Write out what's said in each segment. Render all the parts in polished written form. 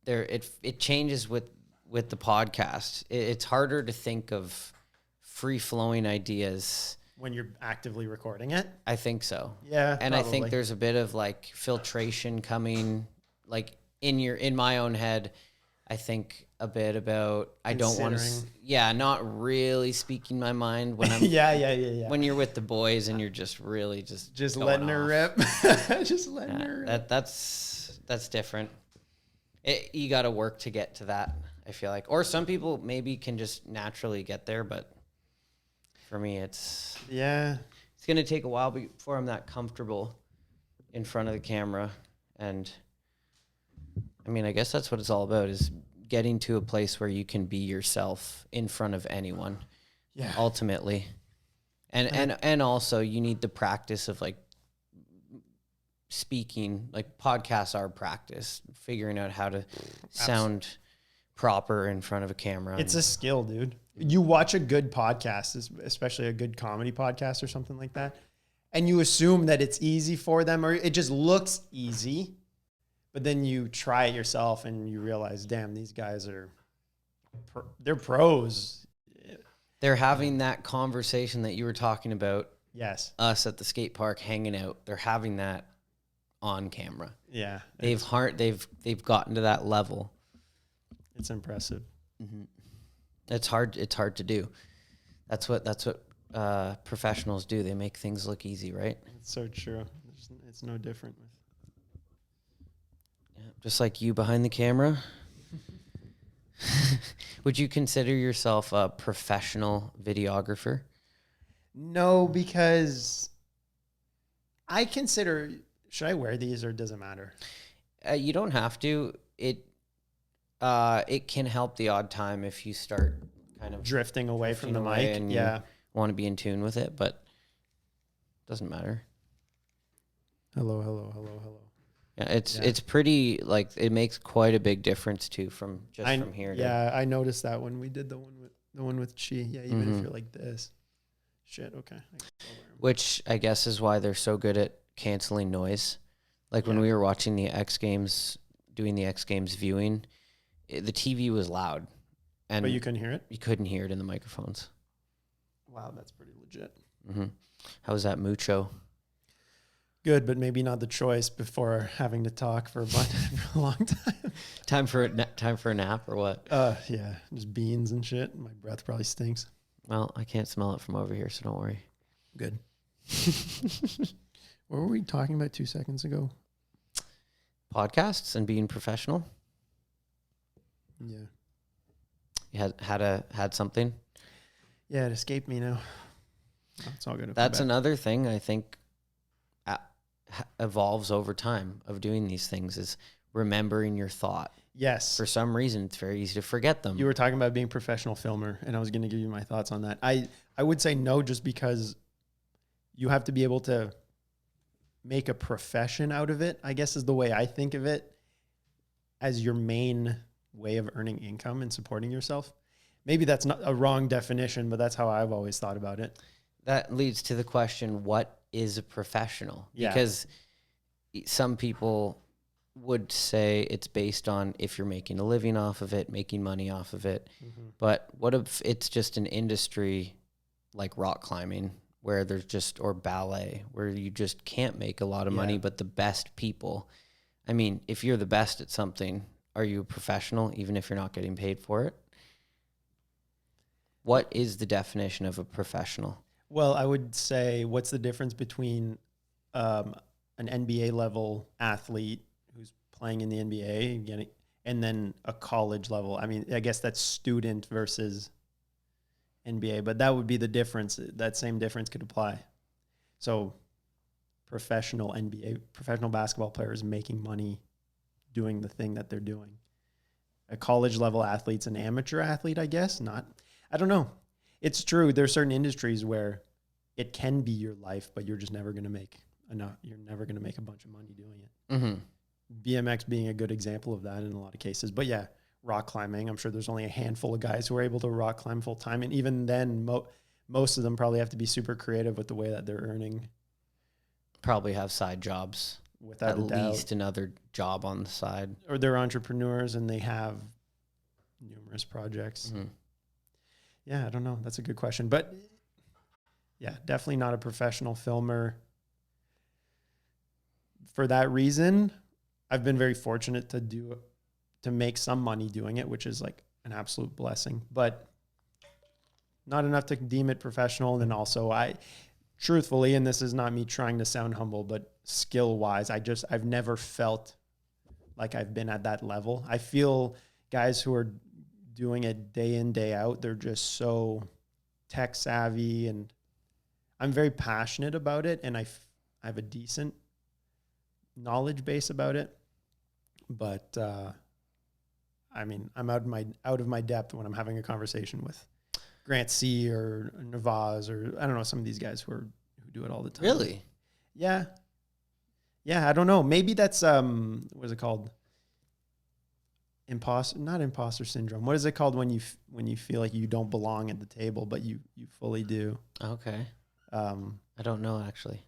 it changes with the podcast. It's harder to think of free flowing ideas when you're actively recording it. I think so. Yeah, and probably. I think there's a bit of like filtration coming, like in my own head. I think a bit about I don't want to. Not really speaking my mind when I'm. yeah. When you're with the boys and you're just really just letting her rip, just letting her rip. That's different. You got to work to get to that, I feel like. Or some people maybe can just naturally get there, but for me, it's going to take a while before I'm that comfortable in front of the camera. And I mean, I guess that's what it's all about, is getting to a place where you can be yourself in front of anyone. Yeah. Ultimately. And also you need the practice of like speaking, like podcasts are practice, figuring out how to sound proper in front of a camera. It's a skill, dude. You watch a good podcast, especially a good comedy podcast or something like that, and you assume that it's easy for them, or it just looks easy, but then you try it yourself and you realize, damn, these guys they're pros. They're having that conversation that you were talking about. Yes. Us at the skate park hanging out. They're having that on camera. Yeah. They've gotten to that level. It's impressive. Mm-hmm. It's hard to do. That's what professionals do. They make things look easy, right? It's so true. It's no different. Just like you behind the camera. Would you consider yourself a professional videographer? No, because I consider, should I wear these or does it matter? You don't have to. It can help the odd time if you start kind of drifting away from the mic and you want to be in tune with it, but it doesn't matter. Hello. Yeah, it's pretty, like, it makes quite a big difference too from here. I noticed that when we did the one with Chi. Yeah, even if you're like this. Shit, okay. Which I guess is why they're so good at canceling noise. Like when we were watching the X Games, doing the X Games viewing, the TV was loud. But you couldn't hear it? You couldn't hear it in the microphones. Wow, that's pretty legit. Mm-hmm. How was that mucho? Good, but maybe not the choice before having to talk for a long time. Time for a nap or what? Yeah, just beans and shit. My breath probably stinks. Well, I can't smell it from over here, so don't worry. Good. What were we talking about 2 seconds ago? Podcasts and being professional. Yeah. You had something? Yeah, it escaped me now. Oh, it's all good. That's another thing I think evolves over time of doing these things, is remembering your thought. Yes. For some reason, it's very easy to forget them. You were talking about being a professional filmer, and I was going to give you my thoughts on that. I would say no, just because you have to be able to make a profession out of it, I guess is the way I think of it, as your main way of earning income and supporting yourself. Maybe that's not a wrong definition, but that's how I've always thought about it. That leads to the question, what is a professional? Yeah. Because some people would say it's based on if you're making a living off of it, making money off of it. Mm-hmm. But what if it's just an industry like rock climbing, where there's just, or ballet, where you just can't make a lot of money, but the best people, I mean, if you're the best at something, are you a professional even if you're not getting paid for it? What is the definition of a professional? Well, I would say, what's the difference between an NBA level athlete who's playing in the NBA and then a college level? I mean, I guess that's student versus NBA, but that would be the difference. That same difference could apply. So professional basketball players making money doing the thing that they're doing. A college level athlete's an amateur athlete, I guess. I don't know. It's true. There's certain industries where it can be your life, but you're just never going to make enough. You're never going to make a bunch of money doing it. Mm-hmm. BMX being a good example of that in a lot of cases. But yeah, rock climbing, I'm sure there's only a handful of guys who are able to rock climb full time. And even then, most of them probably have to be super creative with the way that they're earning. Probably have side jobs without a doubt. At least another job on the side. Or they're entrepreneurs and they have numerous projects. Mm-hmm. Yeah, I don't know. That's a good question. But yeah, definitely not a professional filmer. For that reason, I've been very fortunate to make some money doing it, which is like an absolute blessing, but not enough to deem it professional. And then also truthfully, and this is not me trying to sound humble, but skill wise, I've never felt like I've been at that level. I feel guys who are doing it day in, day out, they're just so tech savvy, and I'm very passionate about it. And I have a decent knowledge base about it, but, I mean, I'm out of my depth when I'm having a conversation with Grant C or Navaz or I don't know, some of these guys who do it all the time. Really? Yeah. Yeah. I don't know. Maybe that's, what is it called? Not imposter syndrome. What is it called when you feel like you don't belong at the table, but you fully do? Okay. I don't know actually.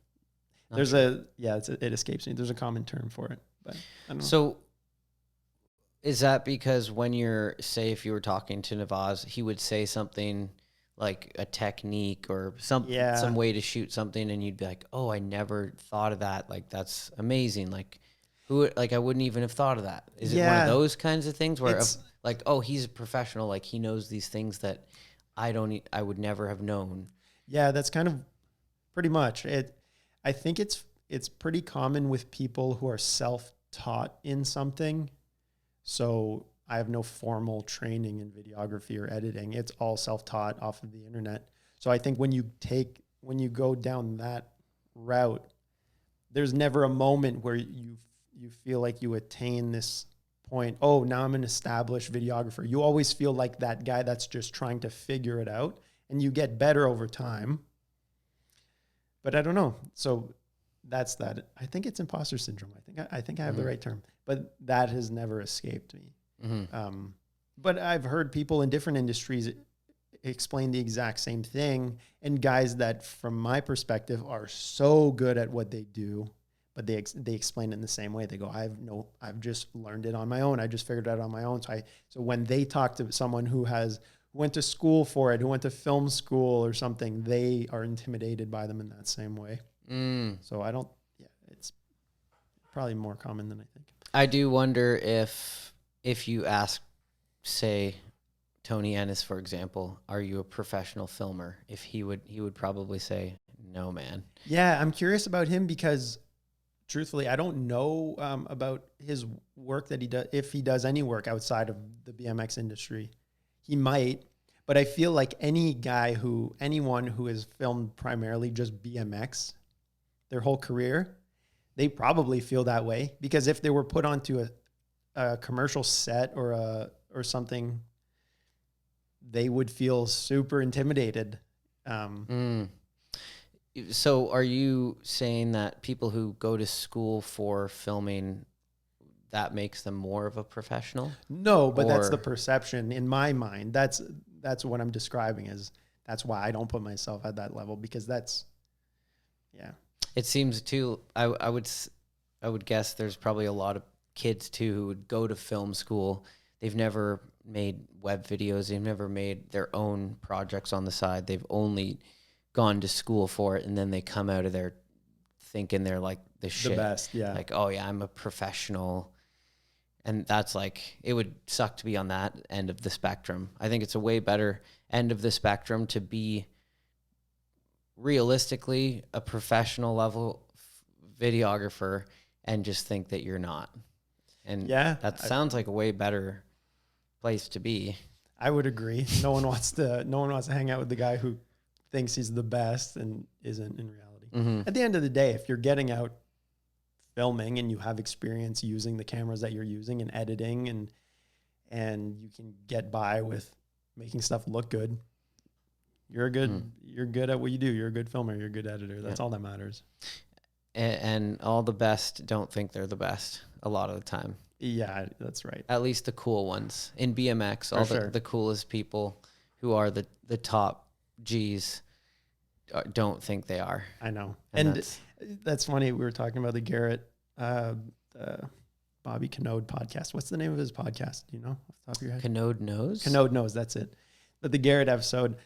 Not There's sure. it escapes me. There's a common term for it, but I don't know. So is that because when if you were talking to Navaz, he would say something like a technique or some way to shoot something, and you'd be like, "Oh, I never thought of that. Like, that's amazing. Like, I wouldn't even have thought of that." Is it one of those kinds of things where, oh, he's a professional, like he knows these things that I would never have known. Yeah, that's kind of pretty much it. I think it's pretty common with people who are self-taught in something. So I have no formal training in videography or editing. It's all self-taught off of the internet. So I think when you go down that route, there's never a moment where you feel like you attain this point. Oh, now I'm an established videographer. You always feel like that guy that's just trying to figure it out, and you get better over time. But I don't know. So that's that. I think it's imposter syndrome. I think I have the right term, but that has never escaped me. Mm-hmm. But I've heard people in different industries explain the exact same thing, and guys that, from my perspective, are so good at what they do, but they explain it in the same way. They go, I've just learned it on my own. I just figured it out on my own. So when they talk to someone who went to school for it, who went to film school or something, they are intimidated by them in that same way. So it's probably more common than I think. I do wonder if you ask, say, Tony Ennis, for example, are you a professional filmer? If he would probably say, no, man. Yeah, I'm curious about him because, truthfully, I don't know about his work that he does. If he does any work outside of the BMX industry, he might. But I feel like anyone who has filmed primarily just BMX their whole career, they probably feel that way, because if they were put onto a commercial set or something, they would feel super intimidated. So are you saying that people who go to school for filming, that makes them more of a professional? No, but that's the perception in my mind. That's what I'm describing that's why I don't put myself at that level, because it seems too, I would guess there's probably a lot of kids too who would go to film school. They've never made web videos. They've never made their own projects on the side. They've only gone to school for it, and then they come out of there thinking they're like the shit. The best, yeah. Like, oh yeah, I'm a professional. And that's like, it would suck to be on that end of the spectrum. I think it's a way better end of the spectrum to be realistically a professional level videographer and just think that you're not. And that sounds like a way better place to be. I would agree. No one wants to hang out with the guy who thinks he's the best and isn't in reality. Mm-hmm. At the end of the day, if you're getting out filming and you have experience using the cameras that you're using and editing, and you can get by with making stuff look good, you're good at what you do. You're a good filmer. You're a good editor. That's all that matters. And all the best don't think they're the best a lot of the time. Yeah, that's right. At least the cool ones in BMX, the coolest people who are the top G's don't think they are. I know. And that's funny. We were talking about the Garrett the Bobby Canode podcast. What's the name of his podcast? Do you know off the top of your head? Canode knows. Canode knows. That's it. But the Garrett episode.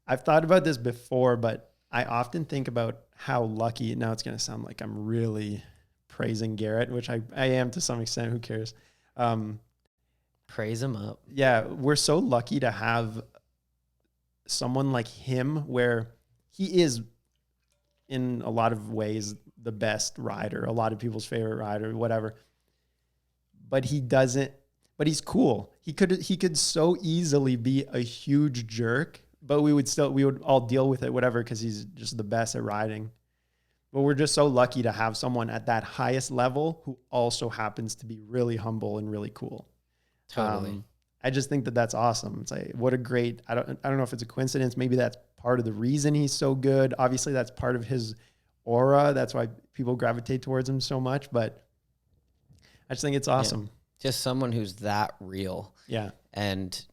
I've thought about this before, but I often think about how lucky. Now it's going to sound like I'm really praising Garrett, which I am to some extent. Who cares? Praise him up. Yeah, we're so lucky to have someone like him, where he is, in a lot of ways, the best rider, a lot of people's favorite rider, whatever. But he doesn't. But he's cool. He could so easily be a huge jerk, but we would all deal with it, whatever, because he's just the best at riding. But we're just so lucky to have someone at that highest level who also happens to be really humble and really cool. Totally. I just think that that's awesome. It's like, what a great, I don't know if it's a coincidence. Maybe that's part of the reason he's so good. Obviously that's part of his aura. That's why people gravitate towards him so much, but I just think it's awesome. Yeah. Just someone who's that real. Yeah. And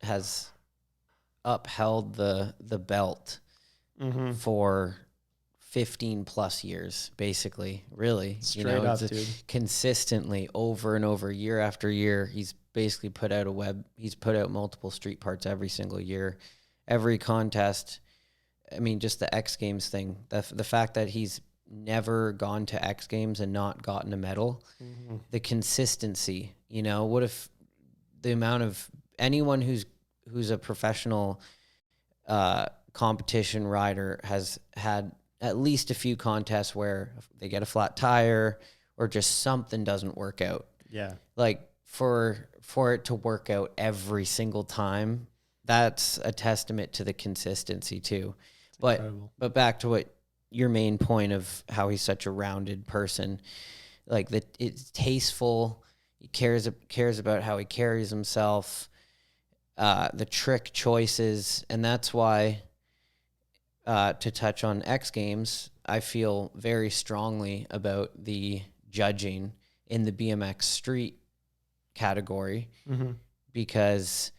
has upheld the belt for 15 plus years, basically, really. Straight up, dude. Consistently over and over, year after year, he's basically put out he's put out multiple street parts every single year, every contest. I mean, just the X Games thing, the fact that he's never gone to X Games and not gotten a medal, the consistency, what if the amount of anyone who's a professional competition rider has had at least a few contests where they get a flat tire or just something doesn't work out. Yeah. Like for it to work out every single time, that's a testament to the consistency too. But back to what your main point of how he's such a rounded person, like that it's tasteful. He cares about how he carries himself, the trick choices. And that's why, to touch on X Games, I feel very strongly about the judging in the BMX street category, because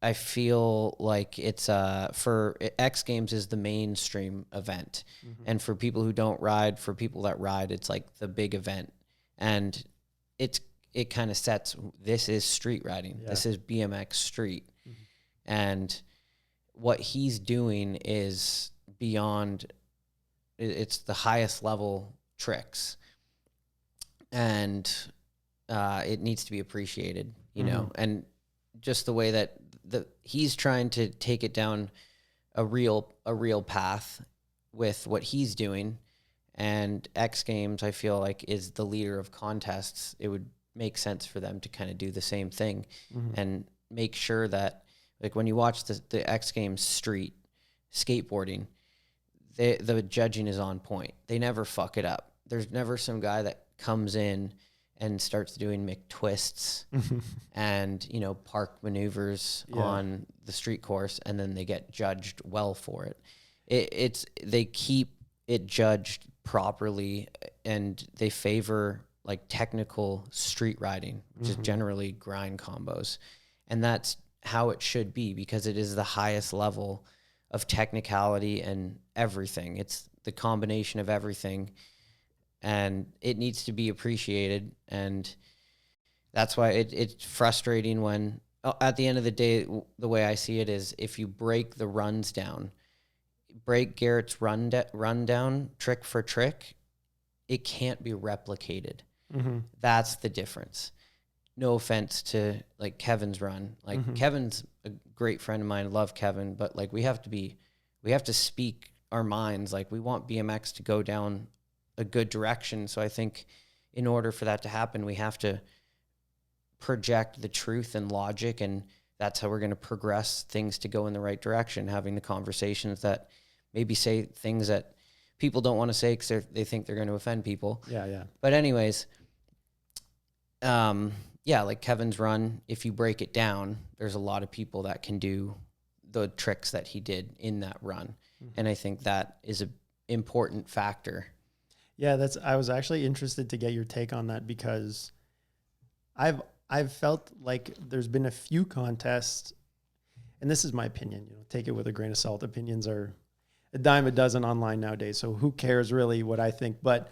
I feel like it's for X Games is the mainstream event, and for people who don't ride, for people that ride, it's like the big event, and it kind of sets, this is street riding, this is BMX street, and what he's doing is beyond, it's the highest level tricks, and it needs to be appreciated, you know, and just the way that he's trying to take it down a real path with what he's doing. And X Games, I feel like, is the leader of contests. It would make sense for them to kind of do the same thing and make sure that, like, when you watch the X Games street skateboarding, the judging is on point. They never fuck it up. There's never some guy that comes in and starts doing McTwists and, park maneuvers on the street course, and then they get judged well for it. They keep it judged properly, and they favor like technical street riding, which is generally grind combos. And that's how it should be, because it is the highest level of technicality and everything. It's the combination of everything, and it needs to be appreciated. And that's why it's frustrating when, at the end of the day, the way I see it is, if you break the runs down, break Garrett's run down trick for trick, it can't be replicated. That's the difference. No offense to like Kevin's run. Like Kevin's a great friend of mine. I love Kevin, but like we have to speak our minds. Like, we want BMX to go down a good direction. So I think in order for that to happen, we have to project the truth and logic, and that's how we're going to progress things to go in the right direction, having the conversations that maybe say things that people don't want to say because they think they're going to offend people. Yeah. But anyways, like Kevin's run, if you break it down, there's a lot of people that can do the tricks that he did in that run. And I think that is an important factor. Yeah, I was actually interested to get your take on that, because I've felt like there's been a few contests, and this is my opinion, take it with a grain of salt. Opinions are a dime a dozen online nowadays, so who cares really what I think? But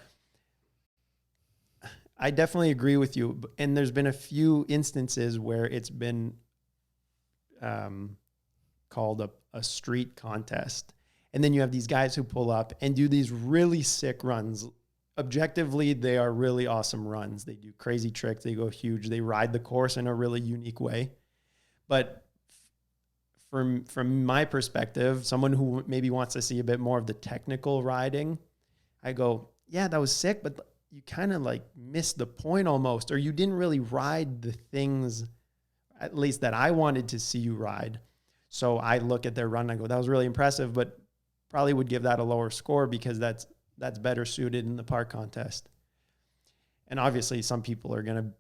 I definitely agree with you. And there's been a few instances where it's been called a street contest. And then you have these guys who pull up and do these really sick runs. Objectively, they are really awesome runs. They do crazy tricks. They go huge. They ride the course in a really unique way. But from my perspective, someone who maybe wants to see a bit more of the technical riding, I go, yeah, that was sick, but you kind of like missed the point almost, or you didn't really ride the things, at least that I wanted to see you ride. So I look at their run and I go, that was really impressive, but probably would give that a lower score because that's better suited in the park contest. And obviously some people are going to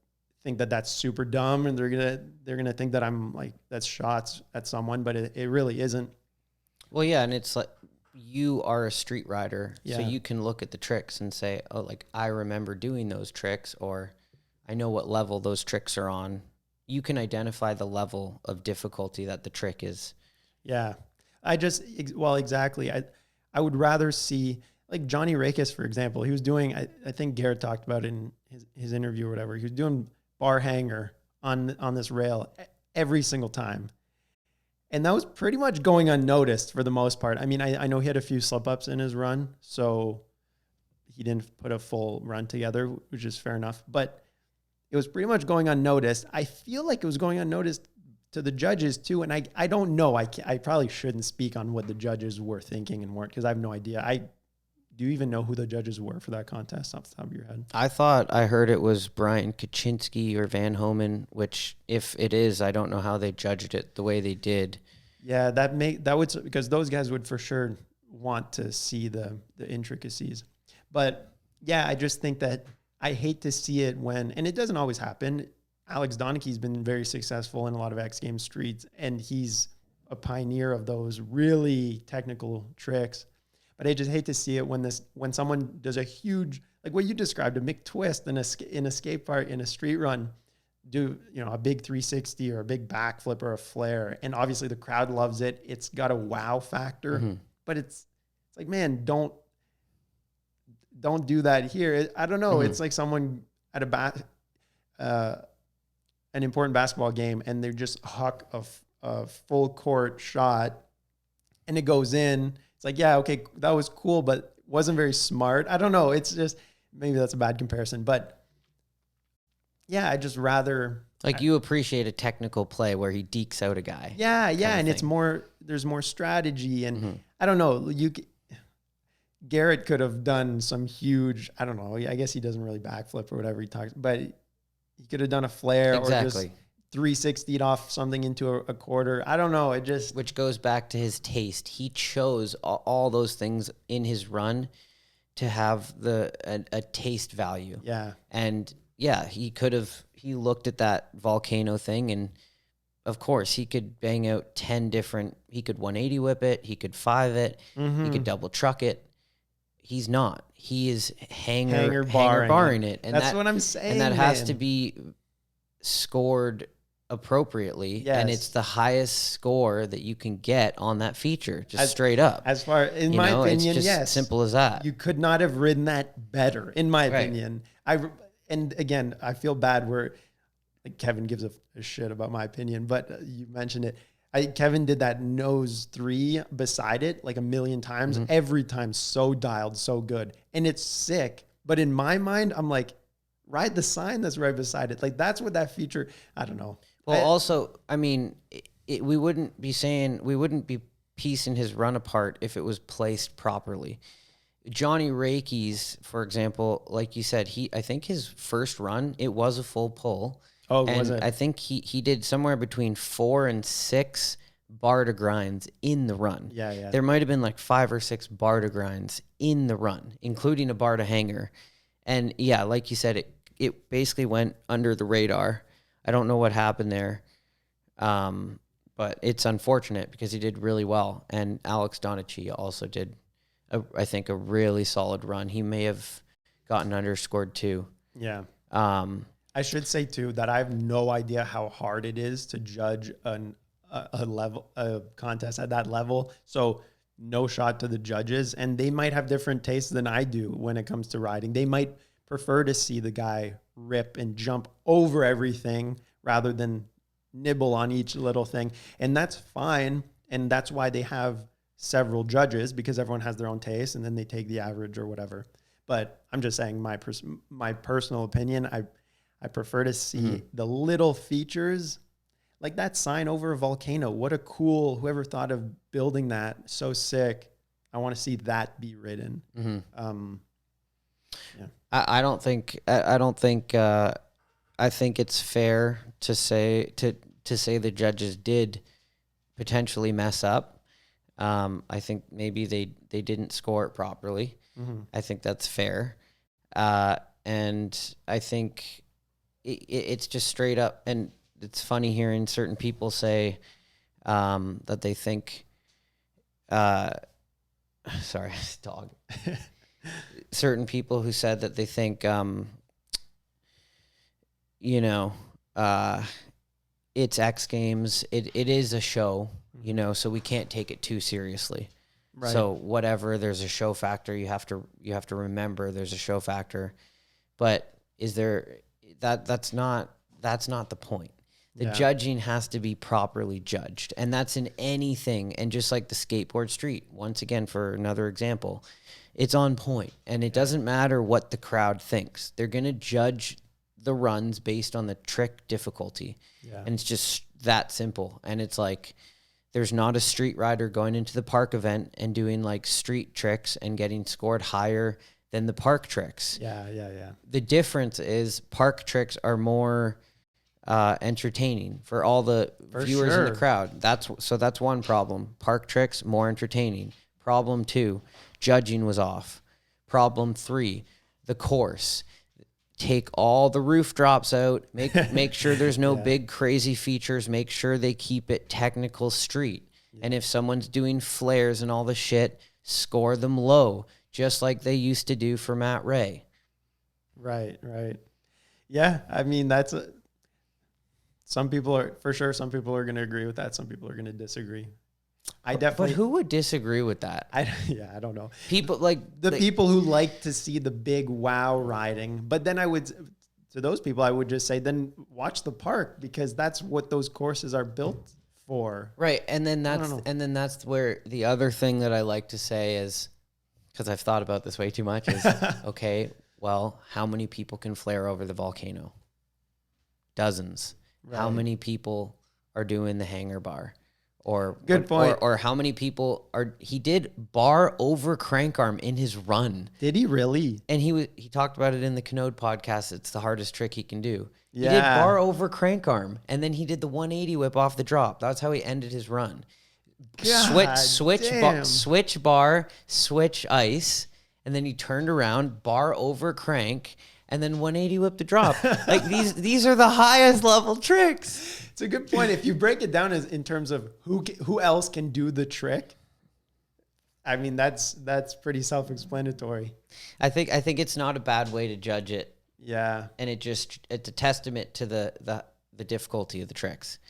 think that that's super dumb, and they're going to think that I'm like, that's shots at someone, but it really isn't. Well, yeah. And it's like, you are a street rider, Yeah. so you can look at the tricks and say, oh, like, I remember doing those tricks, or I know what level those tricks are on. You can identify the level of difficulty that the trick is. Yeah. Exactly. I would rather see, like Johnny Rakes, for example. He was doing, I think Garrett talked about it in his interview or whatever. He was doing bar hanger on this rail every single time. And that was pretty much going unnoticed for the most part. I mean, I know he had a few slip-ups in his run, so he didn't put a full run together, which is fair enough. But it was pretty much going unnoticed. I feel like it was going unnoticed to the judges too. And I don't know. I probably shouldn't speak on what the judges were thinking and weren't, because I have no idea. Do you even know who the judges were for that contest off the top of your head? I thought I heard it was Brian Kaczynski or Van Homan, which if it is, I don't know how they judged it the way they did. Yeah, that would, because those guys would for sure want to see the intricacies. But yeah, I just think that I hate to see it when, and it doesn't always happen. Alex Donachie's been very successful in a lot of X Games streets, and he's a pioneer of those really technical tricks. But I just hate to see it when someone does a huge, like what you described, a McTwist in a skate park in a street run, do a big 360 or a big backflip or a flare, and obviously the crowd loves it. It's got a wow factor, but it's like, man, don't do that here. I don't know. It's like someone at an important basketball game, and they just huck a full court shot, and it goes in. It's like, yeah, okay, that was cool, but wasn't very smart. I don't know. It's just, maybe that's a bad comparison, but yeah, I just rather, like, you appreciate a technical play where he dekes out a guy. Yeah, and it's more, there's more strategy, and I don't know, Garrett could have done some huge, I don't know, I guess he doesn't really backflip or whatever he talks, but he could have done a flare or just 360'd off something into a quarter. I don't know. Which goes back to his taste. He chose all those things in his run to have a taste value. Yeah. And yeah, he looked at that volcano thing, and of course he could bang out 10 different, he could 180 whip it, he could 5 it, he could double truck it. He's not. He is hanger barring it. And that's what I'm saying. And that has to be scored appropriately. Yes. And it's the highest score that you can get on that feature, just straight up. As far, in my opinion, it's just simple as that. You could not have ridden that better, in my opinion. And again, I feel bad where like Kevin gives a shit about my opinion, but you mentioned it. Kevin did that nose 3 beside it like a million times. Every time so dialed, so good. And it's sick. But in my mind, I'm like, ride the sign that's right beside it. Like, that's what that feature, I don't know. Well, also, I mean, we wouldn't be piecing his run apart if it was placed properly. Johnny Rakes, for example, like you said, I think his first run, it was a full pull. Oh, and was it? I think he did somewhere between 4 and 6 bar to grinds in the run. Yeah. There might have been like 5 or 6 bar to grinds in the run, including a bar to hanger. And yeah, like you said, it basically went under the radar. I don't know what happened there, but it's unfortunate because he did really well. And Alex Donachie also did, I think, a really solid run. He may have gotten underscored too. Yeah. I should say too that I have no idea how hard it is to judge a contest at that level. So no shot to the judges, and they might have different tastes than I do when it comes to riding. They might prefer to see the guy rip and jump over everything rather than nibble on each little thing. And that's fine. And that's why they have several judges, because everyone has their own taste and then they take the average or whatever. But I'm just saying my personal opinion, I prefer to see the little features, like that sign over a volcano. What a cool, whoever thought of building that, so sick. I want to see that be written. Yeah. I don't think I think it's fair to say the judges did potentially mess up. I think maybe they didn't score it properly. I think that's fair. And I think it's just straight up, and it's funny hearing certain people say that they think sorry, dog. Certain people who said that they think it's X Games. It is a show, so we can't take it too seriously. Right. So whatever, there's a show factor. You have to remember there's a show factor. But is there that's not the point. The judging has to be properly judged. And that's in anything. And just like the skateboard street, once again, for another example, it's on point. And it doesn't matter what the crowd thinks. They're going to judge the runs based on the trick difficulty. Yeah. And it's just that simple. And it's like, there's not a street rider going into the park event and doing like street tricks and getting scored higher than the park tricks. Yeah. The difference is park tricks are more entertaining for all the viewers in the crowd. That's one problem. Park tricks, more entertaining. Problem 2, judging was off. Problem 3, the course. Take all the roof drops out, make sure there's no big crazy features, make sure they keep it technical street. And if someone's doing flares and all the shit, score them low, just like they used to do for Matt Ray. Right. Yeah, I mean, some people are going to agree with that. Some people are going to disagree. But who would disagree with that? I don't know. People like people who like to see the big wow riding. But then to those people, I would just say, then watch the park, because that's what those courses are built for. Right. And then that's where the other thing that I like to say is, because I've thought about this way too much, is okay, well, how many people can flare over the volcano? Dozens. Right. How many people are doing the hanger bar? Or good point. Or how many people he did bar over crank arm in his run. Did he really? And he talked about it in the Canode podcast. It's the hardest trick he can do. Yeah. He did bar over crank arm, and then he did the 180 whip off the drop. That's how he ended his run. Switch bar, switch ice, and then he turned around, bar over crank, and then 180 whip the drop. Like these are the highest level tricks. It's a good point. If you break it down in terms of who else can do the trick, I mean, that's pretty self-explanatory. I think it's not a bad way to judge it. Yeah. And it's a testament to the difficulty of the tricks.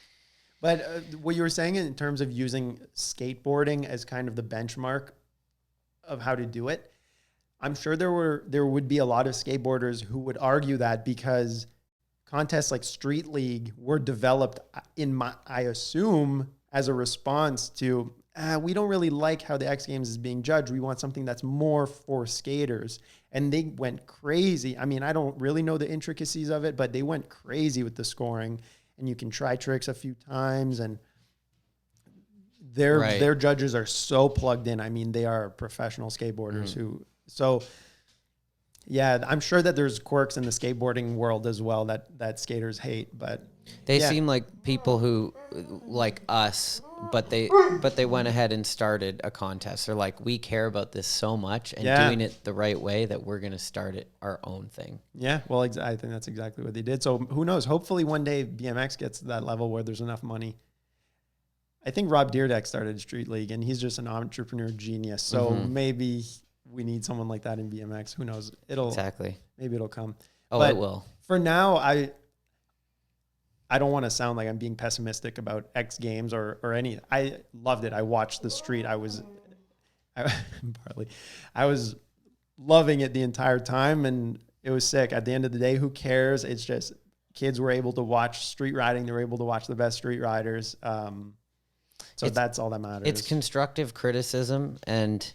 But what you were saying in terms of using skateboarding as kind of the benchmark of how to do it, I'm sure there would be a lot of skateboarders who would argue that, because contests like Street League were developed I assume as a response to we don't really like how the X Games is being judged. We want something that's more for skaters. And they went crazy. I mean, I don't really know the intricacies of it, but they went crazy with the scoring. And you can try tricks a few times, and their judges are so plugged in. I mean, they are professional skateboarders I'm sure that there's quirks in the skateboarding world as well that skaters hate, but they seem like people who like us, but they went ahead and started a contest. They're like, we care about this so much and doing it the right way that we're going to start it our own thing. Yeah. Well, I think that's exactly what they did. So who knows? Hopefully one day BMX gets to that level where there's enough money. I think Rob Dyrdek started Street League, and he's just an entrepreneur genius. So maybe we need someone like that in BMX. Who knows? Maybe it'll come. Oh, but it will. For now, I don't want to sound like I'm being pessimistic about X Games or any. I loved it. I watched the street. I was loving it the entire time, and It was sick. At the end of the day, who cares? It's just kids were able to watch street riding. They were able to watch the best street riders. So that's all that matters. It's constructive criticism, and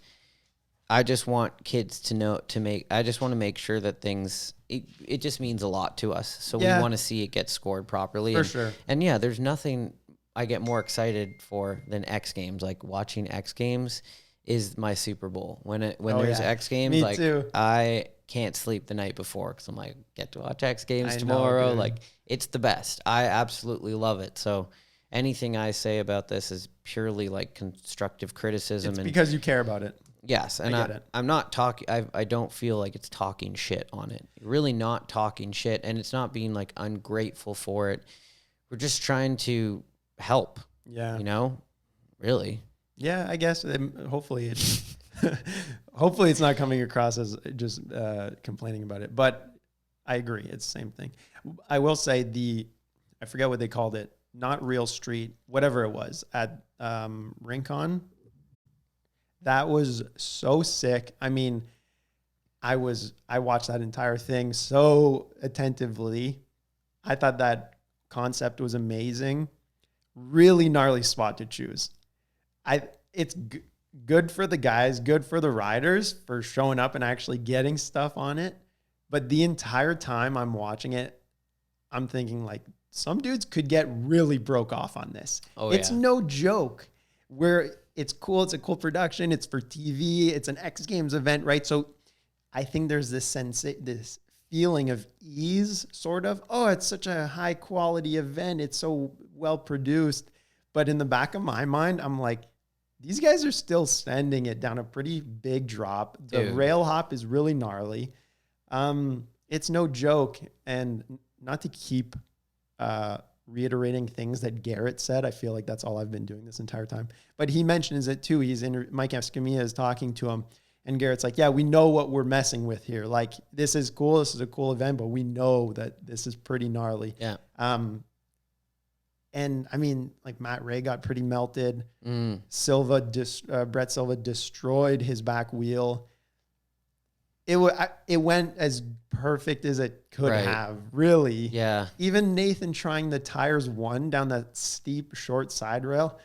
I just want kids to know I just want to make sure that it just means a lot to us. So we want to see it get scored properly. For sure. And yeah, there's nothing I get more excited for than X Games. Like watching X Games is my Super Bowl. When there's X Games, Me like too. I can't sleep the night before because I'm like, get to watch X Games tomorrow. Like it's the best. I absolutely love it. So anything I say about this is purely like constructive criticism. It's because you care about it. Yes, and I'm not talking. I don't feel like it's talking shit on it. Really, not talking shit, and it's not being like ungrateful for it. We're just trying to help. Yeah, really. Yeah, I guess. Hopefully, hopefully it's not coming across as just complaining about it. But I agree, it's the same thing. I will say I forget what they called it. Not Real Street, whatever it was at Rincon. That was so sick. I mean, I watched that entire thing so attentively. I thought that concept was amazing. Really gnarly spot to choose. It's good for the guys, good for the riders for showing up and actually getting stuff on it. But the entire time I'm watching it, I'm thinking like some dudes could get really broke off on this. It's no joke. It's cool. It's a cool production. It's for TV. It's an X Games event, right? So I think there's this feeling of ease, sort of. Oh, it's such a high quality event. It's so well produced. But in the back of my mind, I'm like, these guys are still sending it down a pretty big drop. The rail hop is really gnarly. It's no joke. And not to keep reiterating things that Garrett said. I feel like that's all I've been doing this entire time. But he mentions it too. Mike Escamilla is talking to him, and Garrett's like, yeah, we know what we're messing with here. Like, this is cool. This is a cool event, but we know that this is pretty gnarly. Yeah. And I mean, like Matt Ray got pretty melted. Brett Silva destroyed his back wheel. It went as perfect as it could have, really. Yeah. Even Nathan trying the tires one down that steep, short side rail.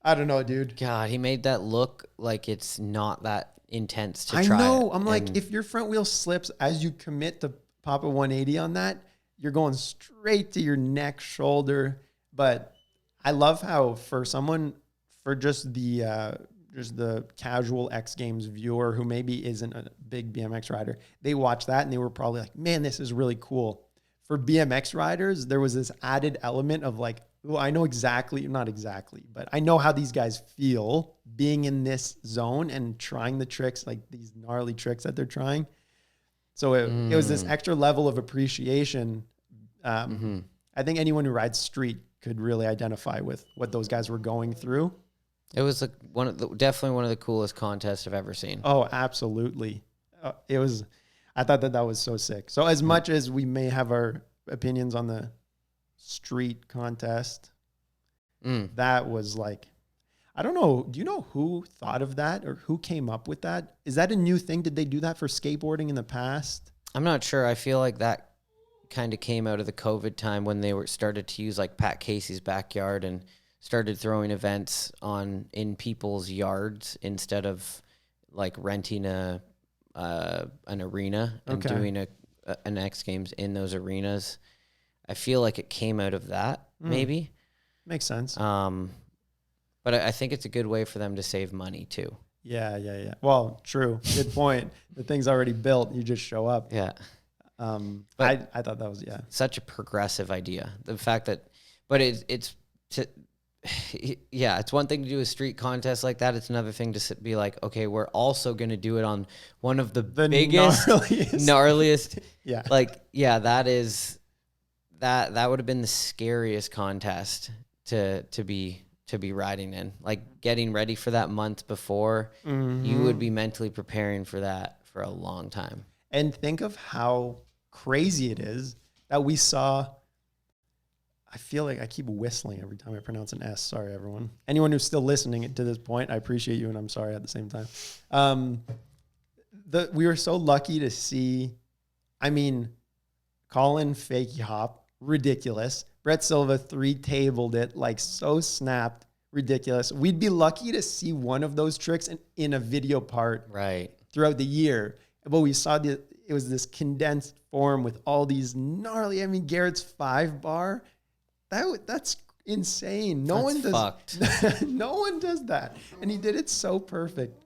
I don't know, dude. God, he made that look like it's not that intense to try. I know. I'm like, if your front wheel slips as you commit to pop a 180 on that, you're going straight to your neck, shoulder. But I love how for just the casual X Games viewer who maybe isn't a big BMX rider, they watched that and they were probably like, man, this is really cool. For BMX riders, there was this added element of like, well, I know not exactly, but I know how these guys feel being in this zone and trying the tricks, like these gnarly tricks that they're trying. So it was this extra level of appreciation. I think anyone who rides street could really identify with what those guys were going through. It was definitely one of the coolest contests I've ever seen. Oh, absolutely. I thought that was so sick. So as much as we may have our opinions on the street contest, that was like, I don't know. Do you know who thought of that or who came up with that? Is that a new thing? Did they do that for skateboarding in the past? I'm not sure. I feel like that kind of came out of the COVID time when they started to use like Pat Casey's backyard and started throwing events in people's yards instead of like renting an arena and doing an X Games in those arenas. I feel like it came out of that, maybe. Makes sense. But I think it's a good way for them to save money too. Yeah. Well, true. Good point. The thing's already built. You just show up. Yeah. But I thought that was, such a progressive idea. The fact that, but it's one thing to do a street contest like that. It's another thing to be like, okay, we're also going to do it on one of the biggest, gnarliest. Yeah. Like, yeah, that would have been the scariest contest to be riding in. Like getting ready for that month before, you would be mentally preparing for that for a long time. And think of how crazy it is that we saw. I feel like I keep whistling every time I pronounce an S. Sorry, everyone. Anyone who's still listening to this point, I appreciate you, and I'm sorry at the same time. We were so lucky to see I mean, Colin fakey hop, ridiculous. Brett Silva 3-tabled it, like so snapped, ridiculous. We'd be lucky to see one of those tricks in a video part throughout the year. But we saw it was this condensed form with all these gnarly, I mean, Garrett's 5-bar, that's insane. No one does that. And he did it so perfect.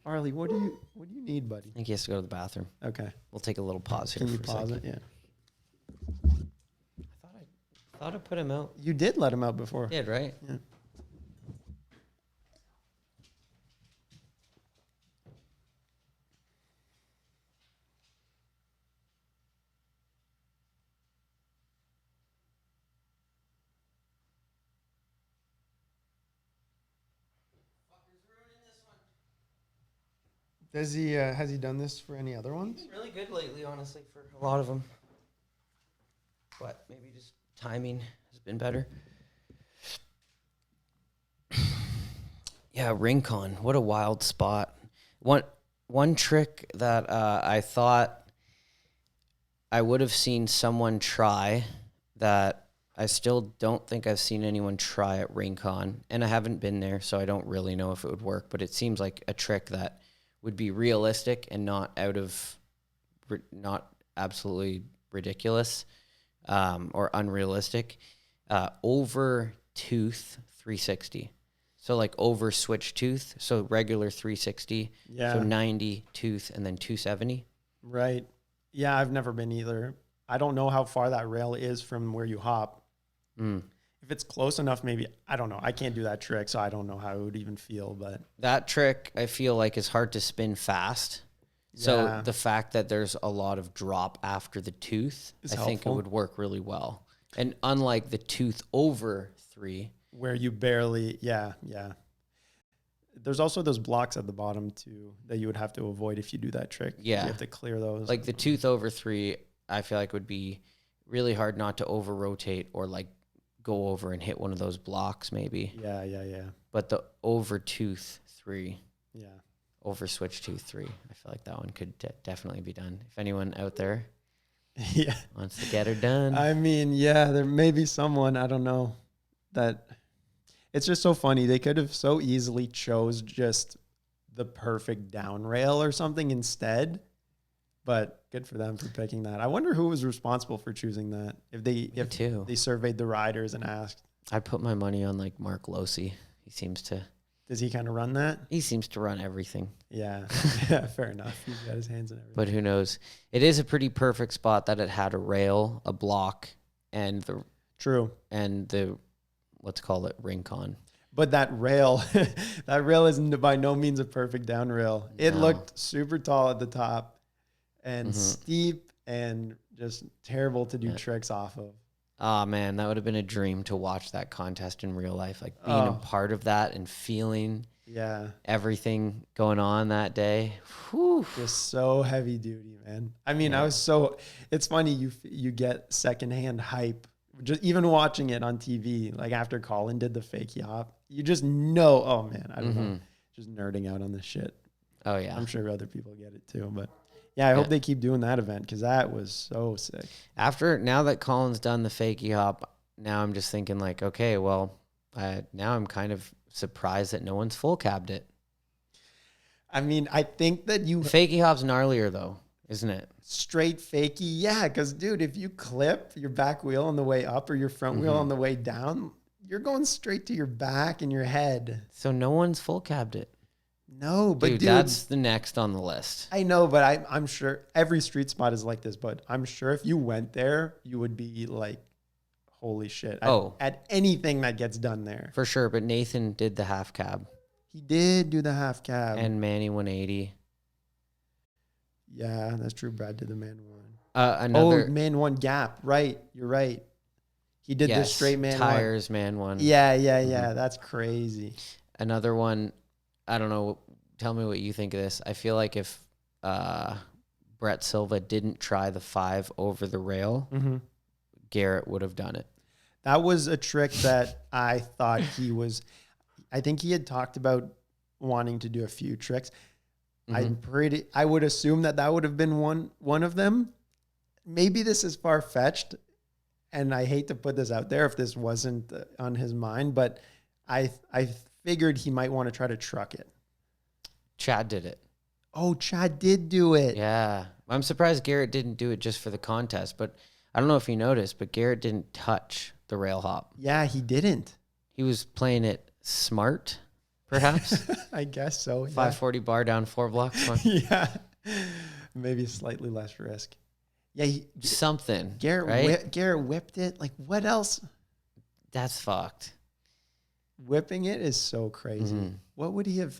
Harley, what do you need, buddy? I think he has to go to the bathroom. Okay. We'll take a little pause here. Can you pause it? Yeah. I thought I put him out. You did let him out before. Did, right? Yeah. Has he done this for any other ones? He's been really good lately, honestly, for a lot of them. But maybe just timing has been better. Yeah, Rincon. What a wild spot. One trick that I thought I would have seen someone try that I still don't think I've seen anyone try at Rincon. And I haven't been there, so I don't really know if it would work. But it seems like a trick that would be realistic and not absolutely ridiculous or unrealistic. Over tooth 360. So like over switch tooth. So regular 360. Yeah. So 90 tooth and then 270. Right. Yeah, I've never been either. I don't know how far that rail is from where you hop. If it's close enough, maybe, I don't know. I can't do that trick, so I don't know how it would even feel. But that trick, I feel like, is hard to spin fast. So the fact that there's a lot of drop after the tooth, I think it would work really well. And unlike the tooth over 3, where you barely, yeah. There's also those blocks at the bottom too that you would have to avoid if you do that trick. Yeah, you have to clear those. Like the tooth over 3, I feel like would be really hard not to over rotate or like go over and hit one of those blocks maybe. Yeah. But the over tooth 3, over switch tooth 3, I feel like that one could definitely be done. If anyone out there wants to get her done. I mean, there may be someone, I don't know, that it's just so funny. They could have so easily chose just the perfect down rail or something instead. But good for them for picking that. I wonder who was responsible for choosing that. If they surveyed the riders and asked. I'd put my money on like Mark Losey. He seems to. Does he kind of run that? He seems to run everything. Yeah, fair enough. He's got his hands in everything. But who knows? It is a pretty perfect spot that it had a rail, a block, and the let's call it Rincon. But that rail is by no means a perfect down rail. It looked super tall at the top and steep and just terrible to do tricks off of. Oh, man, that would have been a dream to watch that contest in real life. Like being a part of that and feeling everything going on that day. Whew. Just so heavy duty, man. I mean, it's funny, you get secondhand hype. Just even watching it on TV, like after Colin did the fakey hop, you just know, oh man, I don't know, just nerding out on this shit. Oh yeah. I'm sure other people get it too, but yeah, I hope they keep doing that event because that was so sick. Now that Colin's done the fakey hop, now I'm just thinking like, okay, well, now I'm kind of surprised that no one's full cabbed it. I mean, I think that fakey hop's gnarlier though, isn't it? Straight fakey, yeah, because dude, if you clip your back wheel on the way up or your front wheel on the way down, you're going straight to your back and your head. So no one's full cabbed it. No, but dude, that's the next on the list. I know, but I'm sure every street spot is like this, but I'm sure if you went there, you would be like, holy shit. At anything that gets done there. For sure, but Nathan did the half cab. He did do the half cab. And Manny 180. Yeah, that's true. Brad did the man one. Man one gap. Right. You're right. He did the straight man tires one. Man one. Yeah. That's crazy. Another one. I don't know. Tell me what you think of this. I feel like if Brett Silva didn't try the 5 over the rail, Garrett would have done it. That was a trick that I thought I think he had talked about wanting to do a few tricks. I would assume that would have been one of them. maybe this is far-fetched, and I hate to put this out there if this wasn't on his mind, but I figured he might want to try to truck it. Chad did it. Oh, Chad did do it. Yeah. I'm surprised Garrett didn't do it just for the contest, but I don't know if you noticed, but Garrett didn't touch the rail hop. Yeah, he didn't. He was playing it smart, perhaps. I guess so. Yeah. 540 bar down 4 blocks. Yeah. Maybe slightly less risk. Yeah. Something. Garrett, right? Garrett whipped it. Like, what else? That's fucked. Whipping it is so crazy. Mm-hmm. What would he have?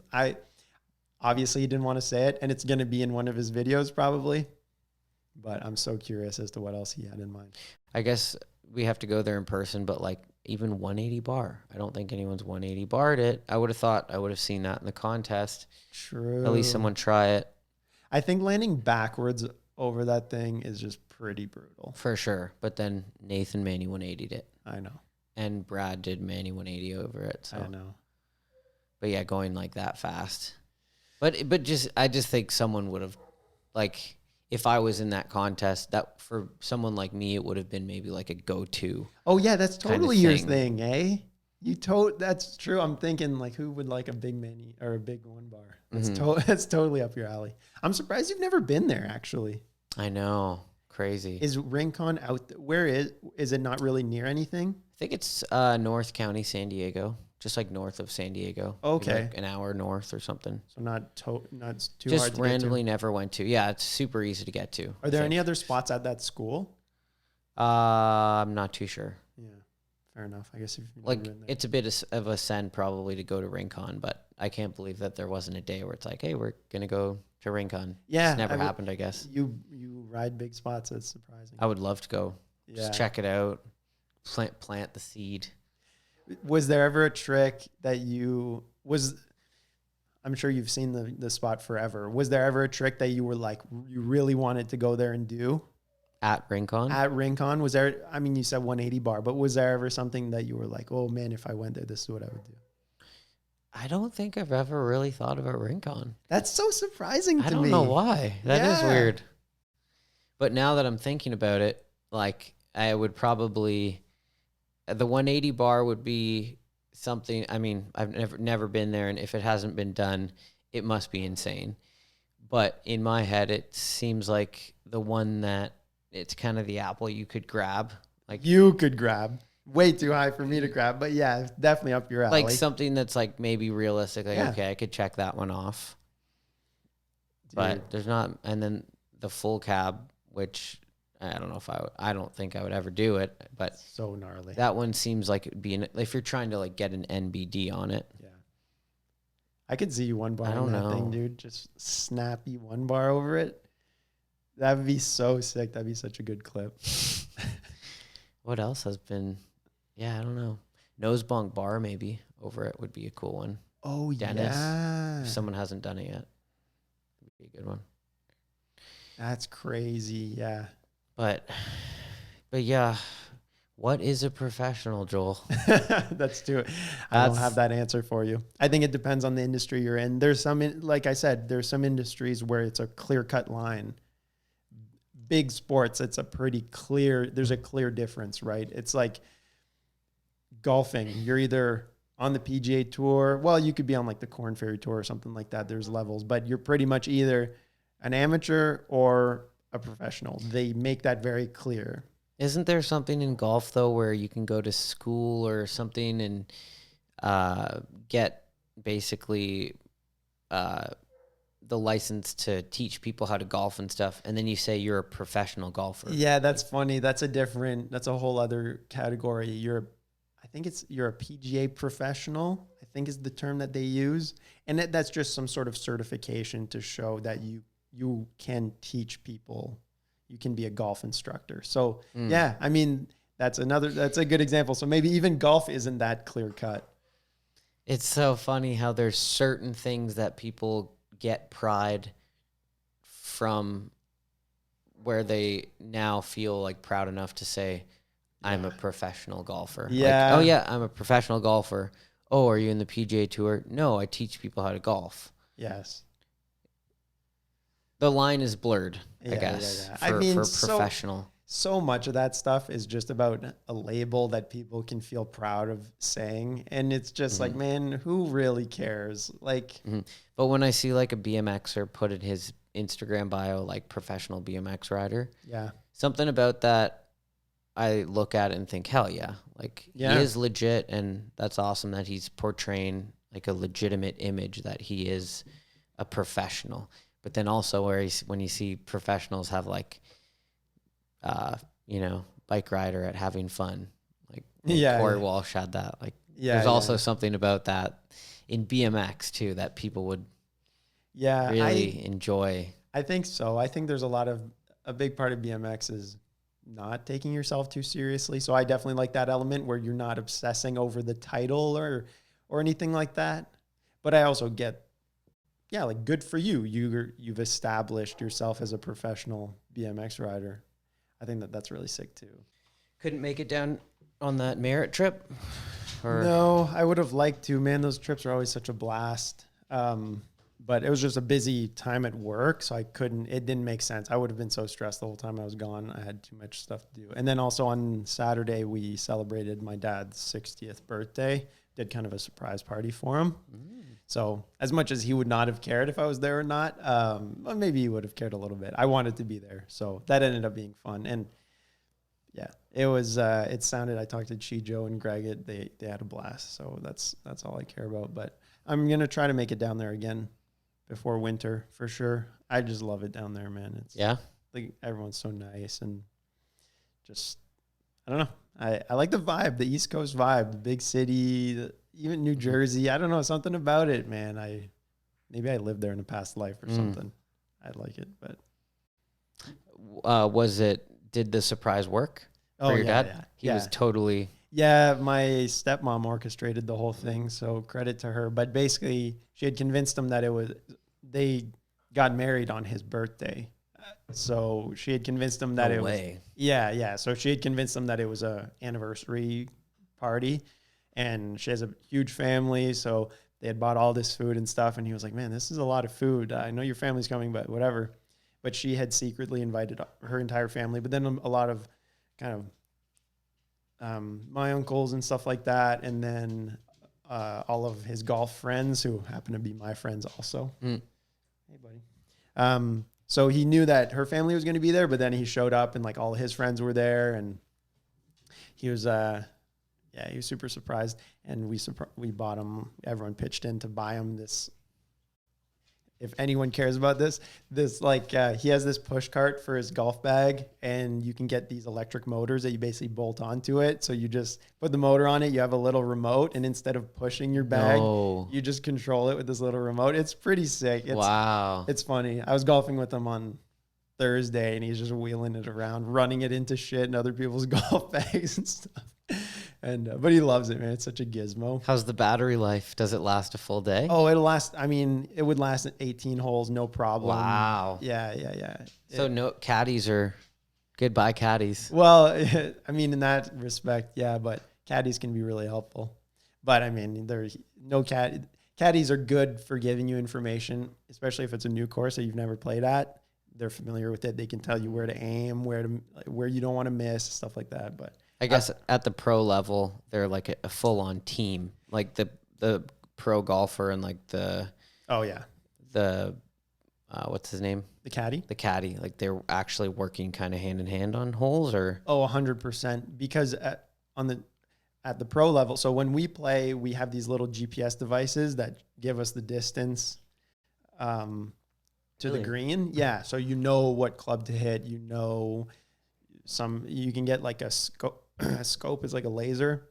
Obviously he didn't want to say it, and it's going to be in one of his videos probably. But I'm so curious as to what else he had in mind. I guess we have to go there in person, but like even 180 bar. I don't think anyone's 180 barred it. I would have thought I would have seen that in the contest. True. At least someone try it. I think landing backwards over that thing is just pretty brutal. For sure. But then Nathan Manny 180'd it. I know. And Brad did Manny 180 over it. So. I know. But yeah, going like that fast. But I just think someone would have, like, if I was in that contest, that for someone like me, it would have been maybe like a go-to. Oh yeah, that's totally kind your of thing, eh? That's true. I'm thinking like, who would like a big mini or a big one bar? That's that's totally up your alley. I'm surprised you've never been there. Actually, I know, crazy. Is Rincon out? Where is it? Not really near anything. I think it's North County, San Diego. Just like north of San Diego. Okay. Like an hour north or something. So not too just hard to randomly get to. never went to. Yeah, it's super easy to get to. Are there any other spots at that school? I'm not too sure. Yeah, fair enough. I guess if you've like never been there. it's a bit of a send probably to go to Rincon, but I can't believe that there wasn't a day where it's like, hey, we're gonna go to Rincon. Yeah, it's never happened. I guess you ride big spots. That's surprising. I would love to go. Yeah. Just check it out. Plant the seed. Was there ever a trick that I'm sure you've seen the spot forever. Was there ever a trick that you were like, you really wanted to go there and do? At Rincon? At Rincon? Was there, I mean, you said 180 bar, but was there ever something that you were like, oh man, if I went there, this is what I would do? I don't think I've ever really thought about Rincon. That's so surprising to me. I don't know why. That is Yeah. weird. But now that I'm thinking about it, like I would probably, the 180 bar would be something. I mean, I've never been there, and if it hasn't been done, it must be insane. But in my head, it seems like the one that it's kind of the apple you could grab. Like you could grab. Way too high for me to grab, but yeah, definitely up your alley. like something that's like maybe realistic. Like, Yeah. okay, I could check that one off. Dude. But there's not, and then the full cab, which I don't know if I don't think I would ever do it, but so gnarly. that one seems like it would be if you're trying to like get an NBD on it. Yeah. I could see you one bar I on don't that thing, know. dude. Just snappy one bar over it. That would be so sick. That'd be such a good clip. What else has been? Yeah, I don't know. Nose bunk bar maybe over it would be a cool one. Oh, Dennis. yeah. If someone hasn't done it yet, would be a good one. That's crazy. Yeah. But yeah, what is a professional, Joel? That's too. I don't have that answer for you. I think it depends on the industry you're in. There's like I said, there's some industries where it's a clear cut line. Big sports, it's a pretty clear, there's a clear difference, right? It's like golfing. You're either on the PGA Tour. Well, you could be on like the Corn Ferry Tour or something like that. There's levels, but you're pretty much either an amateur or a professional. They make that very clear. Isn't there something in golf though where you can go to school or something and get basically the license to teach people how to golf and stuff, and then you say you're a professional golfer? Yeah, that's funny. That's a whole other category. You're a PGA professional, I think is the term that they use. And that's just some sort of certification to show that you can teach people. You can be a golf instructor. So yeah, I mean, that's a good example. So maybe even golf isn't that clear cut. It's so funny how there's certain things that people get pride from where they now feel like proud enough to say, I'm a professional golfer. Yeah. Like, oh yeah, I'm a professional golfer. Oh, are you in the PGA Tour? No, I teach people how to golf. Yes. The line is blurred, Yeah, I guess, yeah. for professional. So much of that stuff is just about a label that people can feel proud of saying. And it's just like, man, who really cares? Like, But when I see like a BMXer put in his Instagram bio, like professional BMX rider, yeah, something about that, I look at it and think, hell yeah. Like he is legit. And that's awesome that he's portraying like a legitimate image that he is a professional. But then also when you see professionals have like, bike rider at having fun. Like Corey Walsh had that. Like there's also something about that in BMX too, that people would really enjoy. I think so. I think there's a big part of BMX is not taking yourself too seriously. So I definitely like that element where you're not obsessing over the title or anything like that. But I also get, like good for you. You've established yourself as a professional BMX rider. I think that's really sick too. Couldn't make it down on that Merit trip? No, I would have liked to. Man, those trips are always such a blast. But it was just a busy time at work, so it didn't make sense. I would have been so stressed the whole time I was gone. I had too much stuff to do. And then also on Saturday, we celebrated my dad's 60th birthday, did kind of a surprise party for him. So as much as he would not have cared if I was there or not, maybe he would have cared a little bit. I wanted to be there. So that ended up being fun. And yeah, it was, I talked to Chijo and Greg, they had a blast. So that's all I care about. But I'm going to try to make it down there again before winter for sure. I just love it down there, man. It's like everyone's so nice and just, I don't know. I like the vibe, the East Coast vibe, the big city, even New Jersey. I don't know, something about it, man. Maybe I lived there in a past life or something. I like it, but did the surprise work for your dad? Yeah. He was totally. Yeah, my stepmom orchestrated the whole thing, so credit to her. But basically, she had convinced him that they got married on his birthday. So she had convinced him that So she had convinced him that it was a anniversary party, and she has a huge family, so they had bought all this food and stuff. And he was like, "Man, this is a lot of food. I know your family's coming, but whatever." But she had secretly invited her entire family, but then a lot of kind of my uncles and stuff like that, and then all of his golf friends who happen to be my friends also. Hey, buddy. So he knew that her family was going to be there, but then he showed up and like all his friends were there, and he was he was super surprised. And we bought him. Everyone pitched in to buy him this. If anyone cares about this he has this push cart for his golf bag, and you can get these electric motors that you basically bolt onto it. So you just put the motor on it. You have a little remote, and instead of pushing your bag, you just control it with this little remote. It's pretty sick. Wow. It's funny. I was golfing with him on Thursday, and he's just wheeling it around, running it into shit and other people's golf bags and stuff. And but he loves it, man. It's such a gizmo. How's the battery life? Does it last a full day? Oh, it would last 18 holes, no problem. Wow. Yeah. So no caddies or goodbye caddies. Well, I mean, in that respect, yeah, but caddies can be really helpful. But I mean, there's no caddies are good for giving you information, especially if it's a new course that you've never played at. They're familiar with it. They can tell you where to aim, where you don't want to miss, stuff like that. But I guess at the pro level, they're like a full-on team, like the pro golfer and like the what's his name? The caddy. The caddy, like they're actually working kind of hand in hand on holes, or 100%. Because at the pro level, so when we play, we have these little GPS devices that give us the distance to the green. Yeah, so you know what club to hit. You know, you can get like a scope. A scope is like a laser.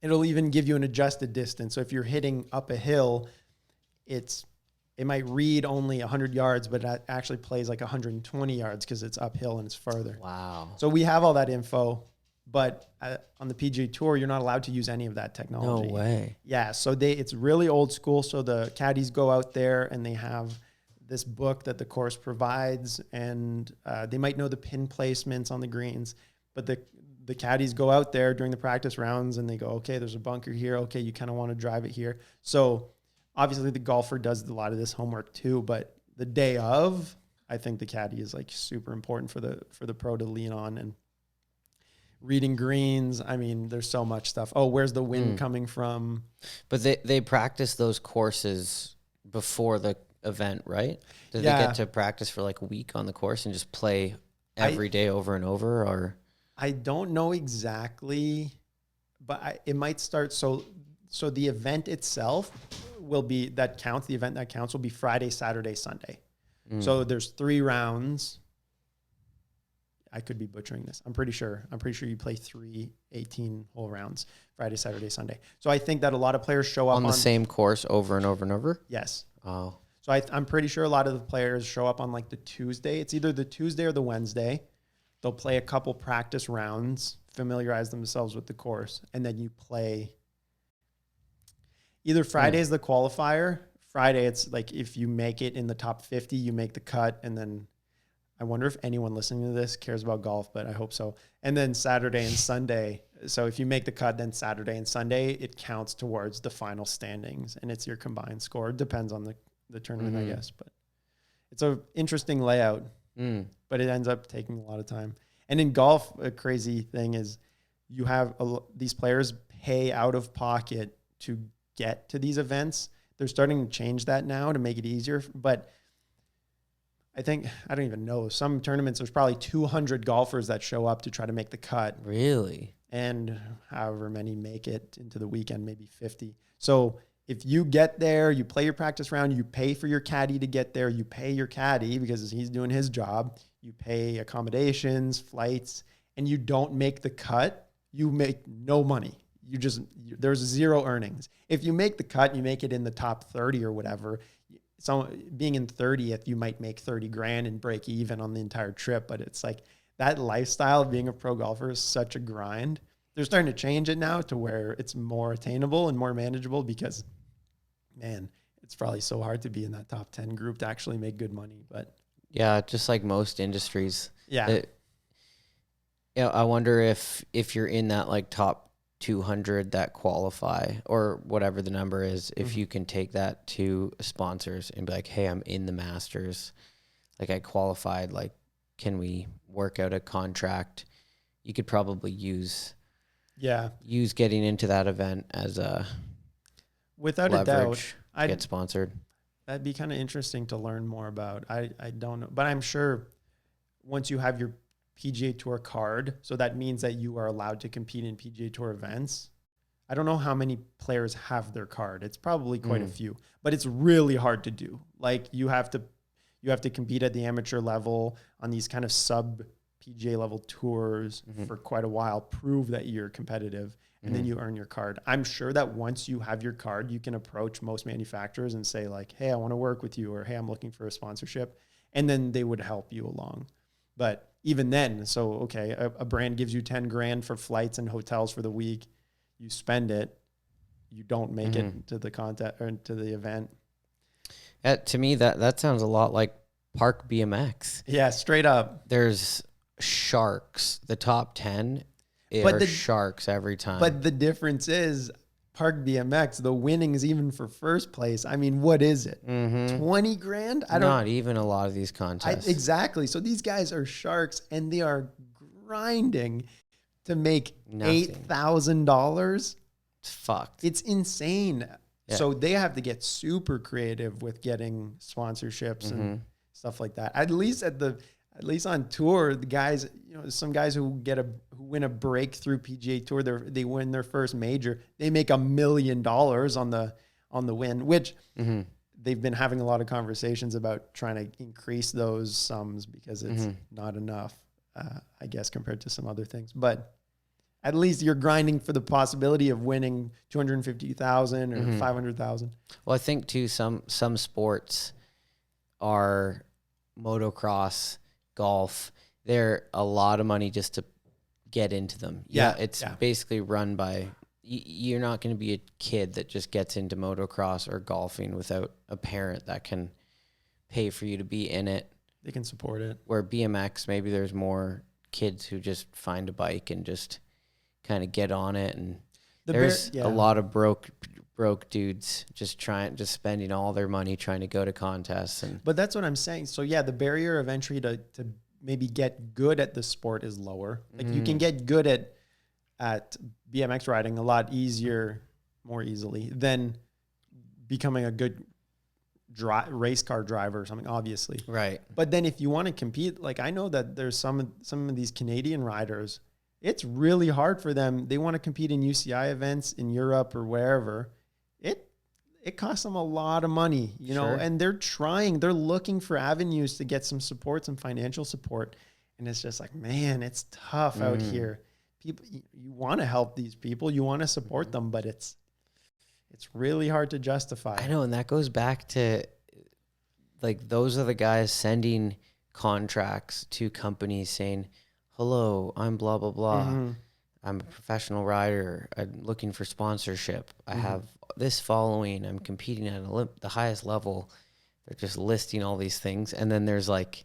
It'll even give you an adjusted distance. So if you're hitting up a hill, it might read only 100 yards, but it actually plays like 120 yards because it's uphill and it's further. Wow. So we have all that info, but on the PGA Tour, you're not allowed to use any of that technology. No way. Yeah, so it's really old school. So the caddies go out there and they have this book that the course provides, and they might know the pin placements on the greens, but the caddies go out there during the practice rounds and they go, okay, there's a bunker here. Okay, you kind of want to drive it here. So obviously the golfer does a lot of this homework too, but the day of, I think the caddy is like super important for the pro to lean on, and reading greens. I mean, there's so much stuff. Oh, where's the wind coming from? But they practice those courses before the event, right? Do they get to practice for like a week on the course and just play every day over and over? Or I don't know exactly, but it might start. So the event itself will be that counts. The event that counts will be Friday, Saturday, Sunday. So there's 3 rounds. I could be butchering this. I'm pretty sure you play 3 18-hole rounds, Friday, Saturday, Sunday. So I think that a lot of players show up on the same course over and over and over? Yes. Oh. So I'm pretty sure a lot of the players show up on like the Tuesday. It's either the Tuesday or the Wednesday. They'll play a couple practice rounds, familiarize themselves with the course, and then you play. Either Friday is the qualifier. Friday, it's like if you make it in the top 50, you make the cut, and then I wonder if anyone listening to this cares about golf, but I hope so. And then Saturday and Sunday. So if you make the cut, then Saturday and Sunday, it counts towards the final standings, and it's your combined score. It depends on the tournament, I guess. But it's an interesting layout, but it ends up taking a lot of time. And in golf, a crazy thing is you have these players pay out of pocket to get to these events. They're starting to change that now to make it easier, but I don't even know. Some tournaments, there's probably 200 golfers that show up to try to make the cut. Really? And however many make it into the weekend, maybe 50. So if you get there, you play your practice round, you pay for your caddy to get there, you pay your caddy because he's doing his job, you pay accommodations, flights, and you don't make the cut, you make no money. There's 0 earnings. If you make the cut, you make it in the top 30 or whatever. So being in 30th, you might make 30 grand and break even on the entire trip. But it's like that lifestyle of being a pro golfer is such a grind. They're starting to change it now to where it's more attainable and more manageable because, man, it's probably so hard to be in that top 10 group to actually make good money. But yeah, just like most industries. Yeah. I wonder if you're in that like top 200 that qualify or whatever the number is, if you can take that to sponsors and be like, hey, I'm in the Masters, like I qualified, like can we work out a contract? You could probably use getting into that event as a without a doubt to get sponsored. That'd be kind of interesting to learn more about. I don't know, but I'm sure once you have your PGA Tour card, so that means that you are allowed to compete in PGA Tour events. I don't know how many players have their card. It's probably quite a few, but it's really hard to do. Like you have to compete at the amateur level on these kind of sub PGA level tours for quite a while, prove that you're competitive, and then you earn your card. I'm sure that once you have your card, you can approach most manufacturers and say like, hey, I want to work with you, or hey, I'm looking for a sponsorship. And then they would help you along. But even then, so, okay, a brand gives you 10 grand for flights and hotels for the week. You spend it. You don't make it to the contest or to the event. To me, that sounds a lot like Park BMX. Yeah, straight up. There's sharks. The top 10 are sharks every time. But the difference is Park BMX, the winnings even for first place. I mean, what is it? 20 grand? Not even a lot of these contests. Exactly. So these guys are sharks and they are grinding to make $8,000. It's fucked. It's insane. Yeah. So they have to get super creative with getting sponsorships and stuff like that. At least on tour, the guys, some guys who win a breakthrough PGA Tour, they win their first major, they make $1 million on the win, which they've been having a lot of conversations about trying to increase those sums because it's not enough, I guess, compared to some other things. But at least you're grinding for the possibility of winning 250,000 or 500,000. Well, I think too, some sports are motocross, golf. They're a lot of money just to get into them. It's basically run by, you're not going to be a kid that just gets into motocross or golfing without a parent that can pay for you to be in it. They can support it. Where BMX, maybe there's more kids who just find a bike and just kind of get on it. And there's a lot of broke broke dudes just spending all their money trying to go to contests. But that's what I'm saying. So yeah, the barrier of entry to maybe get good at the sport is lower. Like you can get good at BMX riding a lot more easily than becoming a good race car driver or something, obviously. Right. But then if you want to compete, like I know that there's some of these Canadian riders, it's really hard for them. They want to compete in UCI events in Europe or wherever. It costs them a lot of money, you know, and they're looking for avenues to get some support, some financial support. And it's just like, man, it's tough out here. People, you want to help these people, you want to support them, but it's really hard to justify. I know. And that goes back to like, those are the guys sending contracts to companies saying, hello, I'm blah, blah, blah. I'm a professional rider. I'm looking for sponsorship. I have this following. I'm competing at the highest level. They're just listing all these things. And then there's like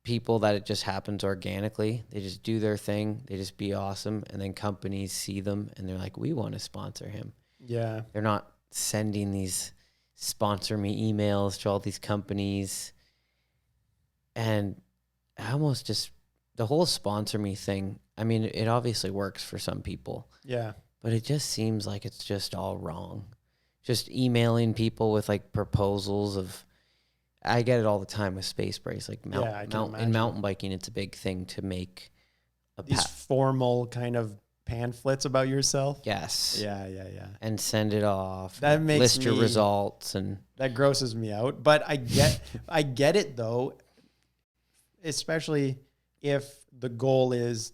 people that it just happens organically. They just do their thing. They just be awesome. And then companies see them and they're like, we want to sponsor him. Yeah. They're not sending these sponsor me emails to all these companies. And I almost just, the whole sponsor me thing, I mean, it obviously works for some people. Yeah. But it just seems like it's just all wrong. Just emailing people with like proposals of, I get it all the time with Space Brace. Like in mountain biking, it's a big thing to make these formal kind of pamphlets about yourself. Yes. Yeah. And send it off. That makes list your results, and that grosses me out. But I get it though, especially if the goal is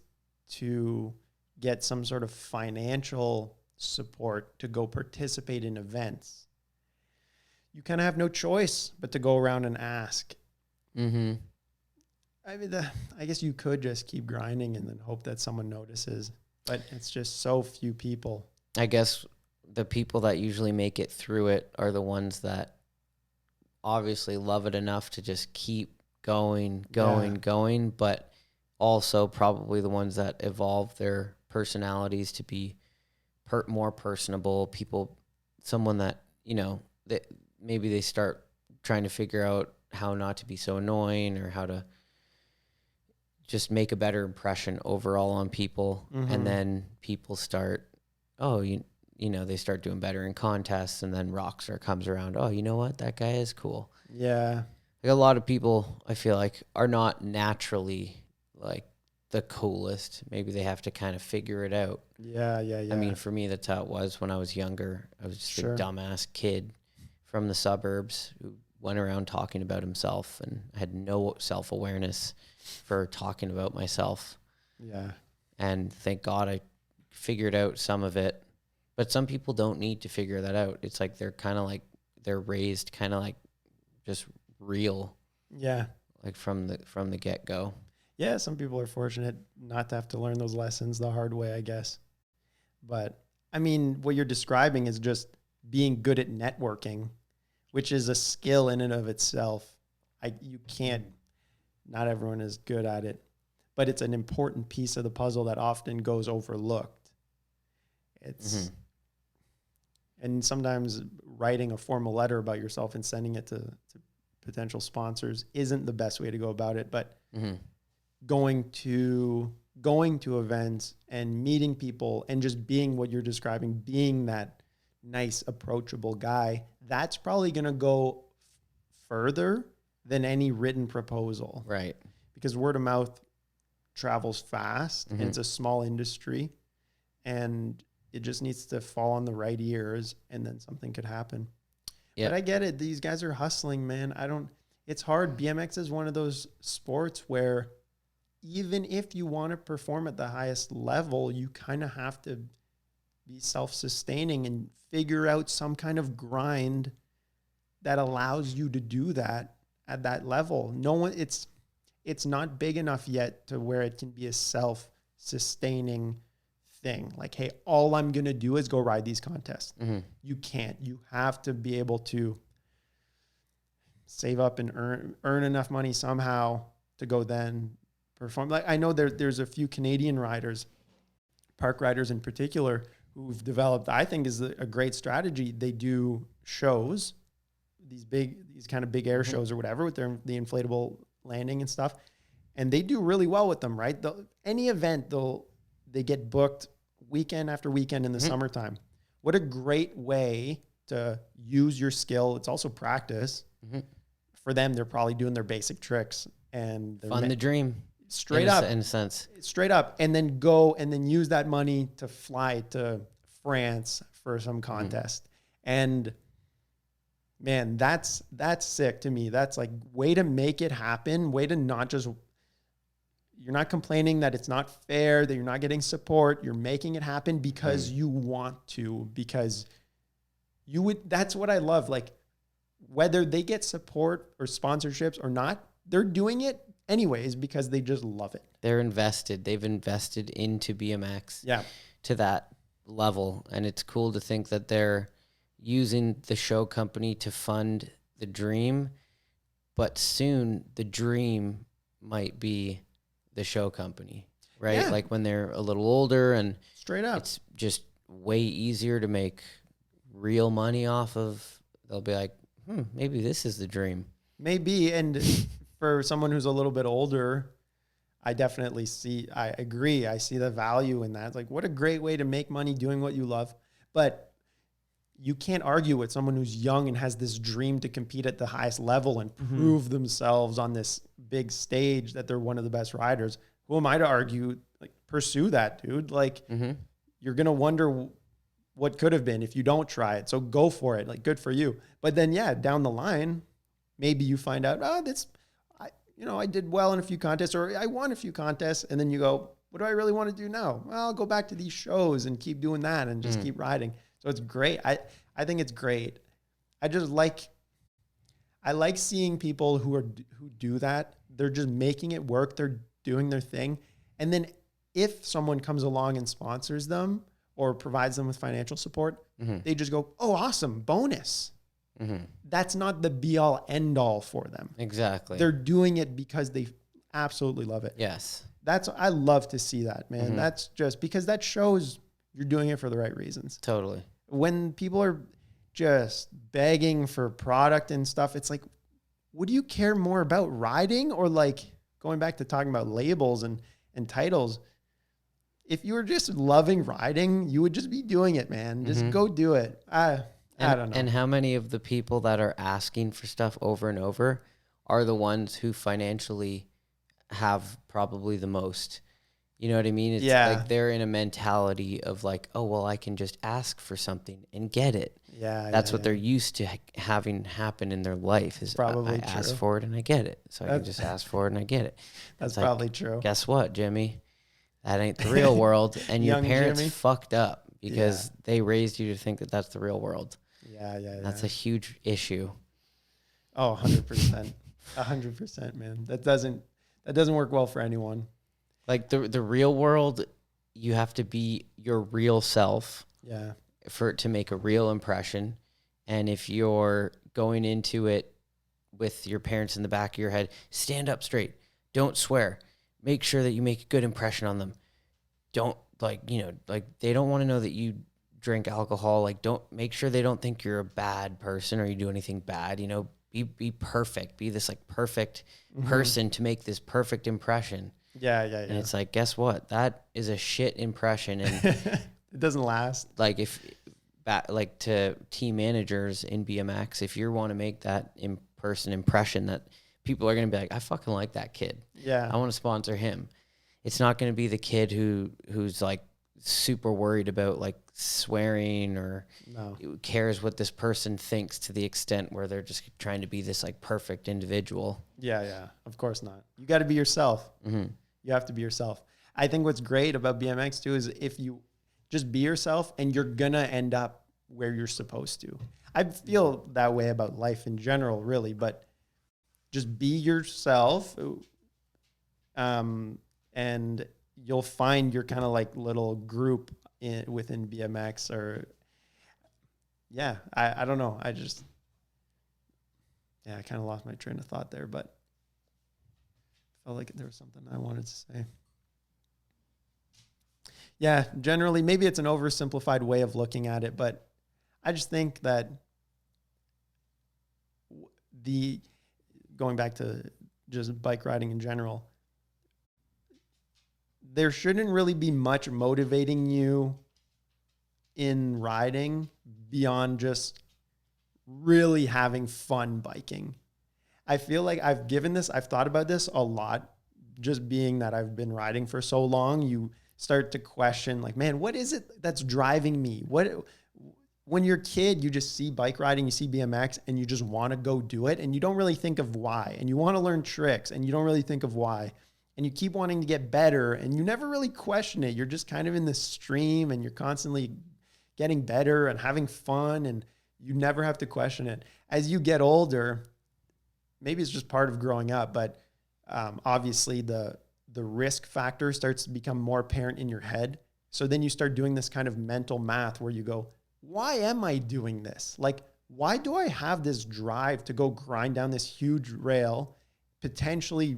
to get some sort of financial support to go participate in events. You kind of have no choice but to go around and ask. I mean, I guess you could just keep grinding and then hope that someone notices, but it's just so few people. I guess the people that usually make it through it are the ones that obviously love it enough to just keep going, but also probably the ones that evolve their personalities to be more personable people, someone that, you know, that maybe they start trying to figure out how not to be so annoying or how to just make a better impression overall on people. And then people start, you know, they start doing better in contests, and then Rockstar comes around. Oh, you know what? That guy is cool. Yeah. Like a lot of people, I feel like, are not naturally like the coolest. Maybe they have to kind of figure it out. Yeah. I mean, for me, that's how it was when I was younger. I was just a dumbass kid from the suburbs who went around talking about himself, and I had no self-awareness for talking about myself. Yeah. And thank God I figured out some of it. But some people don't need to figure that out. It's like they're kind of like, they're raised kind of like just real. Yeah. Like from the get-go. Yeah, some people are fortunate not to have to learn those lessons the hard way, I guess. But I mean, what you're describing is just being good at networking, which is a skill in and of itself. Not everyone is good at it, but it's an important piece of the puzzle that often goes overlooked. And sometimes writing a formal letter about yourself and sending it to potential sponsors isn't the best way to go about it, but going to events and meeting people and just being what you're describing, being that nice, approachable guy, that's probably going to go further than any written proposal. Right. Because word of mouth travels fast and it's a small industry, and it just needs to fall on the right ears, and then something could happen. Yep. But I get it. These guys are hustling, man. It's hard. BMX is one of those sports where even if you want to perform at the highest level, you kind of have to be self-sustaining and figure out some kind of grind that allows you to do that at that level. It's not big enough yet to where it can be a self-sustaining thing. Like, hey, all I'm going to do is go ride these contests. You can't. You have to be able to save up and earn enough money somehow to go then perform. Like, I know there's a few Canadian riders, park riders in particular, who've developed, I think is a great strategy. They do shows, these kind of big air shows or whatever with the inflatable landing and stuff. And they do really well with them, right? Any event, they get booked weekend after weekend in the summertime. What a great way to use your skill. It's also practice. For them, they're probably doing their basic tricks and fund the dream. Straight up. In a sense. Straight up. And then go and then use that money to fly to France for some contest. And man, that's sick to me. That's like way to make it happen. Way to not just, you're not complaining that it's not fair, that you're not getting support. You're making it happen because you want to, because you would, that's what I love. Like whether they get support or sponsorships or not, they're doing it anyways because they just love it. They're invested. They've invested into BMX to that level. And it's cool to think that they're using the show company to fund the dream, but soon the dream might be the show company, right? Yeah. Like when they're a little older and straight up, it's just way easier to make real money off of, they'll be like, maybe this is the dream. Maybe. And for someone who's a little bit older, I agree. I see the value in that. It's like, what a great way to make money doing what you love. But you can't argue with someone who's young and has this dream to compete at the highest level and prove themselves on this big stage that they're one of the best riders. Who am I to argue? Like, pursue that, dude. Like, you're going to wonder what could have been if you don't try it. So go for it. Like, good for you. But then, down the line, maybe you find out, I did well in a few contests, or I won a few contests. And then you go, what do I really want to do now? Well, I'll go back to these shows and keep doing that and just keep riding. So it's great. I think it's great. I like seeing people who do that. They're just making it work. They're doing their thing. And then if someone comes along and sponsors them or provides them with financial support, they just go, oh, awesome, bonus. That's not the be all end all for them. Exactly. They're doing it because they absolutely love it. Yes. I love to see that, man. That's just because that shows you're doing it for the right reasons. Totally. When people are just begging for product and stuff, it's like, would you care more about riding or like going back to talking about labels and titles? If you were just loving riding, you would just be doing it, man. Just go do it. I don't know. And how many of the people that are asking for stuff over and over are the ones who financially have probably the most? You know what I mean? It's like they're in a mentality of like, oh, well, I can just ask for something and get it. That's what they're used to having happen in their life is probably I ask for it and I get it. So I can just ask for it and I get it. That's probably true. Guess what, Jimmy? That ain't the real world. And your parents Jimmy fucked up because they raised you to think that that's the real world. That's a huge issue. Oh, 100%. 100%, man. That doesn't work well for anyone. Like the real world, you have to be your real self for it to make a real impression. And if you're going into it with your parents in the back of your head, stand up straight. Don't swear. Make sure that you make a good impression on them. Don't they don't want to know that you drink alcohol. Like, don't make sure they don't think you're a bad person or you do anything bad. Be perfect. Be this like perfect person to make this perfect impression. And it's like, guess what? That is a shit impression, and it doesn't last. Like to team managers in BMX, if you want to make that in-person impression that people are going to be like, I fucking like that kid. I want to sponsor him. It's not going to be the kid who's like super worried about like swearing or cares what this person thinks to the extent where they're just trying to be this like perfect individual. Of course not. You got to be yourself. You have to be yourself. I think what's great about BMX too is if you just be yourself and you're gonna end up where you're supposed to. I feel that way about life in general, really, but just be yourself, and you'll find your kind of like little group within BMX or I don't know. I kind of lost my train of thought there, but felt like there was something I wanted to say. Yeah, generally, maybe it's an oversimplified way of looking at it, but I just think that going back to just bike riding in general, there shouldn't really be much motivating you in riding beyond just really having fun biking. I feel like I've thought about this a lot, just being that I've been riding for so long. You start to question, like, man, what is it that's driving me? When you're a kid, you just see bike riding, you see BMX, and you just want to go do it. And you don't really think of why. And you want to learn tricks, and you don't really think of why. And you keep wanting to get better, and you never really question it. You're just kind of in the stream, and you're constantly getting better and having fun, and you never have to question it. As you get older, maybe it's just part of growing up, but obviously the risk factor starts to become more apparent in your head. So then you start doing this kind of mental math where you go, why am I doing this? Like, why do I have this drive to go grind down this huge rail, potentially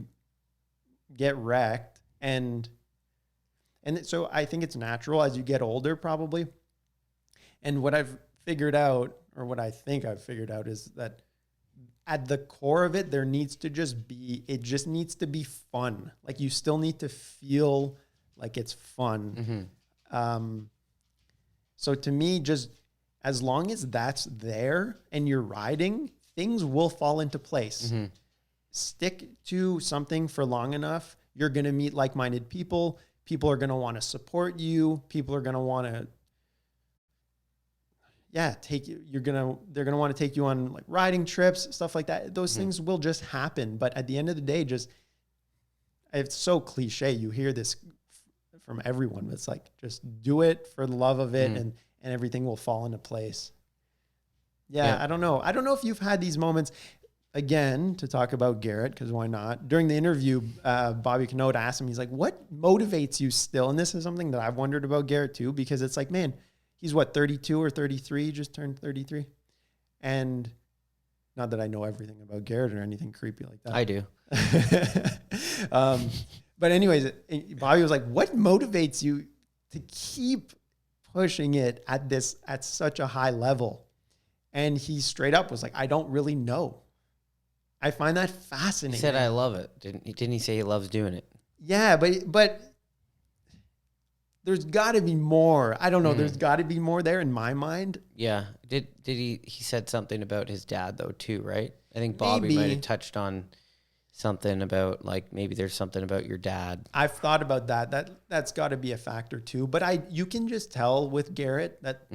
get wrecked? And so I think it's natural as you get older, probably. And what I've figured out, or what I think I've figured out, is that at the core of it, it just needs to be fun. Like, you still need to feel like it's fun. Mm-hmm. So to me, just as long as that's there and you're riding, things will fall into place. Mm-hmm. Stick to something for long enough, you're going to meet like-minded people. People are going to want to support you. People are going to want to, they're going to want to take you on like riding trips, stuff like that. Those things will just happen. But at the end of the day, it's so cliche. You hear this from everyone. It's like, just do it for the love of it, and everything will fall into place. Yeah. I don't know if you've had these moments. Again, to talk about Garrett, because why not? During the interview, Bobby Cannota asked him, he's like, what motivates you still? And this is something that I've wondered about Garrett too, because it's like, man, he's 32 or 33, just turned 33. And not that I know everything about Garrett or anything creepy like that. I do. But anyways, Bobby was like, what motivates you to keep pushing it at such a high level? And he straight up was like, I don't really know. I find that fascinating. He said, I love it. Didn't he say he loves doing it? Yeah, but there's got to be more. I don't know. There's got to be more there in my mind. Yeah. Did he said something about his dad though too, right? I think Bobby might have touched on something about, like, maybe there's something about your dad. I've thought about that. That's got to be a factor too. But you can just tell with Garrett that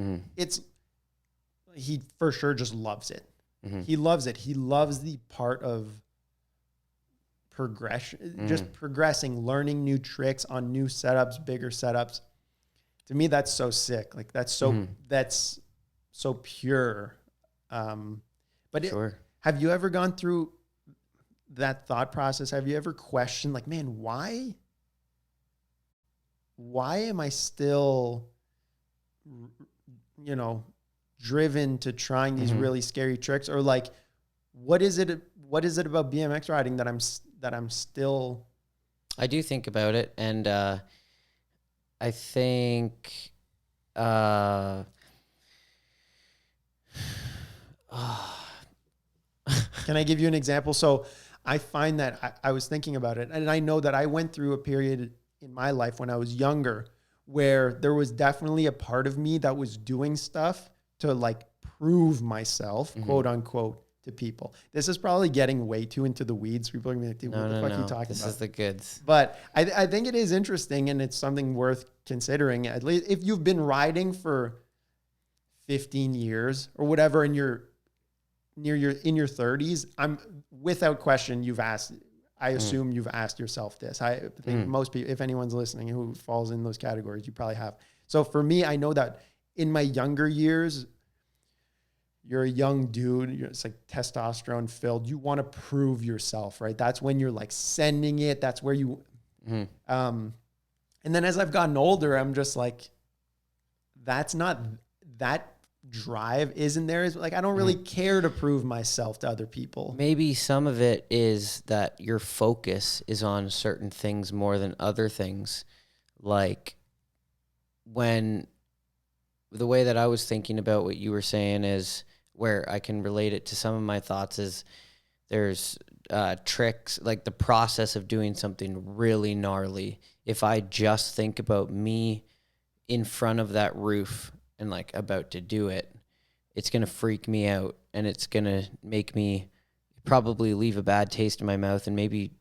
he for sure just loves it. Mm-hmm. He loves it. He loves the part of progression, just progressing, learning new tricks on new setups, bigger setups. To me, that's so sick. Like, that's so pure. But sure. Have you ever gone through that thought process? Have you ever questioned, like, man, why am I still, driven to trying these really scary tricks? Or like, what is it about BMX riding that I'm still... I do think about it. And, I think, Can I give you an example? So I find that I was thinking about it, and I know that I went through a period in my life when I was younger where there was definitely a part of me that was doing stuff to, like, prove myself, quote unquote, to people. This is probably getting way too into the weeds. People are gonna be like, dude, what the fuck are you talking about? This is the goods. But I think it is interesting, and it's something worth considering. At least if you've been riding for 15 years or whatever, and you're in your 30s, I'm without question, I assume you've asked yourself this. I think most people, if anyone's listening who falls in those categories, you probably have. So for me, I know that in my younger years, you're a young dude, it's like testosterone filled. You want to prove yourself, right? That's when you're like sending it. That's where you, and then as I've gotten older, I'm just like, that's not, that drive isn't there. Is like, I don't really care to prove myself to other people. Maybe some of it is that your focus is on certain things more than other things. Like, when the way that I was thinking about what you were saying is where I can relate it to some of my thoughts is there's tricks, like the process of doing something really gnarly. If I just think about me in front of that roof and like about to do it, it's going to freak me out, and it's going to make me probably leave a bad taste in my mouth, and maybe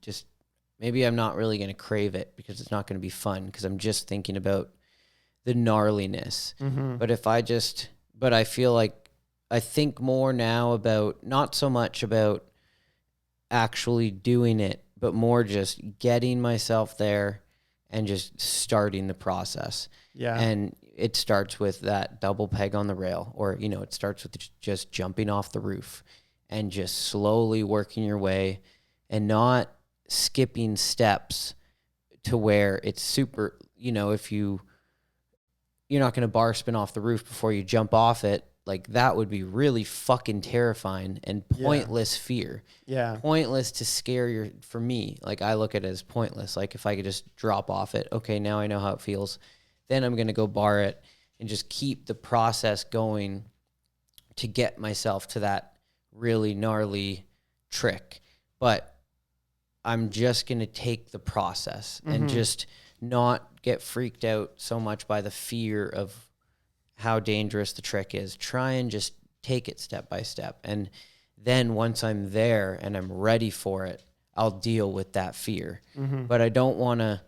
I'm not really going to crave it because it's not going to be fun because I'm just thinking about the gnarliness. But I feel like I think more now about not so much about actually doing it, but more just getting myself there and just starting the process. Yeah. And it starts with that double peg on the rail, or, it starts with just jumping off the roof and just slowly working your way and not skipping steps to where it's super, if you're not going to bar spin off the roof before you jump off it. Like that would be really fucking terrifying and pointless fear. Yeah. Pointless to scare for me. Like I look at it as pointless. Like if I could just drop off it, okay, now I know how it feels. Then I'm going to go bar it and just keep the process going to get myself to that really gnarly trick. But I'm just going to take the process and just not get freaked out so much by the fear of how dangerous the trick is. Try and just take it step by step. And then once I'm there and I'm ready for it, I'll deal with that fear. But I don't want to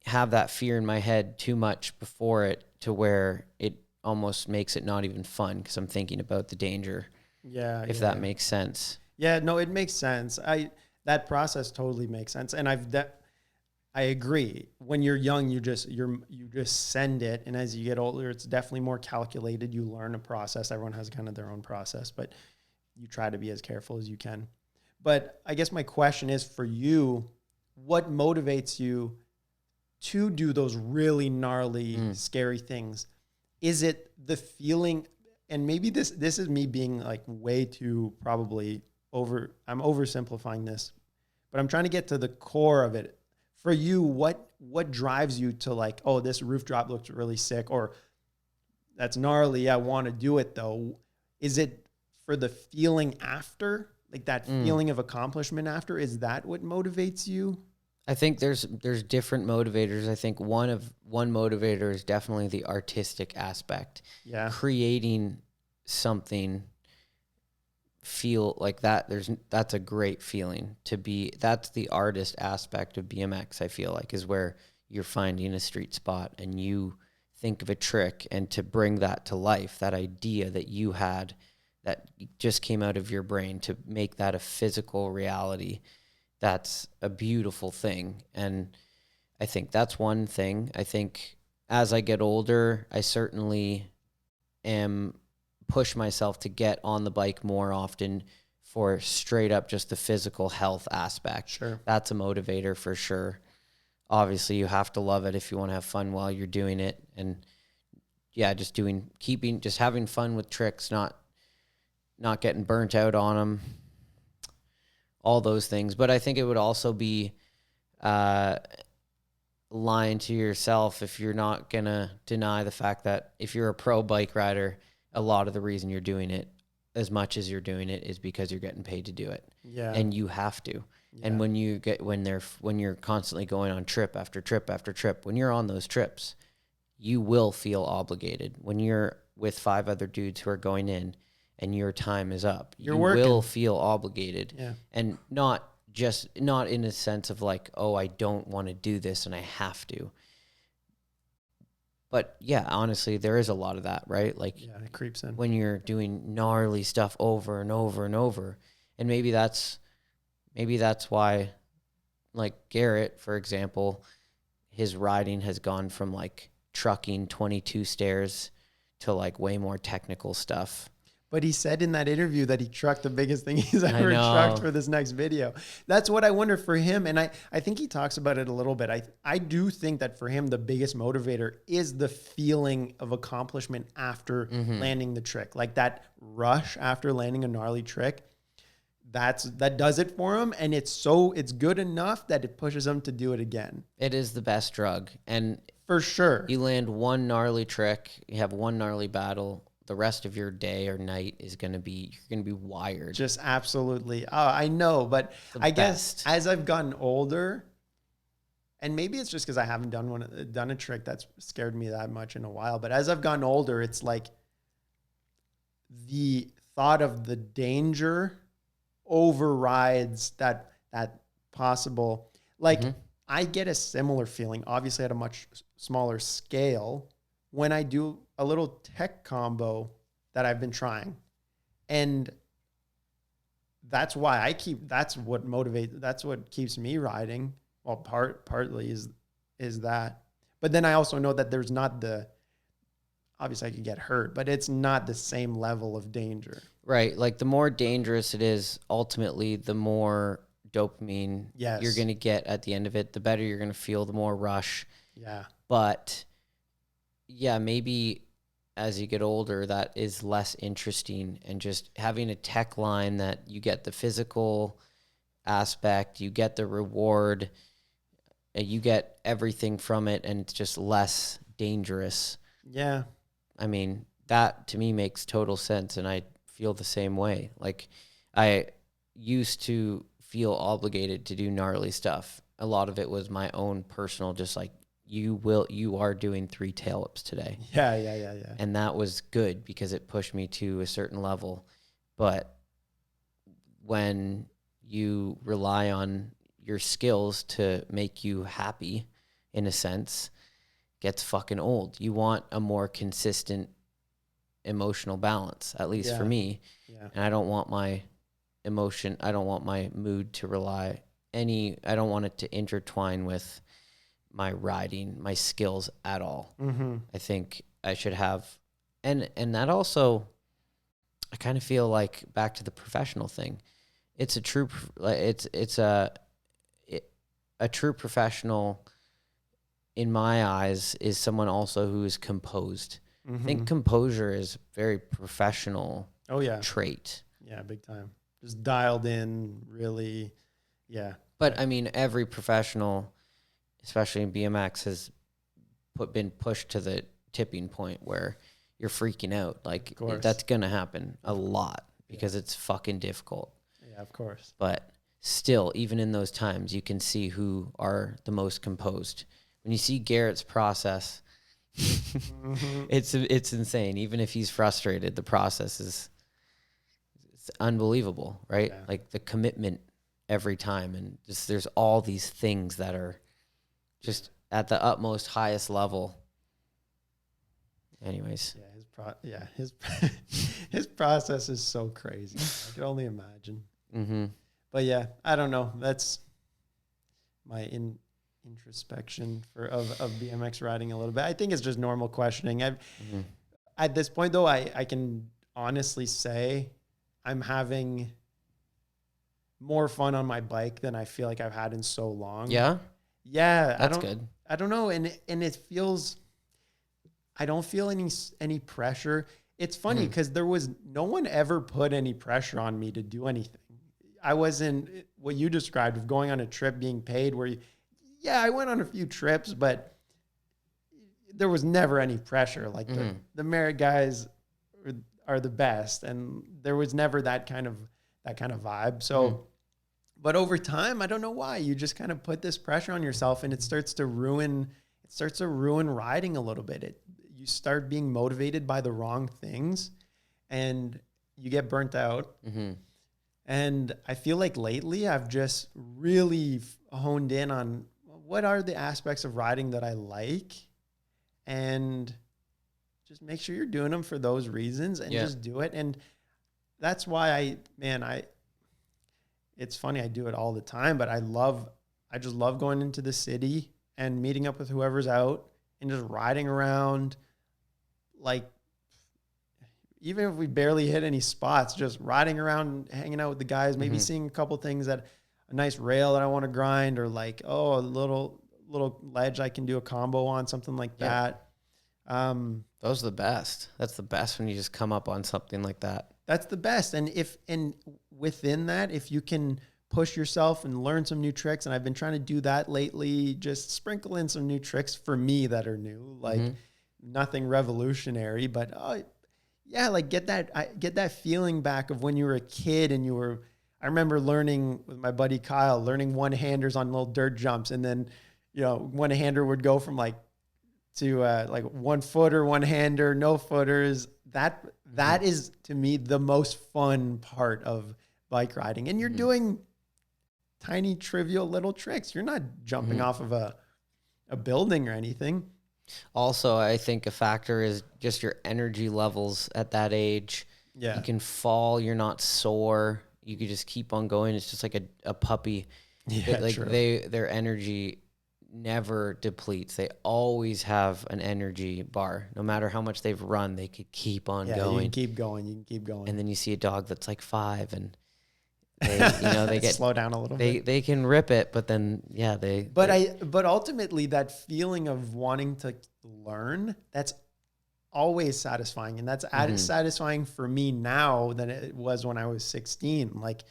have that fear in my head too much before it to where it almost makes it not even fun because I'm thinking about the danger. Yeah. If that makes sense. Yeah, no, it makes sense. That process totally makes sense. And I agree. When you're young, you just send it. And as you get older, it's definitely more calculated. You learn a process. Everyone has kind of their own process, but you try to be as careful as you can. But I guess my question is for you, what motivates you to do those really gnarly, scary things? Is it the feeling, and maybe this is me being like way too I'm oversimplifying this, but I'm trying to get to the core of it. For you, what drives you to like, oh, this roof drop looks really sick, or that's gnarly, I want to do it though? Is it for the feeling after, like that feeling of accomplishment after? Is that what motivates you? I think there's different motivators. I think one motivator is definitely the artistic aspect. Yeah. Creating something feel like that. That's a great feeling to be. That's the artist aspect of BMX. I feel like is where you're finding a street spot and you think of a trick, and to bring that to life, that idea that you had that just came out of your brain, to make that a physical reality. That's a beautiful thing. And I think that's one thing. I think as I get older, I certainly push myself to get on the bike more often for straight up just the physical health aspect. Sure. That's a motivator for sure. Obviously you have to love it if you want to have fun while you're doing it. And yeah, just having fun with tricks, not getting burnt out on them. All those things. But I think it would also be lying to yourself if you're not going to deny the fact that if you're a pro bike rider, a lot of the reason you're doing it as much as you're doing it is because you're getting paid to do it. Yeah. And you have to. Yeah. And when you're constantly going on trip after trip after trip, when you're on those trips, you will feel obligated. When you're with 5 other dudes who are going in and your time is up, you will feel obligated. Yeah. And not in a sense of like, oh, I don't want to do this and I have to. But yeah, honestly, there is a lot of that, right? Like, yeah, it creeps in when you're doing gnarly stuff over and over and over. And maybe that's why, like Garrett, for example, his riding has gone from like trucking 22 stairs to like way more technical stuff. But he said in that interview that he trucked the biggest thing he's ever trucked for this next video. That's what I wonder for him. And I think he talks about it a little bit. I do think that for him, the biggest motivator is the feeling of accomplishment after landing the trick. Like that rush after landing a gnarly trick, that does it for him. And it's good enough that it pushes him to do it again. It is the best drug. And For sure. You land one gnarly trick, you have one gnarly battle, the rest of your day or night is going to be, you're going to be wired. Just absolutely. Oh, I know, but I guess as I've gotten older, and maybe it's just because I haven't done a trick that's scared me that much in a while, but as I've gotten older, it's like the thought of the danger overrides that possible. Like I get a similar feeling, obviously at a much smaller scale, when I do a little tech combo that I've been trying. And that's why that's what keeps me riding. Well, partly is that. But then I also know that there's not obviously I could get hurt, but it's not the same level of danger. Right. Like the more dangerous it is, ultimately, the more dopamine you're going to get at the end of it, the better you're going to feel, the more rush. Yeah. But yeah, maybe as you get older, that is less interesting, and just having a tech line that you get the physical aspect, you get the reward, you get everything from it, and it's just less dangerous. Yeah. I mean, that to me makes total sense, and I feel the same way. Like, I used to feel obligated to do gnarly stuff. A lot of it was my own personal, just like, you are doing 3 tail whips today. Yeah. And that was good because it pushed me to a certain level. But when you rely on your skills to make you happy, in a sense, gets fucking old. You want a more consistent emotional balance, at least for me. Yeah. And I don't want my mood to I don't want it to intertwine with my riding, my skills at all. I think I should have, and that also, I kind of feel like, back to the professional thing. It's a true, a true professional, in my eyes, is someone also who is composed. I think composure is a very professional trait. Yeah, big time. Just dialed in, really. Yeah. But I mean, every professional, especially in BMX, has been pushed to the tipping point where you're freaking out. Like, that's going to happen a lot because it's fucking difficult. Yeah, of course. But still, even in those times, you can see who are the most composed. When you see Garrett's process, it's insane. Even if he's frustrated, the process is unbelievable, right? Yeah. Like the commitment every time, and just there's all these things that are just at the utmost highest level. Anyways, his process is so crazy. I can only imagine. But yeah, I don't know. That's my introspection of BMX riding a little bit. I think it's just normal questioning. At this point, though, I can honestly say I'm having more fun on my bike than I feel like I've had in so long. Yeah? Yeah. That's good. I don't know. And it feels, I don't feel any pressure. It's funny because there was no one ever put any pressure on me to do anything. I wasn't what you described of going on a trip, being paid, where I went on a few trips, but there was never any pressure. Like the merit guys are the best, and there was never that kind of vibe. So, but over time, I don't know why, you just kind of put this pressure on yourself, and it starts to ruin riding a little bit. You start being motivated by the wrong things, and you get burnt out. And I feel like lately I've just really honed in on what are the aspects of riding that I like, and just make sure you're doing them for those reasons, and just do it. And that's why it's funny, I do it all the time, but I just love going into the city and meeting up with whoever's out and just riding around. Like, even if we barely hit any spots, just riding around, hanging out with the guys, maybe seeing a couple things, a nice rail that I want to grind, or like, a little ledge I can do a combo on, something like that. Those are the best. That's the best when you just come up on something like that. That's the best. And within that, if you can push yourself and learn some new tricks. And I've been trying to do that lately, just sprinkle in some new tricks for me that are new, like nothing revolutionary, but yeah, like get that feeling back of when you were a kid and I remember learning with my buddy Kyle, learning one-handers on little dirt jumps. And then, one-hander would go from like 1 footer, one-hander, no footers. That is to me the most fun part of bike riding. And you're doing tiny, trivial little tricks. You're not jumping off of a building or anything. Also, I think a factor is just your energy levels at that age. Yeah. You can fall. You're not sore. You could just keep on going. It's just like a puppy. Yeah, like true. their energy never depletes. They always have an energy bar. No matter how much they've run, they could keep on going. You can keep going. You can keep going. And then you see a dog that's like 5 and they get slow down a little bit. They can rip it, but then But ultimately that feeling of wanting to learn, that's always satisfying. And that's satisfying for me now than it was when I was 16. Like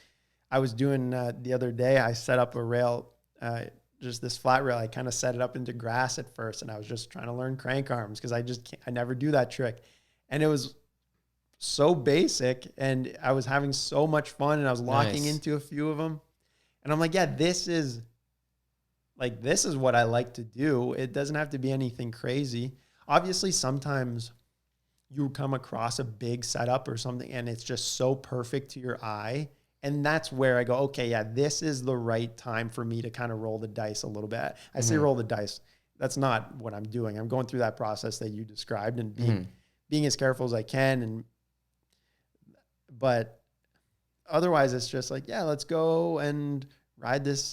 I was doing the other day, I set up a rail, just this flat rail. I kind of set it up into grass at first, and I was just trying to learn crank arms because I never do that trick. And it was so basic, and I was having so much fun, and I was locking into a few of them. And I'm like, yeah, this is what I like to do. It doesn't have to be anything crazy. Obviously, sometimes you come across a big setup or something, and it's just so perfect to your eye. And that's where I go, okay, yeah, this is the right time for me to kind of roll the dice a little bit. I say roll the dice. That's not what I'm doing. I'm going through that process that you described and being as careful as I can. But otherwise, it's just like, yeah, let's go and ride this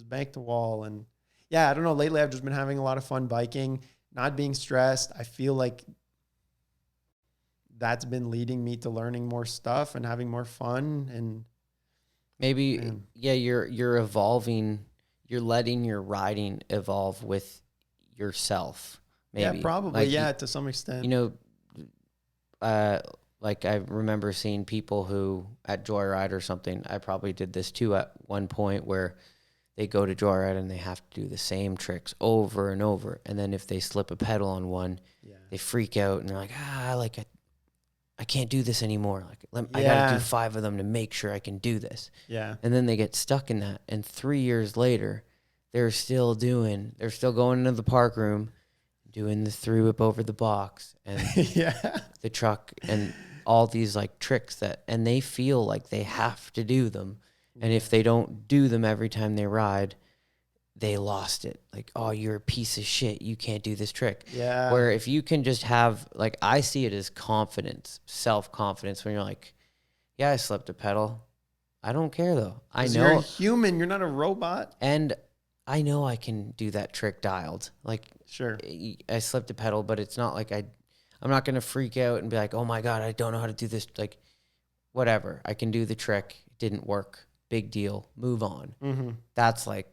bank to wall. And yeah, I don't know. Lately, I've just been having a lot of fun biking, not being stressed. I feel like that's been leading me to learning more stuff and having more fun. And maybe, you're evolving. You're letting your riding evolve with yourself. Maybe. Yeah, probably. Like, to some extent. Like I remember seeing people who at Joyride or something, I probably did this too at one point, where they go to Joyride and they have to do the same tricks over and over. And then if they slip a pedal on one, they freak out and they're like, I can't do this anymore. I got to do 5 of them to make sure I can do this. Yeah. And then they get stuck in that. And 3 years later, they're still going into the park room, doing the 3-whip over the box and the truck and all these like tricks and they feel like they have to do them. And if they don't do them every time they ride, they lost it. Like, oh, you're a piece of shit. You can't do this trick. Yeah. Where if you can just have, like, I see it as confidence, self-confidence, when you're like, yeah, I slipped a pedal. I don't care though. I know you're a human. You're not a robot. And I know I can do that trick dialed. Like, sure, I slipped a pedal, but it's not like I'm not going to freak out and be like, oh my God, I don't know how to do this. Like, whatever. I can do the trick. It didn't work. Big deal. Move on. Mm-hmm. That's like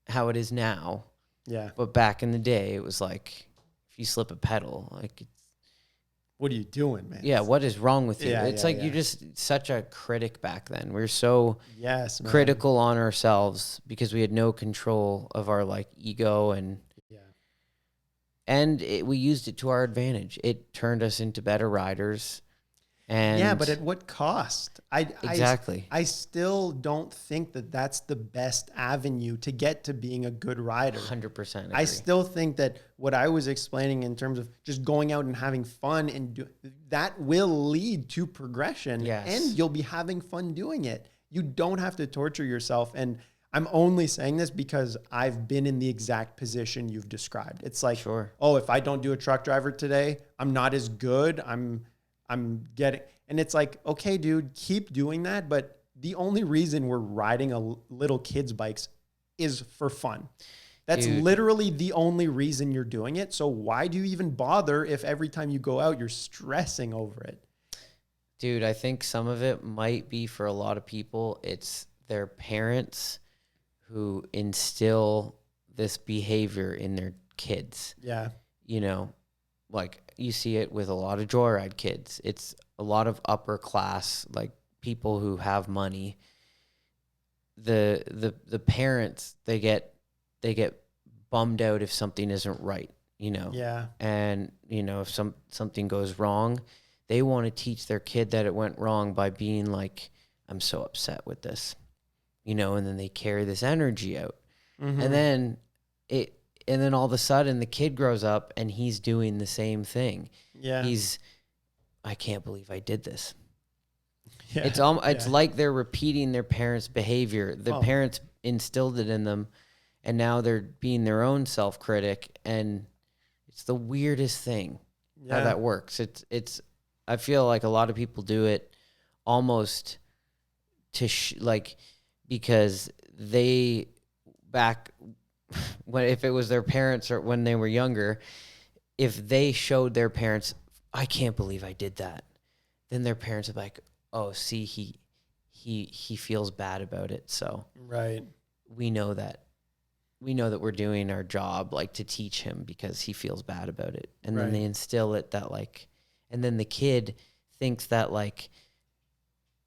how it is now. Yeah. But back in the day, it was like, if you slip a pedal, like, what are you doing, man? Yeah. What is wrong with you? It's like you're just such a critic back then. We were so critical on ourselves because we had no control of our like ego and we used it to our advantage. It turned us into better riders. And but at what cost? Exactly. I still don't think that that's the best avenue to get to being a good rider. 100% agree. I still think that what I was explaining in terms of just going out and having fun and that will lead to progression. Yes. And you'll be having fun doing it. You don't have to torture yourself. And I'm only saying this because I've been in the exact position you've described. It's like, oh, if I don't do a truck driver today, I'm not as good. I'm getting, and it's like, okay, dude, keep doing that. But the only reason we're riding a little kids' bikes is for fun. That's literally the only reason you're doing it. So why do you even bother if every time you go out, you're stressing over it? Dude, I think some of it might be for a lot of people. It's their parents who instill this behavior in their kids. Yeah. Like you see it with a lot of Joyride kids. It's a lot of upper class, like people who have money the parents, they get bummed out if something isn't right, you know. Yeah. And you know, if something goes wrong, they want to teach their kid that it went wrong by being like, I'm so upset with this, you know, and then they carry this energy out. Mm-hmm. And then all of a sudden the kid grows up and he's doing the same thing. Yeah. I can't believe I did this. Yeah. It's like they're repeating their parents' behavior. The parents instilled it in them, and now they're being their own self-critic, and it's the weirdest thing how that works. It's I feel like a lot of people do it almost to because they back if it was their parents or when they were younger, if they showed their parents, I can't believe I did that, then their parents are like, oh, see, he feels bad about it. So right. we know that we're doing our job, like, to teach him because he feels bad about it. And then they instill it that, like, and then the kid thinks that, like,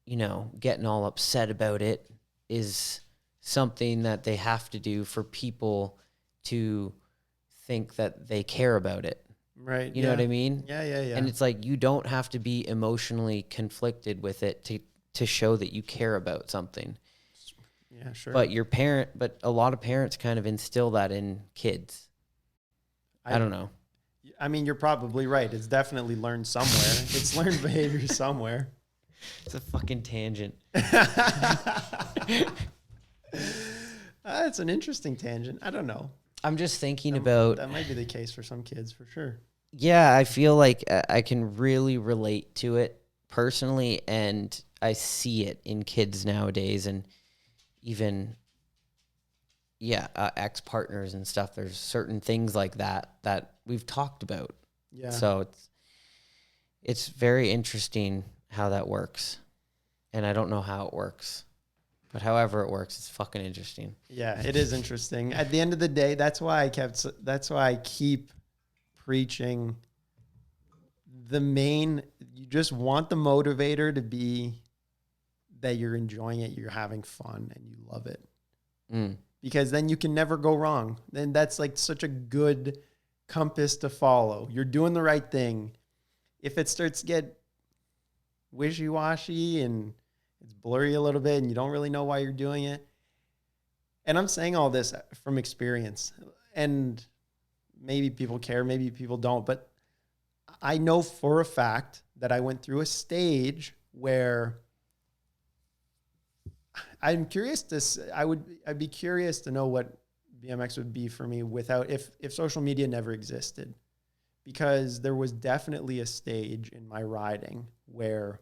you know, getting all upset about it is something that they have to do for people to think that they care about it. Right. You know what I mean? Yeah. And it's like, you don't have to be emotionally conflicted with it to show that you care about something. Yeah, sure. But a lot of parents kind of instill that in kids. I don't know. I mean, you're probably right. It's definitely learned somewhere. It's learned behavior somewhere. It's a fucking tangent. It's an interesting tangent. I don't know. I'm just thinking about... That might be the case for some kids, for sure. Yeah, I feel like I can really relate to it personally, and I see it in kids nowadays, and even, ex-partners and stuff. There's certain things like that we've talked about. Yeah. So it's very interesting how that works, and I don't know how it works. But however it works, it's fucking interesting. Yeah, it is interesting. At the end of the day, that's why I keep preaching you just want the motivator to be that you're enjoying it, you're having fun, and you love it. Because then you can never go wrong. Then that's like such a good compass to follow. You're doing the right thing. If it starts to get wishy-washy and it's blurry a little bit and you don't really know why you're doing it. And I'm saying all this from experience, and maybe people care, maybe people don't, but I know for a fact that I went through a stage where I'd be curious to know what BMX would be for me if social media never existed, because there was definitely a stage in my riding where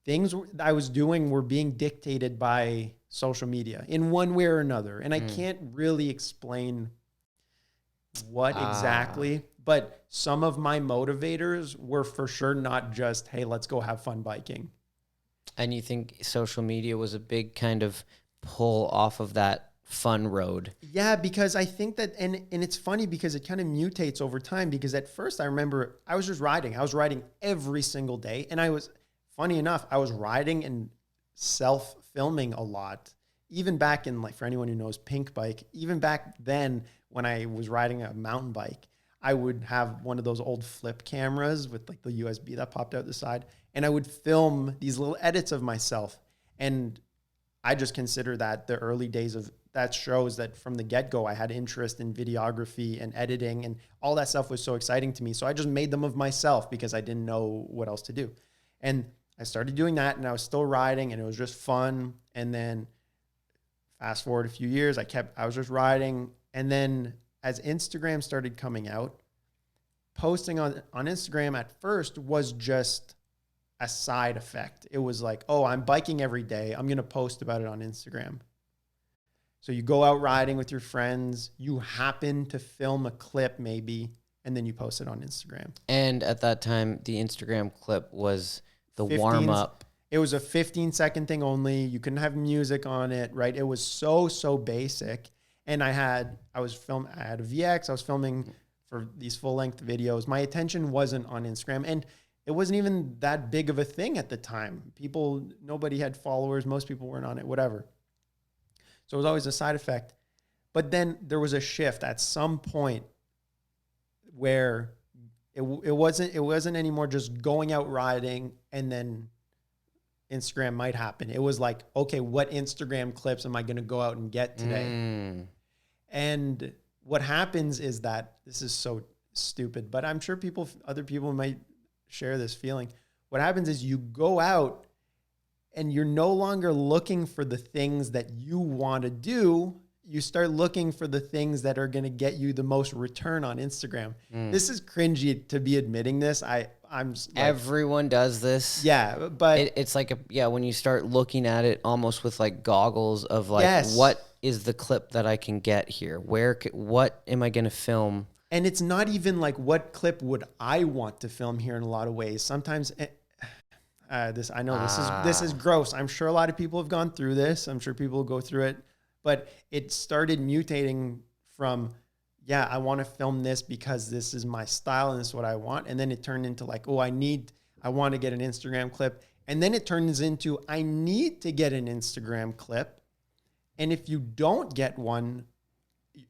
things I was doing were being dictated by social media in one way or another. And I can't really explain what exactly, but some of my motivators were for sure not just, hey, let's go have fun biking. And you think social media was a big kind of pull off of that fun road? Yeah, because I think that, and it's funny because it kind of mutates over time, because at first I remember I was just riding. I was riding every single day, and funny enough, I was riding and self-filming a lot. Even back in, like, for anyone who knows Pink Bike, even back then when I was riding a mountain bike, I would have one of those old flip cameras with, like, the USB that popped out the side, and I would film these little edits of myself. And I just consider that the early days of that shows that from the get-go, I had interest in videography and editing, and all that stuff was so exciting to me. So I just made them of myself because I didn't know what else to do. And I started doing that, and I was still riding, and it was just fun. And then fast forward a few years, I was just riding. And then as Instagram started coming out, posting on Instagram at first was just a side effect. It was like, oh, I'm biking every day, I'm going to post about it on Instagram. So you go out riding with your friends, you happen to film a clip maybe, and then you post it on Instagram. And at that time, the Instagram clip was the warm-up. It was a 15-second thing only. You couldn't have music on it, right? It was so basic. And I had a VX. I was filming for these full-length videos. My attention wasn't on Instagram, and it wasn't even that big of a thing at the time. Nobody had followers. Most people weren't on it, whatever. So it was always a side effect. But then there was a shift at some point where it wasn't anymore just going out riding and then Instagram might happen. It was like, okay, what Instagram clips am I going to go out and get today? And what happens is that, this is so stupid, but I'm sure other people might share this feeling. What happens is you go out and you're no longer looking for the things that you want to do. You start looking for the things that are going to get you the most return on Instagram. This is cringy to be admitting this. I'm like, everyone does this. Yeah, but it's like when you start looking at it almost with like goggles of like, yes. What is the clip that I can get here? What am I going to film? And it's not even like, what clip would I want to film here in a lot of ways. Sometimes this is gross. I'm sure a lot of people have gone through this. I'm sure people will go through it. But it started mutating from, yeah, I want to film this because this is my style and this is what I want. And then it turned into like, oh, I want to get an Instagram clip. And then it turns into, I need to get an Instagram clip. And if you don't get one,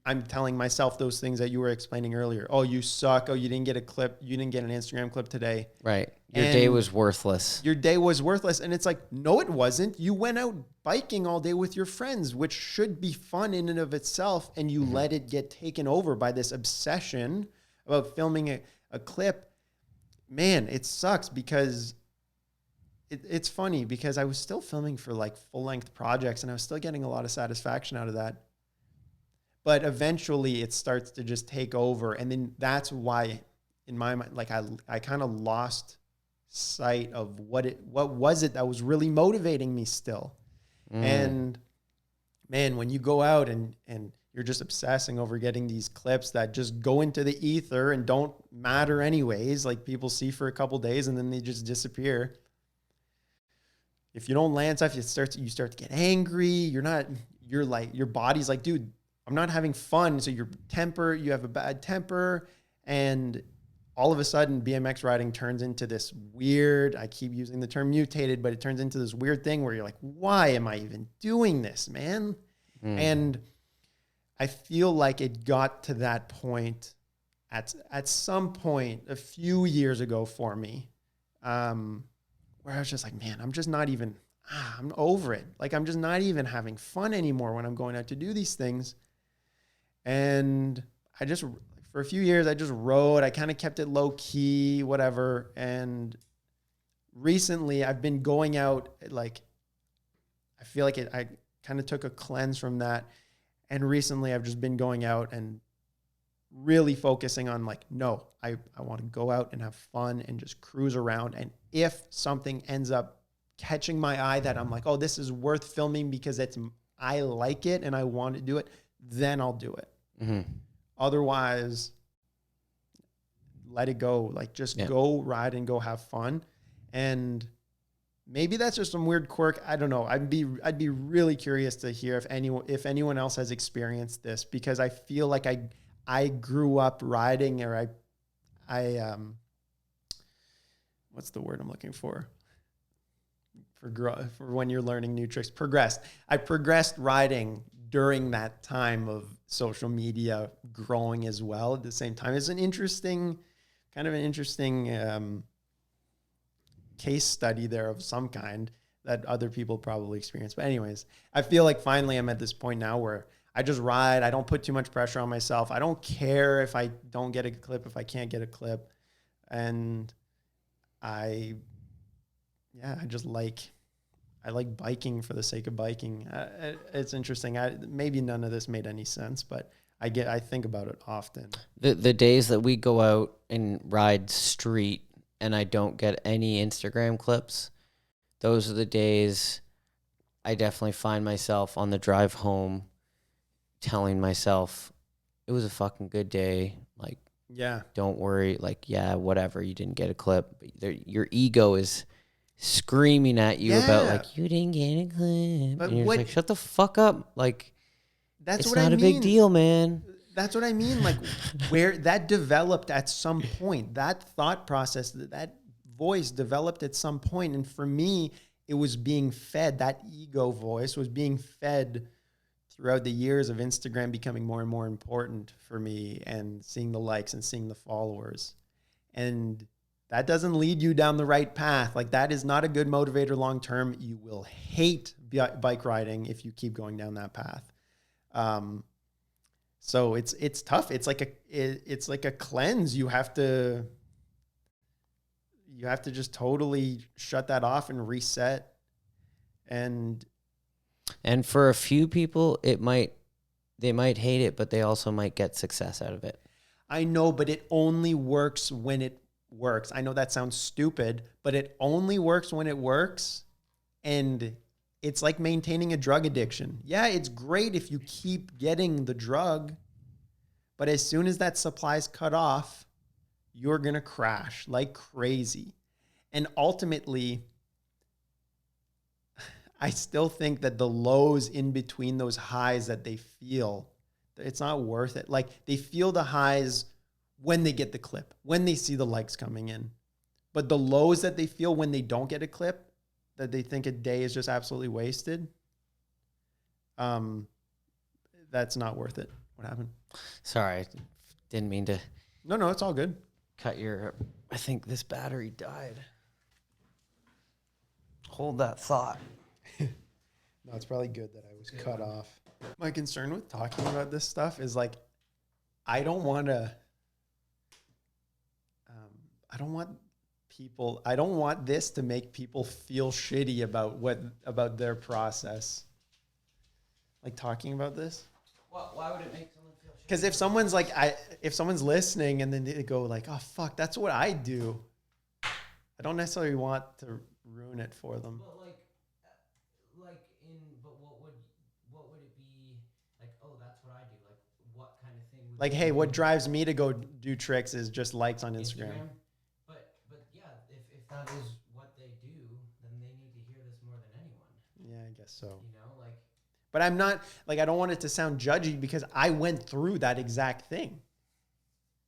I'm telling myself those things that you were explaining earlier. Oh, you suck. Oh, you didn't get a clip. You didn't get an Instagram clip today. Right. Your day was worthless. Your day was worthless. And it's like, no, it wasn't. You went out biking all day with your friends, which should be fun in and of itself. And you let it get taken over by this obsession about filming a clip. Man, it sucks because it's funny because I was still filming for like full length projects and I was still getting a lot of satisfaction out of that. But eventually it starts to just take over. And then that's why in my mind, like I kind of lost sight of what was it that was really motivating me still. And man, when you go out and you're just obsessing over getting these clips that just go into the ether and don't matter anyways, like people see for a couple days and then they just disappear. If you don't land stuff, you start to get angry. You're like, your body's like, dude, I'm not having fun. So you have a bad temper, and all of a sudden BMX riding turns into this weird, I keep using the term mutated, but it turns into this weird thing where you're like, why am I even doing this, man? And I feel like it got to that point at some point a few years ago for me, where I was just like, man, I'm just not even, I'm over it. Like, I'm just not even having fun anymore when I'm going out to do these things. And for a few years, I just rode. I kind of kept it low key, whatever. And recently I've been going out, like, I feel like I kind of took a cleanse from that. And recently I've just been going out and really focusing on like, no, I want to go out and have fun and just cruise around. And if something ends up catching my eye that I'm like, oh, this is worth filming because I like it and I want to do it, then I'll do it. Otherwise, let it go. Like, just go ride and go have fun. And maybe that's just some weird quirk. I don't know. I'd be really curious to hear if anyone else has experienced this, because I feel like I grew up riding, or I what's the word I'm looking for? For when you're learning new tricks, I progressed riding during that time of social media growing as well at the same time. It's an interesting case study there of some kind that other people probably experience. But anyways, I feel like finally I'm at this point now where I just ride. I don't put too much pressure on myself. I don't care if I don't get a clip, if I can't get a clip. And I like biking for the sake of biking. It's interesting. Maybe none of this made any sense, but I think about it often. The days that we go out and ride street and I don't get any Instagram clips, those are the days I definitely find myself on the drive home telling myself it was a fucking good day. Like, yeah, don't worry. Like, yeah, whatever. You didn't get a clip. But your ego is screaming at you about like, you didn't get a clip. But and you're just like, shut the fuck up. Like, it's not a big deal, man. That's what I mean. Like, where that developed at some point, that thought process, that voice developed at some point. And for me, it was being fed, that ego voice was being fed throughout the years of Instagram becoming more and more important for me and seeing the likes and seeing the followers. And that doesn't lead you down the right path. Like that is not a good motivator long-term. You will hate bike riding if you keep going down that path. So it's tough. It's like a cleanse. You have to just totally shut that off and reset. And for a few people, they might hate it, but they also might get success out of it. I know, but it only works when it works. I know that sounds stupid, but it only works when it works. And it's like maintaining a drug addiction. Yeah, it's great if you keep getting the drug, but as soon as that supply is cut off, you're going to crash like crazy. And ultimately, I still think that the lows in between those highs that they feel, it's not worth it. Like they feel the highs when they get the clip, when they see the likes coming in. But the lows that they feel when they don't get a clip, that they think a day is just absolutely wasted, that's not worth it. What happened? Sorry, didn't mean to. No, it's all good. Cut your. I think this battery died. Hold that thought. No, it's probably good that I was cut off. My concern with talking about this stuff is like, I don't want this to make people feel shitty about their process. Like talking about this. Well, why would it make someone feel shitty? Because if someone's listening and then they go like, oh fuck, that's what I do, I don't necessarily want to ruin it for them. But what would it be like? Oh, that's what I do. Like, what kind of thing? Like, hey, what drives me to go do tricks is just likes on Instagram. But yeah, if that is what they do, then they need to hear this more than anyone. Yeah, I guess so. But I'm not like, I don't want it to sound judgy because I went through that exact thing.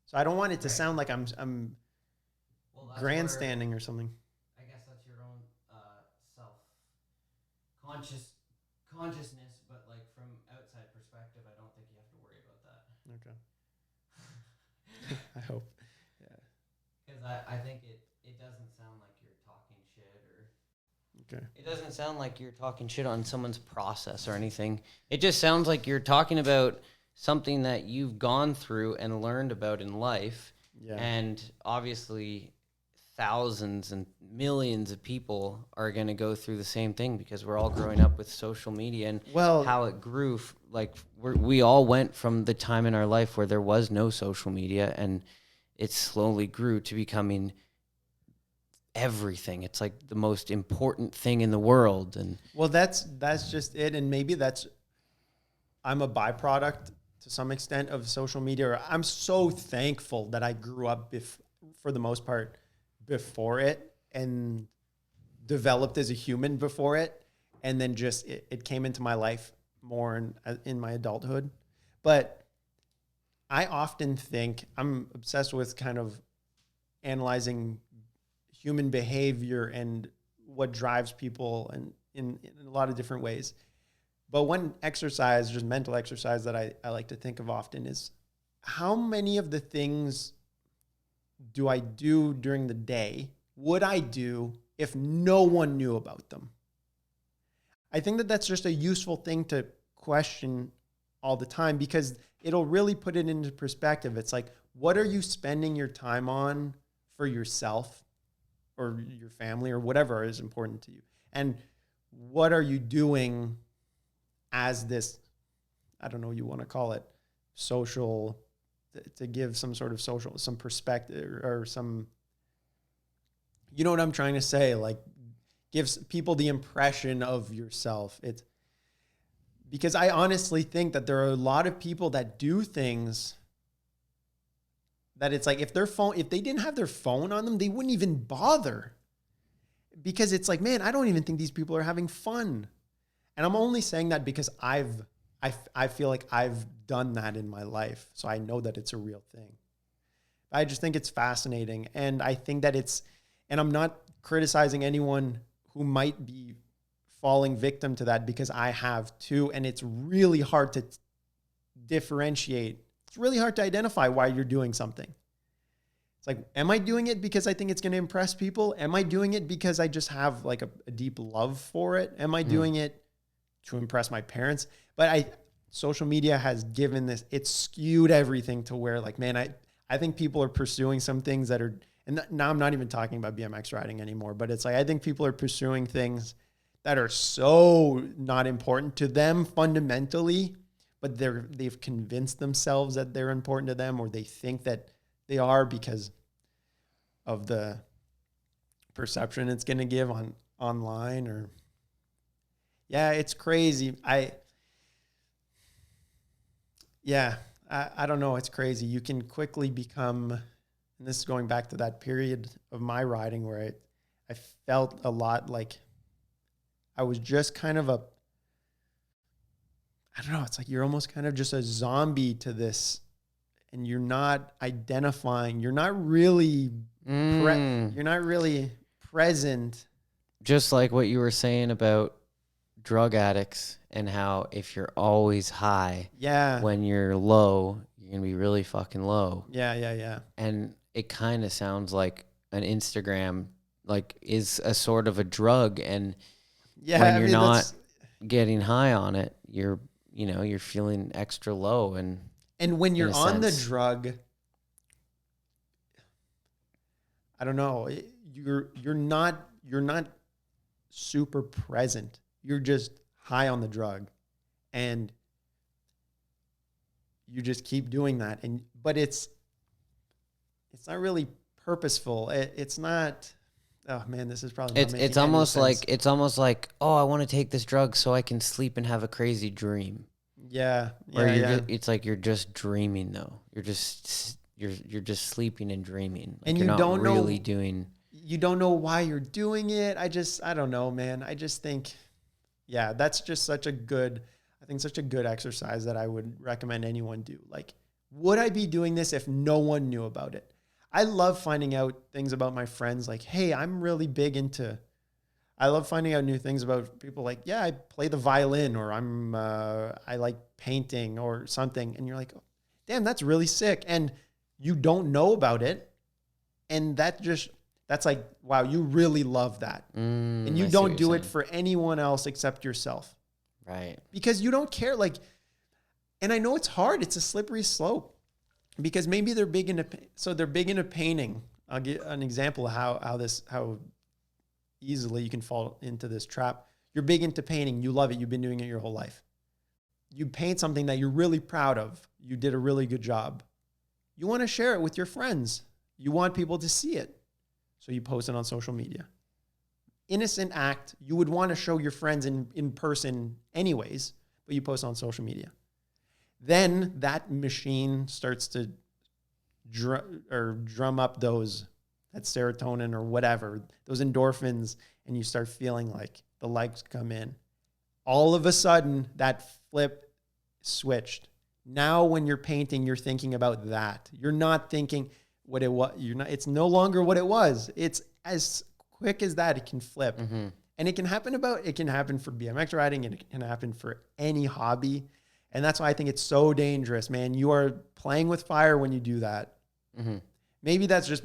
So I don't want it to sound like I'm grandstanding or something. I guess that's your own self-consciousness, but like from outside perspective, I don't think you have to worry about that. Okay. I hope. Yeah. Because I think it doesn't sound like you're talking shit or... Okay. It doesn't sound like you're talking shit on someone's process or anything. It just sounds like you're talking about something that you've gone through and learned about in life. Yeah. And obviously thousands and millions of people are going to go through the same thing because we're all growing up with social media and how it grew. We all went from the time in our life where there was no social media and it slowly grew to becoming everything. It's like the most important thing in the world. And well, that's just it. And maybe I'm a byproduct to some extent of social media. I'm so thankful that I grew up for the most part before it and developed as a human before it. And then just, it came into my life more in my adulthood. But I often think I'm obsessed with kind of analyzing human behavior and what drives people and in a lot of different ways. But one exercise, just mental exercise that I like to think of often is how many of the things do I do during the day would I do if no one knew about them? I think that that's just a useful thing to question all the time because it'll really put it into perspective. It's like, what are you spending your time on for yourself or your family or whatever is important to you? And what are you doing as this, I don't know what you want to call it, social, to give some sort of social, some perspective or some, you know what I'm trying to say? Like gives people the impression of yourself. It's because I honestly think that there are a lot of people that do things that it's like if they didn't have their phone on them, they wouldn't even bother because it's like, man, I don't even think these people are having fun. And I'm only saying that because I feel like I've done that in my life. So I know that it's a real thing. I just think it's fascinating. And I think that and I'm not criticizing anyone who might be falling victim to that because I have too. And it's really hard to differentiate. It's really hard to identify why you're doing something. It's like, am I doing it because I think it's going to impress people? Am I doing it because I just have like a deep love for it? Am I doing it to impress my parents? But social media has given this, it's skewed everything to where like, man, I think people are pursuing some things that are, and now I'm not even talking about BMX riding anymore, but it's like, I think people are pursuing things that are so not important to them fundamentally, but they've convinced themselves that they're important to them, or they think that they are because of the perception it's going to give online. Or yeah, it's crazy. I don't know. It's crazy. You can quickly become, and this is going back to that period of my riding where I felt a lot like I was just kind of I don't know. It's like you're almost kind of just a zombie to this, and you're not identifying. You're not really you're not really present. Just like what you were saying about drug addicts and how if you're always high, when you're low, you're going to be really fucking low. Yeah. And it kind of sounds like an Instagram like is a sort of a drug, and when you're not getting high on it, you're feeling extra low, and when you're on the drug, I don't know, you're not super present. You're just high on the drug, and you just keep doing that. But it's not really purposeful. It's not. Oh man, this is probably not it's almost like oh, I want to take this drug so I can sleep and have a crazy dream. Yeah. It's like you're just dreaming though. You're just sleeping and dreaming. Like and you're you not don't really know, doing. You don't know why you're doing it. I don't know, man. I just think, that's just such a good exercise that I would recommend anyone do. Like, would I be doing this if no one knew about it? I love finding out things about my friends. Like, hey, I love finding out new things about people. Like, I play the violin, or I like painting or something. And you're like, oh, damn, that's really sick. And you don't know about it. And that's like, wow, you really love that. And you don't do it for anyone else except yourself. Right. Because you don't care. Like, and I know it's hard. It's a slippery slope. Because maybe they're big into painting. I'll give an example of how easily you can fall into this trap. You're big into painting. You love it. You've been doing it your whole life. You paint something that you're really proud of. You did a really good job. You want to share it with your friends. You want people to see it. So you post it on social media. Innocent act. You would want to show your friends in person anyways, but you post on social media. Then that machine starts to drum up that serotonin or whatever, those endorphins, and you start feeling like the likes come in. All of a sudden, that flip switched. Now, when you're painting, you're thinking about that. You're not thinking what it was. It's no longer what it was. It's as quick as that. It can flip, and it can happen for BMX riding, and it can happen for any hobby. And that's why I think it's so dangerous, man. You are playing with fire when you do that. Mm-hmm. Maybe that's just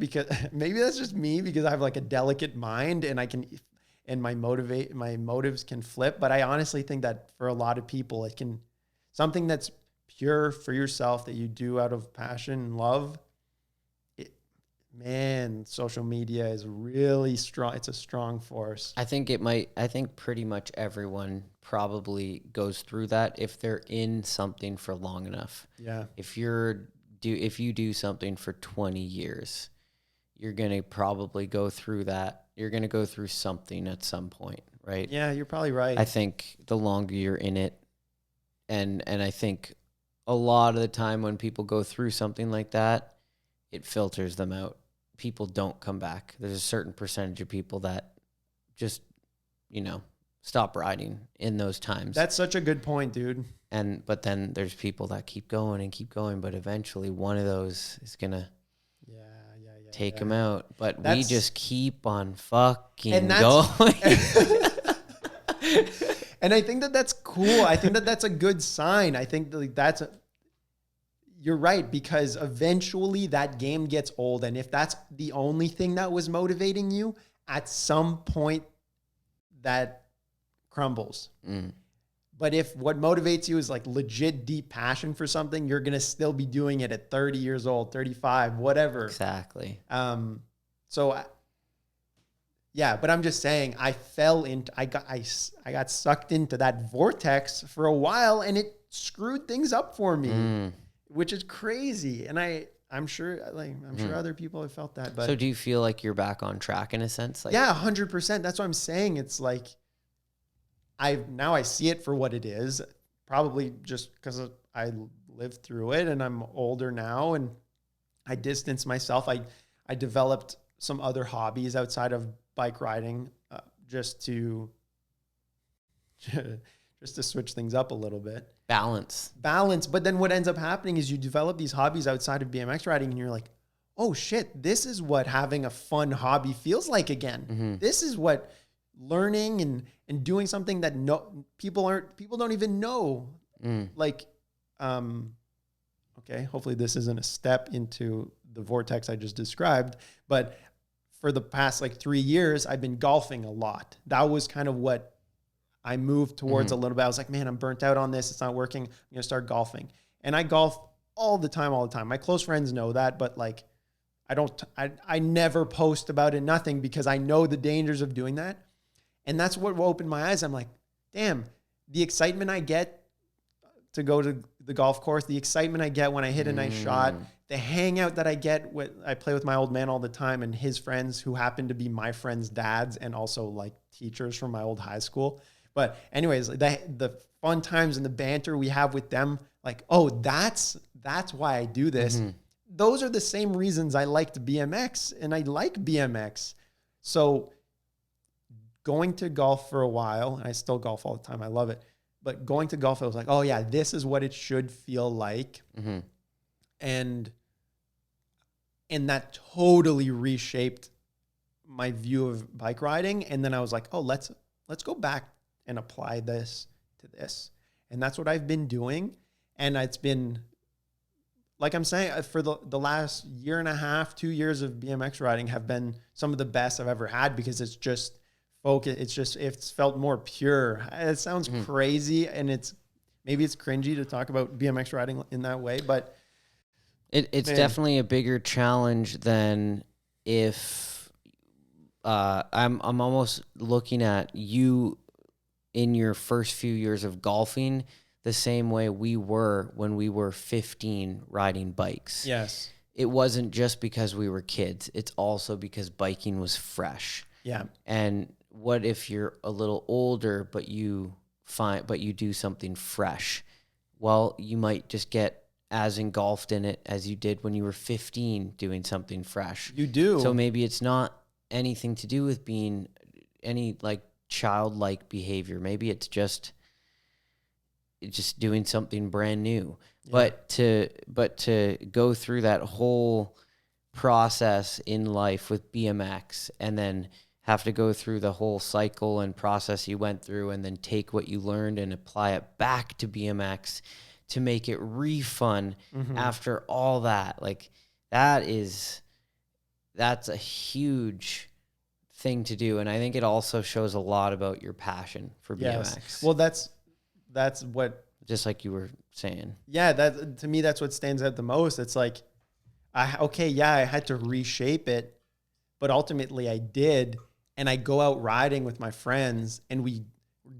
me because I have like a delicate mind, and my motives can flip. But I honestly think that for a lot of people, something that's pure for yourself that you do out of passion and love. Social media is really strong. It's a strong force. I think pretty much everyone probably goes through that if they're in something for long enough. Yeah. If you do something for 20 years, you're going to probably go through that. You're going to go through something at some point, right? Yeah, you're probably right. I think the longer you're in it, and I think a lot of the time when people go through something like that, it filters them out. People don't come back. There's a certain percentage of people that just, stop riding in those times. That's such a good point, dude. But then there's people that keep going, but eventually one of those is going to take them out. But we just keep on fucking going. And I think that that's cool. I think that that's a good sign. I think that you're right, because eventually that game gets old. And if that's the only thing that was motivating you, at some point that crumbles. But if what motivates you is like legit deep passion for something, you're going to still be doing it at 30 years old, 35, whatever. Exactly. Yeah, but I'm just saying I got sucked into that vortex for a while, and it screwed things up for me, which is crazy. And I'm sure other people have felt that. But so do you feel like you're back on track in a sense? Like, yeah, 100%. That's what I'm saying. It's like, I see it for what it is, probably just because I lived through it and I'm older now, and I distanced myself. I developed some other hobbies outside of bike riding, just to switch things up a little bit. Balance. But then what ends up happening is you develop these hobbies outside of BMX riding, and you're like, oh shit, this is what having a fun hobby feels like again. This is what learning and doing something that people don't even know. Like, okay, hopefully this isn't a step into the vortex I just described, but for the past 3 years, I've been golfing a lot. That was kind of what I moved towards a little bit. I was like, man, I'm burnt out on this. It's not working. I'm going to start golfing. And I golf all the time. My close friends know that, but I never post about it, nothing, because I know the dangers of doing that. And that's what opened my eyes. I'm like, damn, the excitement I get to go to the golf course, the excitement I get when I hit a nice shot, the hangout that I get I play with my old man all the time and his friends, who happen to be my friends' dads and also teachers from my old high school. But anyways, the fun times and the banter we have with them, oh, that's why I do this. Those are the same reasons I liked BMX, and I like BMX. So going to golf for a while, and I still golf all the time, I love it. But going to golf, I was like, oh yeah, this is what it should feel like. And that totally reshaped my view of bike riding. And then I was like, oh, let's go back and apply this to this. And that's what I've been doing. And it's been, like I'm saying, for the last year and a half, 2 years of BMX riding have been some of the best I've ever had, because it's just focus. It's felt more pure. It sounds crazy, and maybe it's cringy to talk about BMX riding in that way, but it's definitely a bigger challenge than if I'm almost looking at you in your first few years of golfing the same way we were when we were 15 riding bikes. Yes. It wasn't just because we were kids. It's also because biking was fresh. Yeah. And what if you're a little older, but you do something fresh? Well, you might just get as engulfed in it as you did when you were 15 doing something fresh. You do. So maybe it's not anything to do with being any childlike behavior. Maybe it's just doing something brand new. Yeah. But to go through that whole process in life with BMX, and then have to go through the whole cycle and process you went through, and then take what you learned and apply it back to BMX to make it re-fun after all that. That's a huge thing to do. And I think it also shows a lot about your passion for BMX. Yes. Well, that's what, just like you were saying. Yeah, that to me, that's what stands out the most. It's like, I had to reshape it, but ultimately I did. And I go out riding with my friends, and we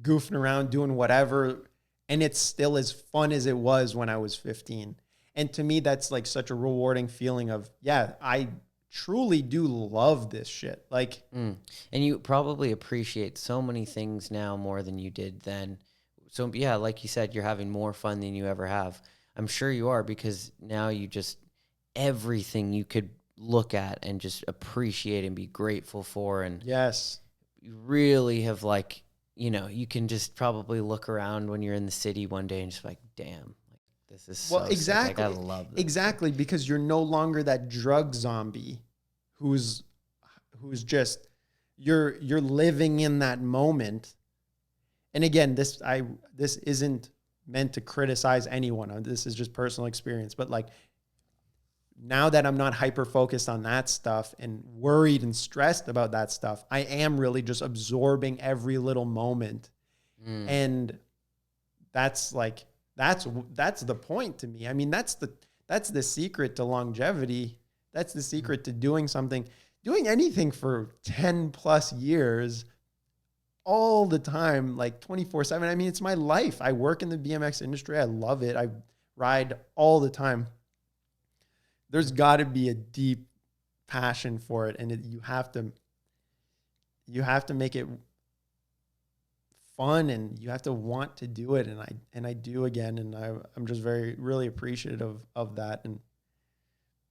goofing around doing whatever, and it's still as fun as it was when I was 15. And to me, that's such a rewarding feeling of, yeah, I truly do love this shit. And you probably appreciate so many things now more than you did then. So yeah, like you said, you're having more fun than you ever have. I'm sure you are, because now you just, everything you could look at and just appreciate and be grateful for. And yes, you really have you can just probably look around when you're in the city one day and just damn, this is so exactly sick. I gotta love this. Exactly, because you're no longer that drug zombie who's just you're living in that moment. and again, this isn't meant to criticize anyone. This is just personal experience. But like, now that I'm not hyper focused on that stuff and worried and stressed about that stuff, I am really just absorbing every little moment. And that's like, that's the point to me. I mean, that's the secret to longevity. That's the secret to doing anything for 10 plus years all the time, like 24/7. I mean, it's my life. I work in the BMX industry. I love it. I ride all the time. There's got to be a deep passion for it, and you have to make it fun, and you have to want to do it. And I do again, and I'm just really appreciative of that. And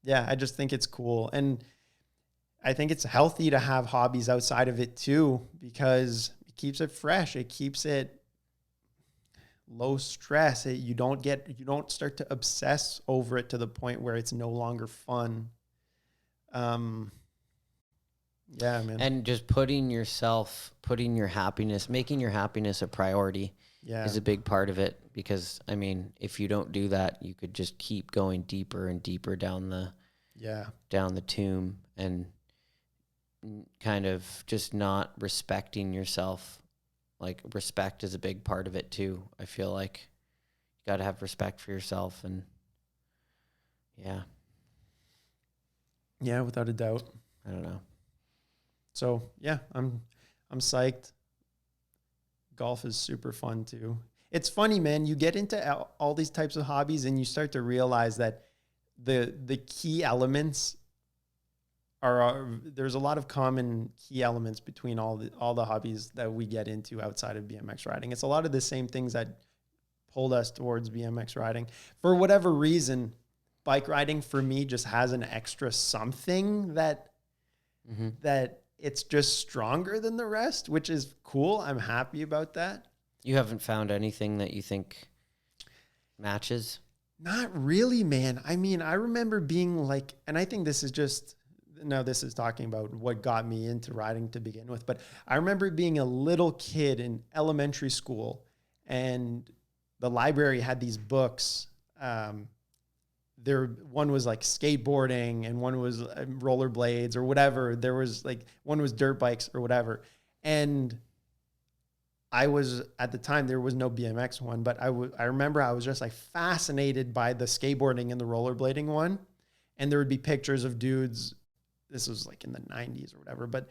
yeah, I just think it's cool, and I think it's healthy to have hobbies outside of it too, because it keeps it fresh. It keeps it low stress. You don't start to obsess over it to the point where it's no longer fun. Yeah, man. And just making your happiness a priority is a big part of it. Because I mean, if you don't do that, you could just keep going deeper and deeper down the tomb, and kind of just not respecting yourself. Like, respect is a big part of it too. I feel like you got to have respect for yourself, and yeah, without a doubt. I don't know. So yeah, I'm psyched. Golf is super fun too. It's funny, man. You get into all these types of hobbies and you start to realize that the key elements there's a lot of common key elements between all the hobbies that we get into outside of BMX riding. It's a lot of the same things that pulled us towards BMX riding. For whatever reason, bike riding for me just has an extra something that it's just stronger than the rest, which is cool. I'm happy about that. You haven't found anything that you think matches? Not really, man. I mean, I remember being like, and I think this is talking about what got me into riding to begin with, but I remember being a little kid in elementary school, and the library had these books. One was like skateboarding, and one was rollerblades or whatever. There was like, one was dirt bikes or whatever. And at the time, there was no BMX one, but I remember I was just like fascinated by the skateboarding and the rollerblading one. And there would be pictures of dudes. This was like in the 90s or whatever, but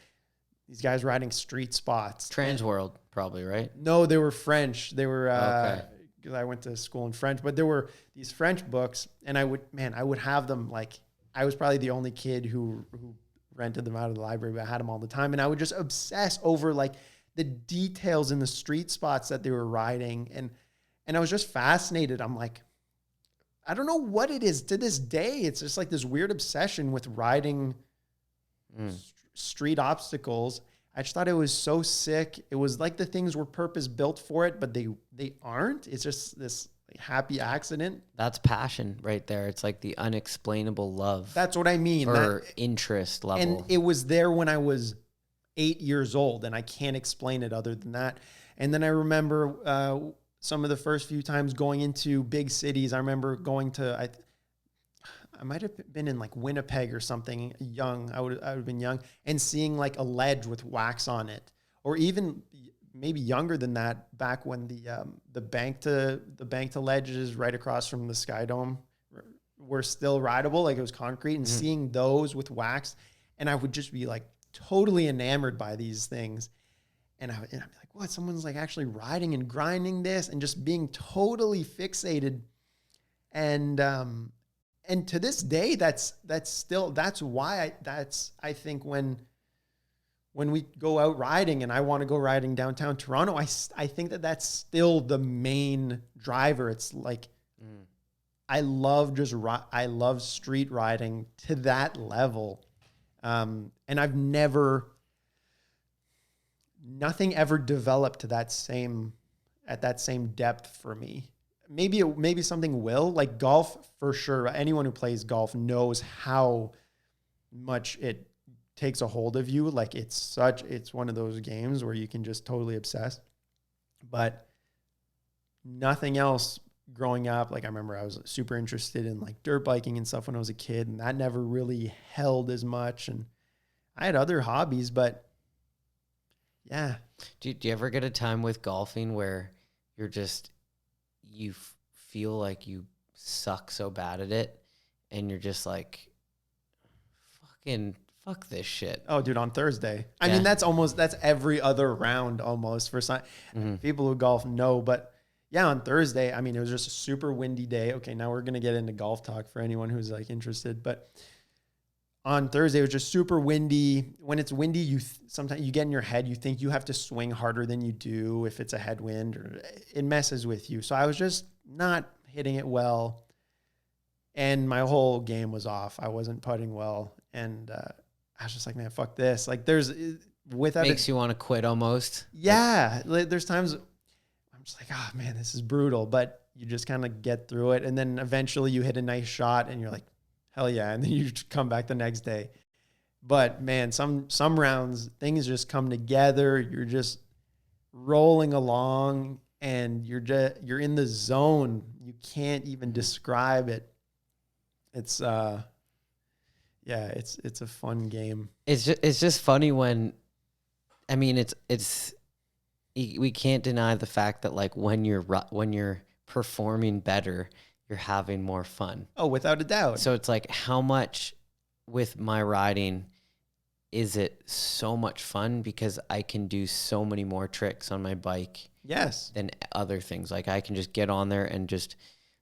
these guys riding street spots. Transworld, probably, right? No, they were French. They were, okay. Because I went to school in French, but there were these French books, and I would have them. Like, I was probably the only kid who rented them out of the library, but I had them all the time. And I would just obsess over like the details in the street spots that they were riding. And I was just fascinated. I'm like, I don't know what it is to this day. It's just like this weird obsession with riding street obstacles. I just thought it was so sick. It was like the things were purpose built for it, but they aren't. It's just this happy accident. That's passion right there. It's like the unexplainable love. That's what I mean. Or interest level. And it was there when I was 8 years old, and I can't explain it other than that. And then I remember some of the first few times going into big cities. I remember going to, I might have been in like Winnipeg or something young. I would have been young, and seeing like a ledge with wax on it, or even maybe younger than that, back when the bank to ledges right across from the Sky Dome were still rideable, like it was concrete, and seeing those with wax. And I would just be like totally enamored by these things. And I'd be like, what? Someone's like actually riding and grinding this, and just being totally fixated. And to this day, that's why I think when we go out riding, and I want to go riding downtown Toronto, I think that's still the main driver. It's like, I love street riding to that level. And nothing ever developed to that same depth for me. Maybe something will, like golf for sure. Anyone who plays golf knows how much it takes a hold of you. Like it's one of those games where you can just totally obsess. but nothing else growing up. Like I remember I was super interested in like dirt biking and stuff when I was a kid, and that never really held as much. And I had other hobbies, but yeah. Do you ever get a time with golfing where you're just, you feel like you suck so bad at it and you're just like, fucking fuck this shit? Oh, dude, on Thursday. I mean, that's every other round almost for some people who golf know. But yeah, on Thursday, I mean, it was just a super windy day. Okay, now we're going to get into golf talk for anyone who's like interested. But on Thursday, it was just super windy. When it's windy, sometimes you get in your head, you think you have to swing harder than you do if it's a headwind, or it messes with you. So I was just not hitting it well. And my whole game was off. I wasn't putting well. And I was just like, man, fuck this. Like makes you want to quit almost. Yeah. Like, there's times I'm just like, oh man, this is brutal. But you just kind of get through it. And then eventually you hit a nice shot and you're like, hell yeah. And then you come back the next day. But man, some rounds, things just come together. You're just rolling along and you're in the zone. You can't even describe it. It's it's a fun game. It's just funny when, I mean, we can't deny the fact that like when you're performing better, you're having more fun. Oh, without a doubt. So it's like, how much with my riding is it so much fun because I can do so many more tricks on my bike. Yes. Than other things. Like I can just get on there and just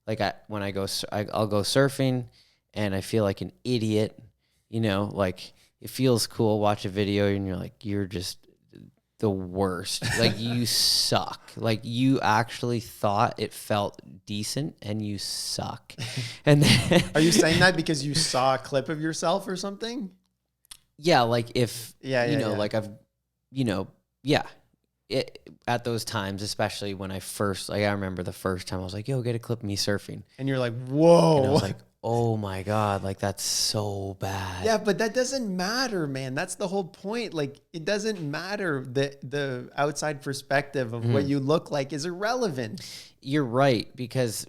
like I'll go surfing and I feel like an idiot, you know, like it feels cool. Watch a video and you're like, you're just the worst. Like you suck. Like you actually thought it felt decent and you suck. And then are you saying that because you saw a clip of yourself or something? Yeah. Like if, like I've, at those times, especially when I remember the first time I was like, yo, get a clip of me surfing. And you're like, whoa. And I was like, oh my God, like that's so bad. Yeah, but that doesn't matter, man. That's the whole point. Like it doesn't matter. The outside perspective of what you look like is irrelevant. You're right, because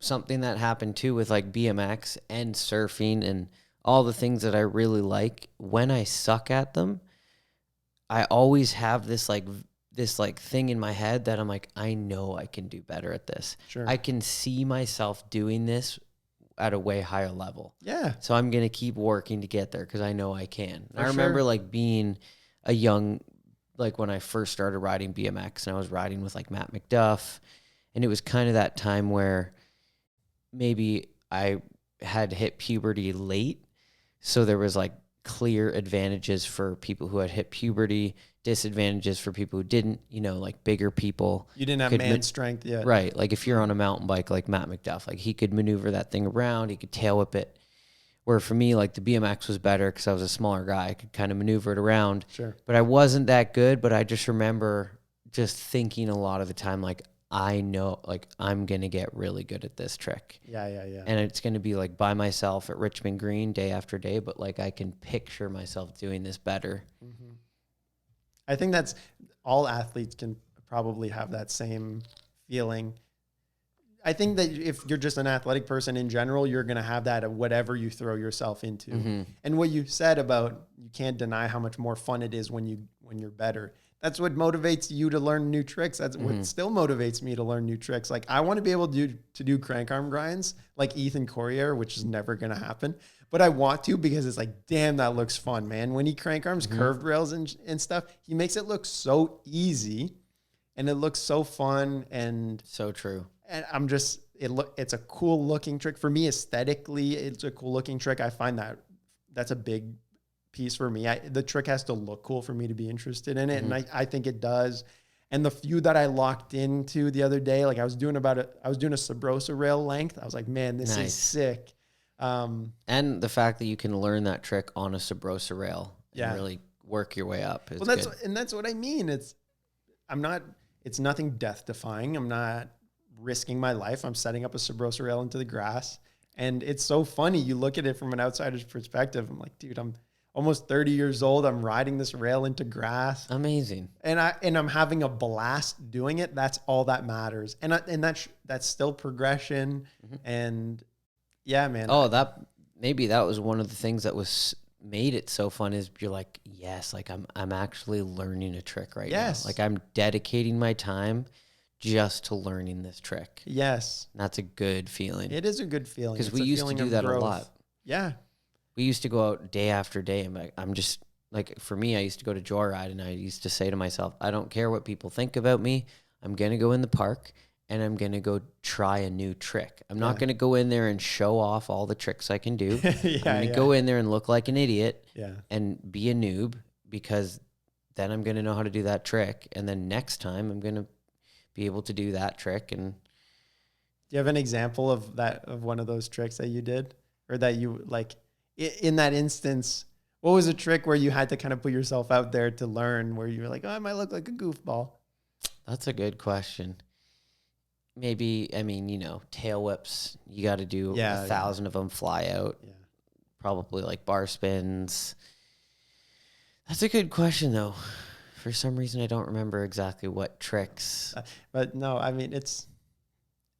something that happened too with like BMX and surfing and all the things that I really like, when I suck at them, I always have this thing in my head that I'm like, I know I can do better at this. Sure. I can see myself doing this at a way higher level. Yeah. So I'm going to keep working to get there because I know I can. I remember like being a young, like when I first started riding BMX and I was riding with like Matt McDuff, and it was kind of that time where maybe I had hit puberty late. So there was like clear advantages for people who had hit puberty, disadvantages for people who didn't, like bigger people. You didn't have man strength yet. Right. Like if you're on a mountain bike like Matt McDuff, like he could maneuver that thing around, he could tail whip it. Where for me, like the BMX was better because I was a smaller guy. I could kind of maneuver it around. Sure. But I wasn't that good, but I just remember just thinking a lot of the time, like, I know, like, I'm going to get really good at this trick. Yeah. And it's going to be like by myself at Richmond Green day after day, but like I can picture myself doing this better. Mm-hmm. I think that's all athletes can probably have that same feeling. I think that if you're just an athletic person in general, you're going to have that at whatever you throw yourself into. Mm-hmm. And what you said about you can't deny how much more fun it is when you're better. That's what motivates you to learn new tricks. That's what still motivates me to learn new tricks. Like I want to be able to do crank arm grinds like Ethan Corrier, which is never going to happen. But I want to because it's like, damn, that looks fun, man. When he crank arms curved rails and stuff, he makes it look so easy and it looks so fun and so true. And I'm just, it's a cool looking trick. For me, aesthetically, it's a cool looking trick. I find that's a big piece for me. The trick has to look cool for me to be interested in it. And I think it does. And the few that I locked into the other day, like I was doing a Sabrosa rail length. I was like, man, this is sick. And the fact that you can learn that trick on a Sabrosa rail and really work your way up. Well, that's what I mean. It's nothing death defying. I'm not risking my life. I'm setting up a Sabrosa rail into the grass. And it's so funny. You look at it from an outsider's perspective. I'm like, dude, almost 30 years old. I'm riding this rail into grass. Amazing. And I'm having a blast doing it. That's all that matters. And that's still progression. And yeah, man. Maybe that was one of the things that made it so fun is you're like, yes, like I'm actually learning a trick right now. Like I'm dedicating my time just to learning this trick. Yes. And that's a good feeling. It is a good feeling. Because we used to do that a lot. Yeah. We used to go out day after day, and I'm just like, for me, I used to go to Joyride, and I used to say to myself, I don't care what people think about me. I'm going to go in the park, and I'm going to go try a new trick. I'm not going to go in there and show off all the tricks I can do. I'm going to go in there and look like an idiot and be a noob, because then I'm going to know how to do that trick. And then next time I'm going to be able to do that trick. And do you have an example of one of those tricks that you did, or that you like in that instance? What was a trick where you had to kind of put yourself out there to learn, where you were like, oh, I might look like a goofball? That's a good question. Maybe, I mean, tail whips, you got to do 1,000 of them, fly out. Yeah. Probably like bar spins. That's a good question, though. For some reason, I don't remember exactly what tricks. But no, I mean,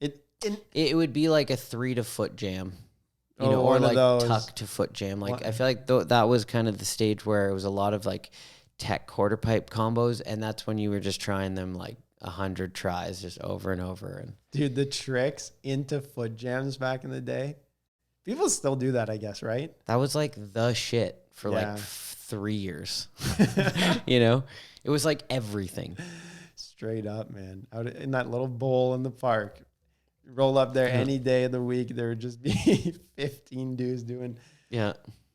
it would be like a 3 to foot jam, or like tuck to foot jam. Like I feel like that was kind of the stage where it was a lot of like tech quarter pipe combos, and that's when you were just trying them like 100 tries just over and over. And dude, the tricks into foot jams back in the day, people still do that, I guess, right? That was like the shit for like 3 years. It was like everything. Straight up, man. Out in that little bowl in the park, roll up there any day of the week, there would just be 15 dudes doing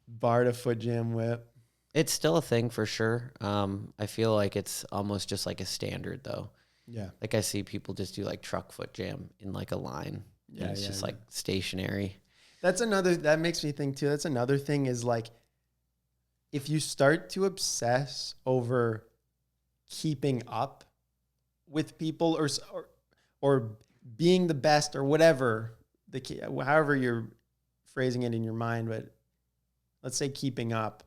bar to foot jam whip. It's still a thing for sure. I feel like it's almost just like a standard though. Yeah. Like I see people just do like truck foot jam in like a line. Yeah. It's just like stationary. That makes me think too. That's another thing is like, if you start to obsess over keeping up with people or being the best or whatever, however you're phrasing it in your mind, but let's say keeping up,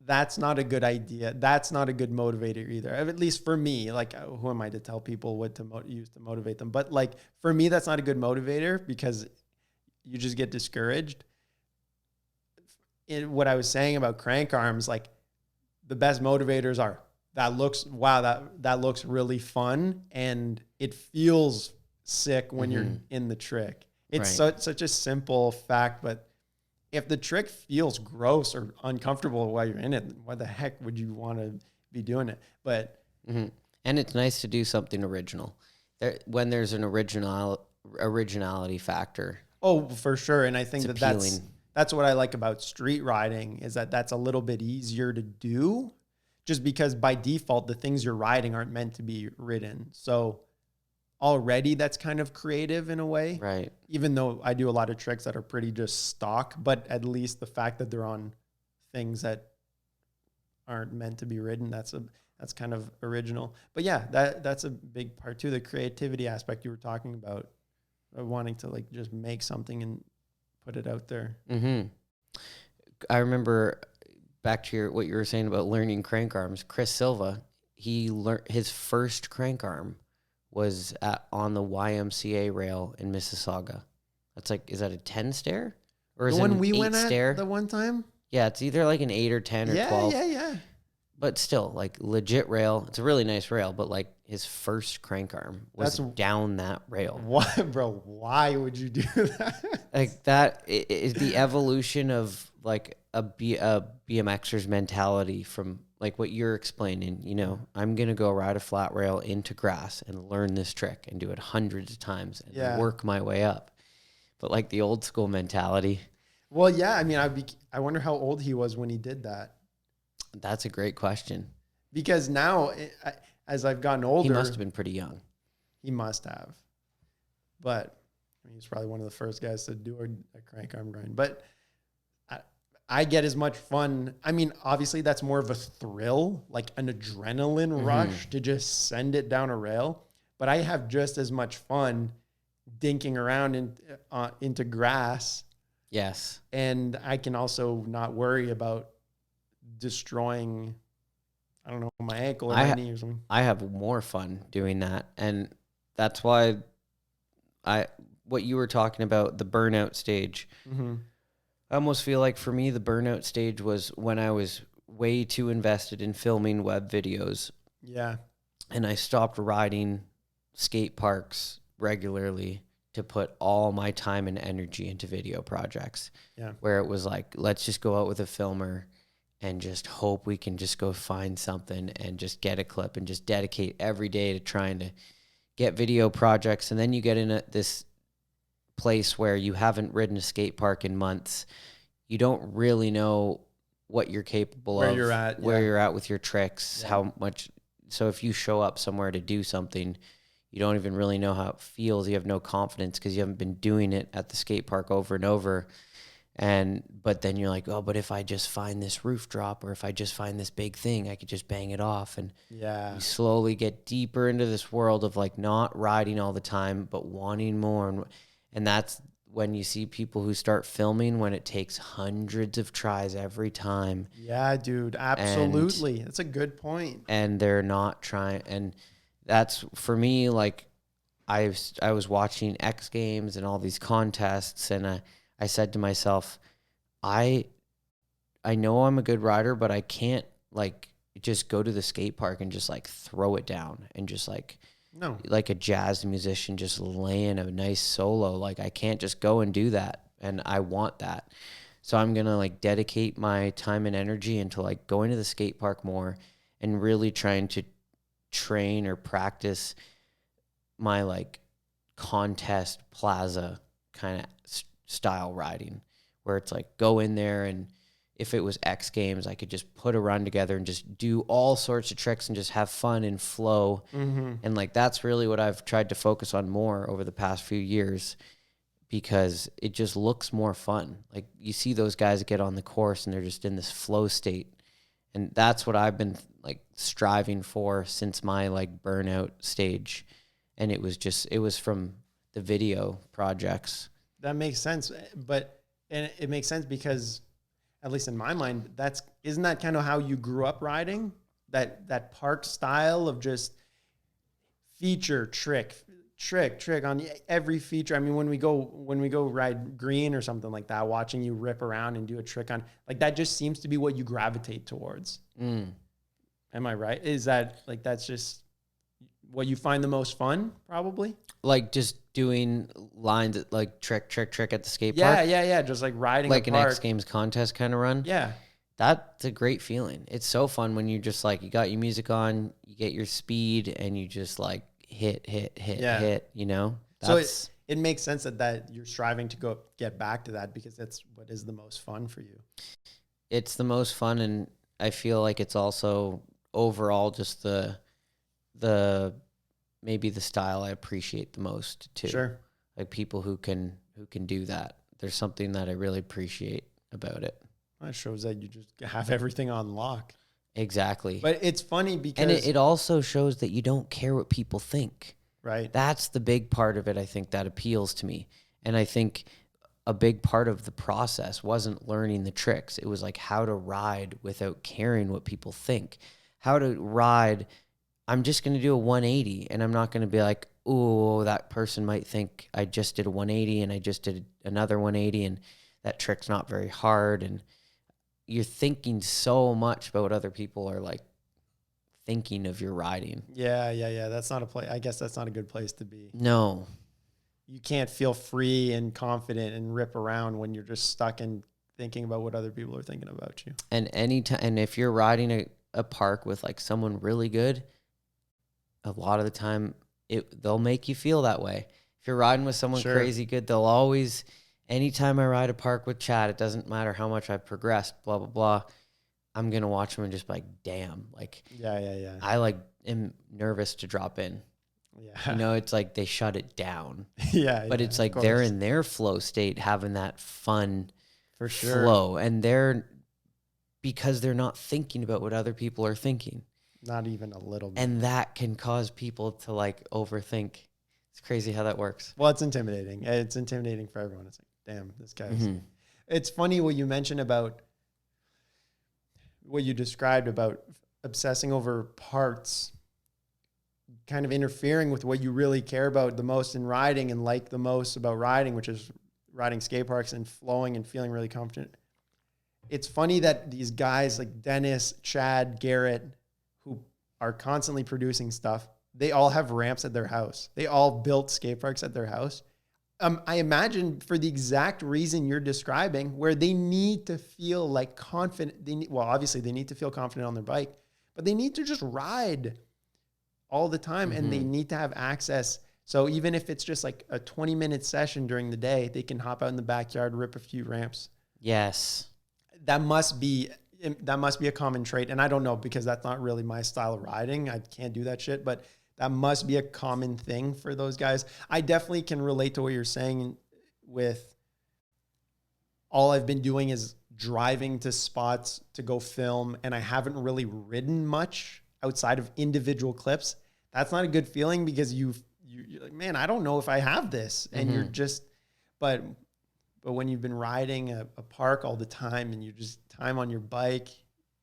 that's not a good idea. That's not a good motivator either. At least for me, like, who am I to tell people what to use to motivate them? But like, for me, that's not a good motivator, because you just get discouraged. In what I was saying about crank arms, like the best motivators are that looks really fun, and it feels sick when you're in the trick. It's such a simple fact, but if the trick feels gross or uncomfortable while you're in it, why the heck would you want to be doing it? But and it's nice to do something original. When there's an originality factor. Oh, for sure. And I think that's what I like about street riding, is that that's a little bit easier to do, just because by default, the things you're riding aren't meant to be ridden. So already that's kind of creative in a way. Right. Even though I do a lot of tricks that are pretty just stock, but at least the fact that they're on things that aren't meant to be ridden, that's kind of original. But yeah, that's a big part too, the creativity aspect you were talking about, wanting to like just make something and put it out there. I remember back to what you were saying about learning crank arms. Chris Silva, he learned his first crank arm was on the YMCA rail in Mississauga. That's like, is that a 10 stair? Or is the it one an we 8 went stair? At the one time? Yeah, it's either like an 8 or 10 or 12. Yeah. But still, like legit rail. It's a really nice rail, but like his first crank arm was down that rail. Why, bro? Why would you do that? Like that is the evolution of like a BMXer's mentality from like what you're explaining. I'm going to go ride a flat rail into grass and learn this trick and do it hundreds of times and work my way up. But like the old school mentality. Well, yeah. I mean, I wonder how old he was when he did that. That's a great question. Because now, as I've gotten older, he must have been pretty young. He must have. But I mean, he's probably one of the first guys to do a crank arm grind. But I get as much fun. I mean, obviously that's more of a thrill, like an adrenaline rush to just send it down a rail. But I have just as much fun dinking around into grass. Yes. And I can also not worry about destroying, I don't know, my ankle or my knee or something. I have more fun doing that. And that's why what you were talking about, the burnout stage, I almost feel like for me, the burnout stage was when I was way too invested in filming web videos. Yeah. And I stopped riding skate parks regularly to put all my time and energy into video projects. Yeah. Where it was like, let's just go out with a filmer and just hope we can just go find something and just get a clip and just dedicate every day to trying to get video projects. And then you get in this place where you haven't ridden a skate park in months. You don't really know what you're capable where of, you're at, where you're at with your tricks, how much. So if you show up somewhere to do something, you don't even really know how it feels. You have no confidence because you haven't been doing it at the skate park over and over. But then you're like, oh, but if I just find this roof drop, or if I just find this big thing, I could just bang it off. And you slowly get deeper into this world of like not riding all the time, but wanting more. And that's when you see people who start filming when it takes hundreds of tries every time. Yeah, dude, absolutely. That's a good point. And they're not trying. And that's for me, like I was watching X Games and all these contests, and I said to myself, I know I'm a good rider, but I can't like just go to the skate park and just like throw it down and just like like a jazz musician just laying a nice solo. Like I can't just go and do that, and I want that. So I'm going to like dedicate my time and energy into like going to the skate park more and really trying to train or practice my like contest plaza kind of style riding, where it's like go in there, and if it was X Games, I could just put a run together and just do all sorts of tricks and just have fun and flow. And like that's really what I've tried to focus on more over the past few years, because it just looks more fun. Like you see those guys get on the course and they're just in this flow state, and that's what I've been like striving for since my like burnout stage. And it was from the video projects. That makes sense. And it makes sense because, at least in my mind, isn't that kind of how you grew up riding? That park style of just feature, trick on every feature. I mean, when we go ride green or something like that, watching you rip around and do a trick on, like that just seems to be what you gravitate towards. Am I right? Is that like, that's just what you find the most fun, probably? Like just doing lines at like trick at the skate park. Yeah. Just like riding like a an park. X Games contest kind of run. Yeah. That's a great feeling. It's so fun when you just like, you got your music on, you get your speed, and you just like hit, you know? So it makes sense that you're striving to go get back to that, because that's what is the most fun for you. It's the most fun, and I feel like it's also overall just the maybe the style I appreciate the most too. Sure. Like people who can do that. There's something that I really appreciate about it. That shows that you just have everything on lock. Exactly. But it's funny because... And it also shows that you don't care what people think. Right. That's the big part of it, I think, that appeals to me. And I think a big part of the process wasn't learning the tricks. It was like how to ride without caring what people think. How to ride... I'm just going to do a 180, and I'm not going to be like, oh, that person might think I just did a 180 and I just did another 180 and that trick's not very hard. And you're thinking so much about what other people are like thinking of your riding. Yeah. That's not a place. I guess that's not a good place to be. No. You can't feel free and confident and rip around when you're just stuck in thinking about what other people are thinking about you. And if you're riding a park with like someone really good, a lot of the time they'll make you feel that way. If you're riding with someone crazy good, they'll always, anytime I ride a park with Chad, it doesn't matter how much I've progressed, blah, blah, blah. I'm going to watch them and just be like, damn, like, yeah. I like am nervous to drop in. Yeah. You know, it's like they shut it down. But it's like they're in their flow state, having that fun for sure flow. And because they're not thinking about what other people are thinking. Not even a little bit. And that can cause people to like overthink. It's crazy how that works. Well, it's intimidating. It's intimidating for everyone. It's like, damn, this guy's... It's funny what you mentioned about what you described about obsessing over parts kind of interfering with what you really care about the most in riding and like the most about riding, which is riding skate parks and flowing and feeling really confident. It's funny that these guys like Dennis, Chad, Garrett, who are constantly producing stuff, they all have ramps at their house. They all built skate parks at their house. I imagine for the exact reason you're describing, where they need to feel like confident. Obviously they need to feel confident on their bike, but they need to just ride all the time, and they need to have access. So even if it's just like a 20-minute session during the day, they can hop out in the backyard, rip a few ramps. Yes. That must be a common trait. And I don't know, because that's not really my style of riding. I can't do that shit, but that must be a common thing for those guys. I definitely can relate to what you're saying with all I've been doing is driving to spots to go film, and I haven't really ridden much outside of individual clips. That's not a good feeling, because you're like, man, I don't know if I have this. And you're just, but when you've been riding a park all the time and you're just time on your bike,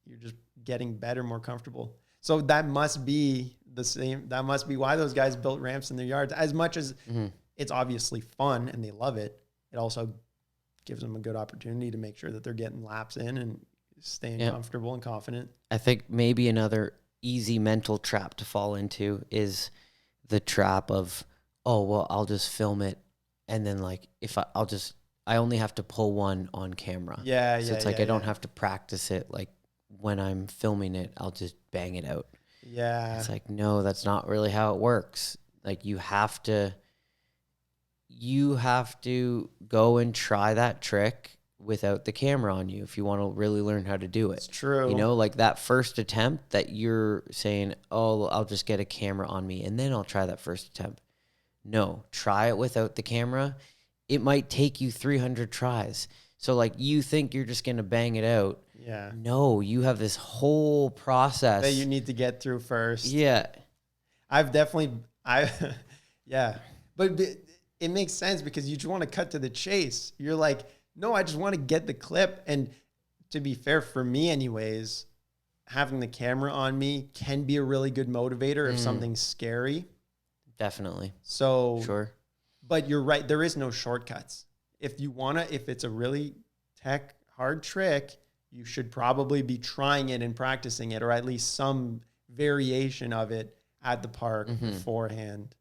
you're just getting better, more comfortable. So that must be the same. That must be why those guys built ramps in their yards. As much as it's obviously fun and they love it, it also gives them a good opportunity to make sure that they're getting laps in and staying comfortable and confident. I think maybe another easy mental trap to fall into is the trap of, oh, well, I'll just film it. And then like, if I only have to pull one on camera. Yeah. So it's like, I don't have to practice it. Like when I'm filming it, I'll just bang it out. Yeah. It's like, no, that's not really how it works. Like you have to go and try that trick without the camera on you if you want to really learn how to do it. It's true. You know, like that first attempt that you're saying, oh, I'll just get a camera on me and then I'll try that first attempt. No, try it without the camera. It might take you 300 tries. So like you think you're just going to bang it out. Yeah. No, you have this whole process that you need to get through first. Yeah. Yeah. But it makes sense, because you just want to cut to the chase. You're like, no, I just want to get the clip. And to be fair, for me anyways, having the camera on me can be a really good motivator if something's scary. Definitely. So sure. But you're right. There is no shortcuts. If it's a really tech hard trick, you should probably be trying it and practicing it, or at least some variation of it at the park beforehand.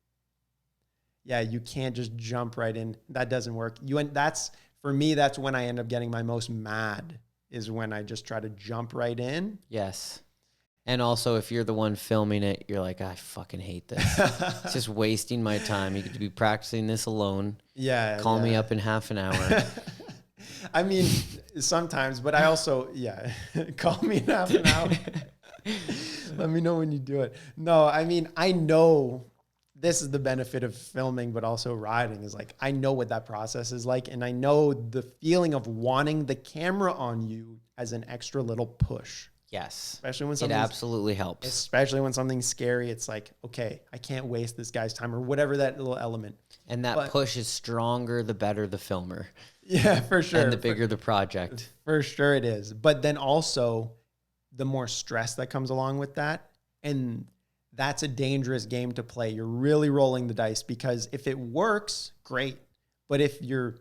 Yeah, you can't just jump right in. That doesn't work. For me, that's when I end up getting my most mad, is when I just try to jump right in. Yes. And also, if you're the one filming it, you're like, I fucking hate this. It's just wasting my time. You could be practicing this alone. Yeah. Call me up in half an hour. I mean, sometimes, but I also, call me in half an hour. Let me know when you do it. No, I mean, I know this is the benefit of filming, but also riding, is like, I know what that process is like. And I know the feeling of wanting the camera on you as an extra little push. Yes. Especially when it absolutely helps. Especially when something's scary. It's like, okay, I can't waste this guy's time, or whatever that little element. And that push is stronger the better the filmer. Yeah, for sure. And the bigger the project. For sure it is. But then also the more stress that comes along with that. And that's a dangerous game to play. You're really rolling the dice, because if it works, great. But if you're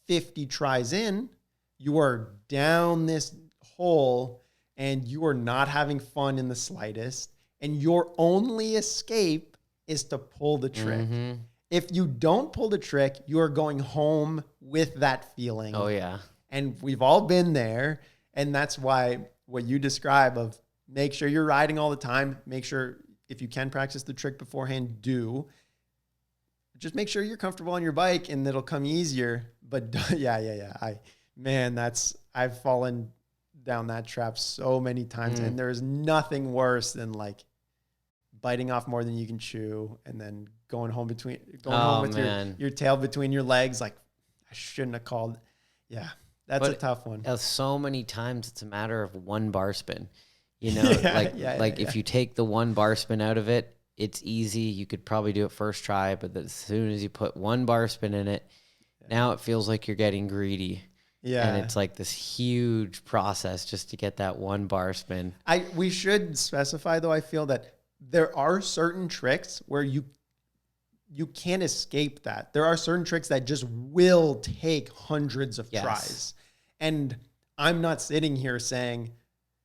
50 tries in, you are down this hole and you are not having fun in the slightest. And your only escape is to pull the trick. If you don't pull the trick, you are going home with that feeling. Oh, yeah. And we've all been there. And that's why what you describe of make sure you're riding all the time. Make sure, if you can practice the trick beforehand, do. Just make sure you're comfortable on your bike and it'll come easier. But I've fallen down that trap so many times. And there's nothing worse than like biting off more than you can chew and then going home with your tail between your legs. Like, I shouldn't have called. Yeah, that's a tough one. So many times it's a matter of one bar spin. You know, if you take the one bar spin out of it, it's easy. You could probably do it first try, but as soon as you put one bar spin in it, now it feels like you're getting greedy. Yeah. And it's like this huge process just to get that one bar spin. We should specify though, I feel that there are certain tricks where you can't escape that. There are certain tricks that just will take hundreds of tries. And I'm not sitting here saying,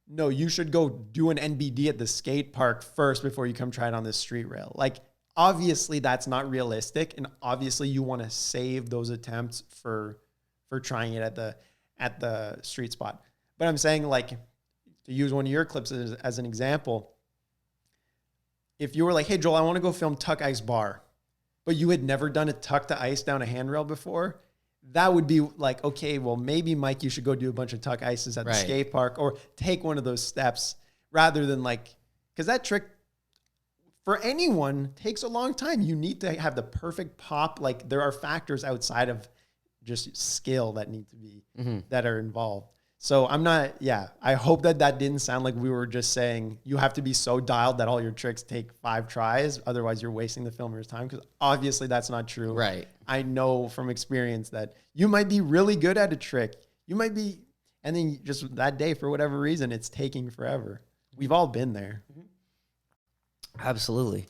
no, you should go do an NBD at the skate park first before you come try it on this street rail. Like, obviously that's not realistic. And obviously you want to save those attempts for trying it at the street spot. But I'm saying, like, to use one of your clips as an example, if you were like, hey, Joel, I want to go film tuck ice bar, but you had never done a tuck to ice down a handrail before, that would be like, okay, well, maybe, Mike, you should go do a bunch of tuck ices at the skate park or take one of those steps rather than like, because that trick for anyone takes a long time. You need to have the perfect pop. Like, there are factors outside of just skill that need to be, that are involved. So I hope that didn't sound like we were just saying you have to be so dialed that all your tricks take 5 tries. Otherwise you're wasting the filmer's time. Because obviously that's not true. Right. I know from experience that you might be really good at a trick. You might be, and then just that day, for whatever reason, it's taking forever. We've all been there. Absolutely.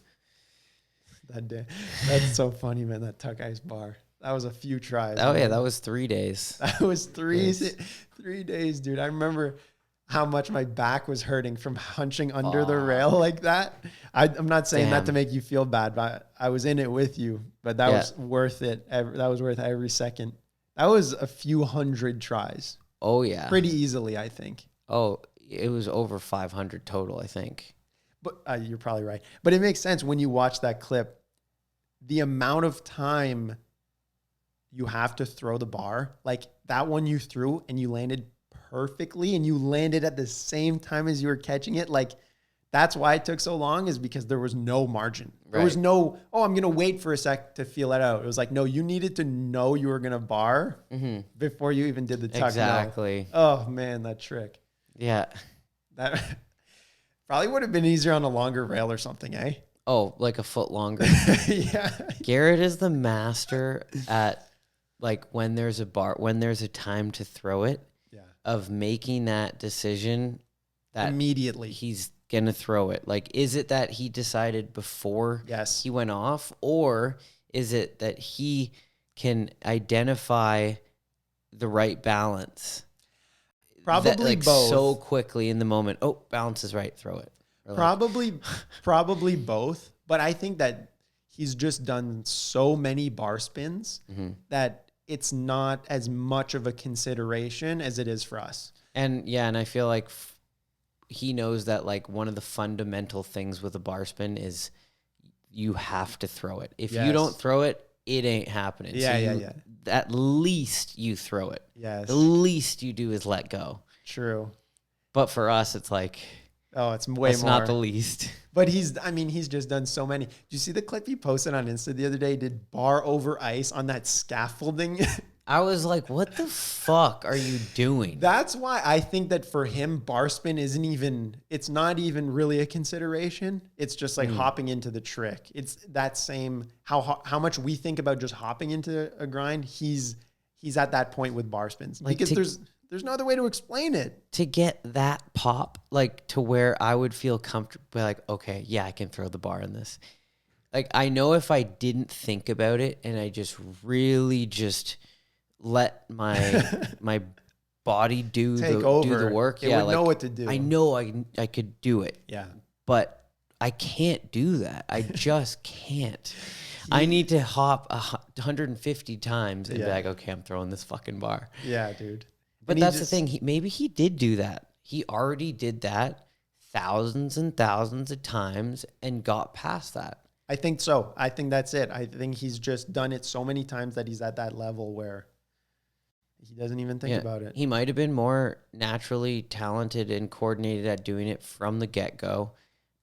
That day. That's so funny, man. That tuck ice bar. That was a few tries. Oh, yeah. That was 3 days. That was 3 days, dude. I remember how much my back was hurting from hunching under the rail like that. I'm not saying that to make you feel bad, but I was in it with you. But that was worth it. That was worth every second. That was a few hundred tries. Oh, yeah. Pretty easily, I think. Oh, it was over 500 total, I think. But you're probably right. But it makes sense when you watch that clip. The amount of time you have to throw the bar, like that one you threw and you landed perfectly and you landed at the same time as you were catching it. Like, that's why it took so long, is because there was no margin. There was no, I'm going to wait for a sec to feel it out. It was like, no, you needed to know you were going to bar before you even did the tuck. Exactly. No. Oh man, that trick. Yeah. That probably would have been easier on a longer rail or something, eh? Oh, like a foot longer. Yeah. Garrett is the master at, like, when there's a time to throw it, of making that decision that immediately he's going to throw it. Like, is it that he decided before he went off, or is it that he can identify the right balance? Probably both. So quickly in the moment. Oh, balance is right. Throw it. Probably both. But I think that he's just done so many bar spins that it's not as much of a consideration as it is for us. And I feel like he knows that, like, one of the fundamental things with a bar spin is you have to throw it. If you don't throw it, it ain't happening. At least you throw it. Yes. The least you do is let go. True. But for us, it's like, it's way more. It's not the least. But he's just done so many. Did you see the clip he posted on Insta the other day? He did bar over ice on that scaffolding. I was like, what the fuck are you doing? That's why I think that for him, bar spin it's not even really a consideration. It's just like hopping into the trick. It's that same, how much we think about just hopping into a grind. He's at that point with bar spins, like, because there's no other way to explain it. To get that pop, like, to where I would feel comfortable, like, okay, yeah, I can throw the bar in this. Like, I know if I didn't think about it and I just really just let my body do the work, it would know what to do. I know I could do it. Yeah. But I can't do that. I just can't. I need to hop 150 times and be like, okay, I'm throwing this fucking bar. Yeah, dude. But that's the thing. Maybe he did do that. He already did that thousands and thousands of times and got past that. I think so. I think that's it. I think he's just done it so many times that he's at that level where he doesn't even think about it. He might have been more naturally talented and coordinated at doing it from the get-go,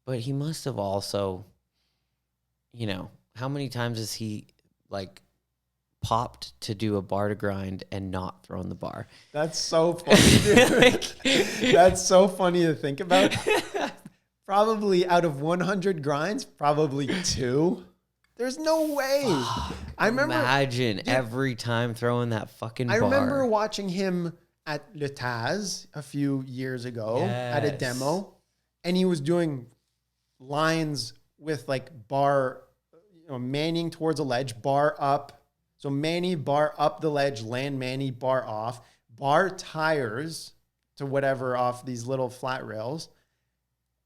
but he must have also, how many times has he, like, popped to do a bar to grind and not thrown the bar? That's so funny, dude. That's so funny to think about. Probably out of 100 grinds, probably 2. There's no way. I remember. Imagine every time throwing that fucking bar. I remember watching him at Le Taz a few years ago at a demo, and he was doing lines with like bar, manning towards a ledge, bar up. So Manny, bar up the ledge, land Manny, bar off, bar tires to whatever off these little flat rails.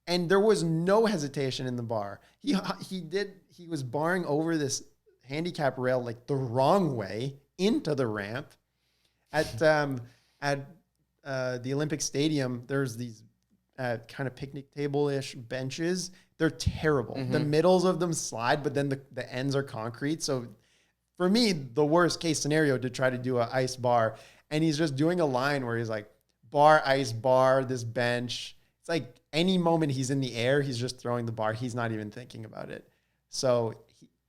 And there was no hesitation in the bar. He was barring over this handicap rail like the wrong way into the ramp. At the Olympic Stadium, there's these kind of picnic table-ish benches. They're terrible. The middles of them slide, but then the ends are concrete. So for me, the worst case scenario to try to do an ice bar. And he's just doing a line where he's like, bar, ice bar, this bench. It's like any moment he's in the air, he's just throwing the bar. He's not even thinking about it. So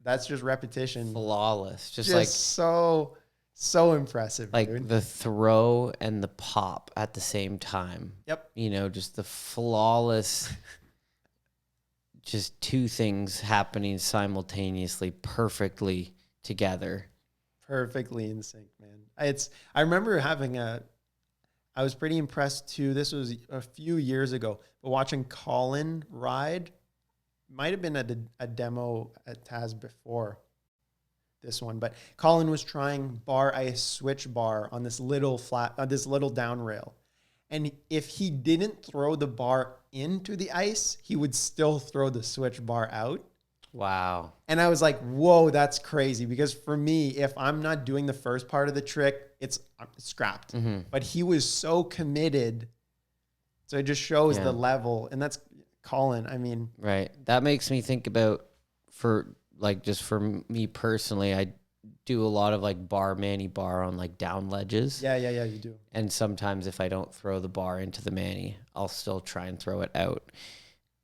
that's just repetition. Flawless. Just like so impressive. Like dude. The throw and the pop at the same time. Yep. Just the flawless, just two things happening simultaneously, perfectly together. Perfectly in sync, man. I remember I was pretty impressed too. This was a few years ago, but watching Colin ride, might have been at a demo at Taz before this one, but Colin was trying bar ice switch bar on this little down rail. And if he didn't throw the bar into the ice, he would still throw the switch bar out. Wow. And I was like, whoa, that's crazy. Because for me, if I'm not doing the first part of the trick, it's scrapped. But he was so committed. So it just shows the level. And that's Colin. I mean. Right. That makes me think about for me personally, I do a lot of like Manny bar on like down ledges. Yeah, you do. And sometimes if I don't throw the bar into the Manny, I'll still try and throw it out.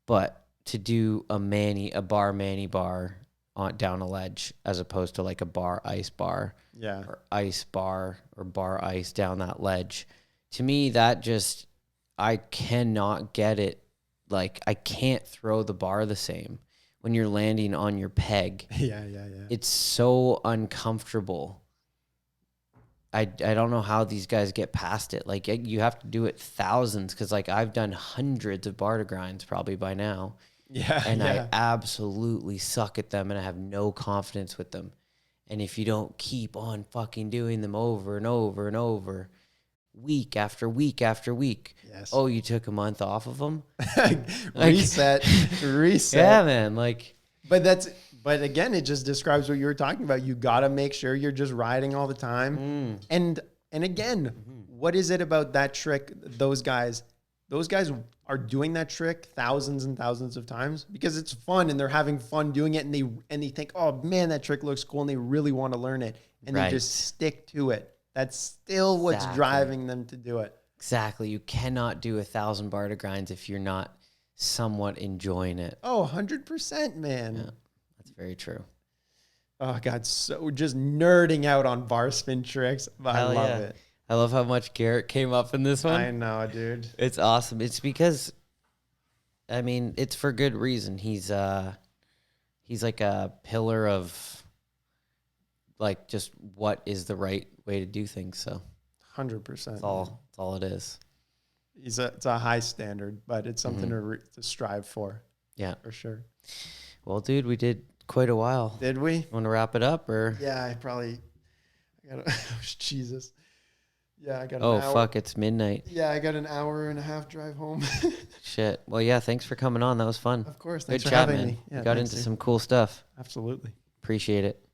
But to do a bar Manny bar on down a ledge as opposed to like a bar ice bar, or ice bar or bar ice down that ledge, to me that just, I cannot get it. Like I can't throw the bar the same when you're landing on your peg. Yeah. It's so uncomfortable. I don't know how these guys get past it. Like you have to do it thousands, because like I've done hundreds of bar to grinds probably by now. And I absolutely suck at them, and I have no confidence with them. And if you don't keep on fucking doing them over and over and over, week after week after week, oh, you took a month off of them? Reset. Yeah, man. But again, it just describes what you were talking about. You got to make sure you're just riding all the time. And again, what is it about that trick? Those guys are doing that trick thousands and thousands of times because it's fun and they're having fun doing it, and they think, oh man, that trick looks cool, and they really want to learn it, and they just stick to it. That's still what's driving them to do it. Exactly. You cannot do 1,000 bar to grinds if you're not somewhat enjoying it. Oh, 100%, man. Yeah, that's very true. Oh God, so just nerding out on bar spin tricks. I love it. I love how much Garrett came up in this one. I know, dude. It's awesome. It's because, I mean, it's for good reason. He's like a pillar of, like, just what is the right way to do things. So, 100%. That's all it is. It's a high standard, but it's something to strive for. Yeah, for sure. Well, dude, we did quite a while. Did we? Want to wrap it up, or? Yeah, I got Jesus. Yeah, I got an hour. Oh, fuck, it's midnight. Yeah, I got an hour and a half drive home. Shit. Well, yeah, thanks for coming on. That was fun. Of course. Good Thanks for chat, having man. me. Yeah, got into some cool stuff. Absolutely. Appreciate it.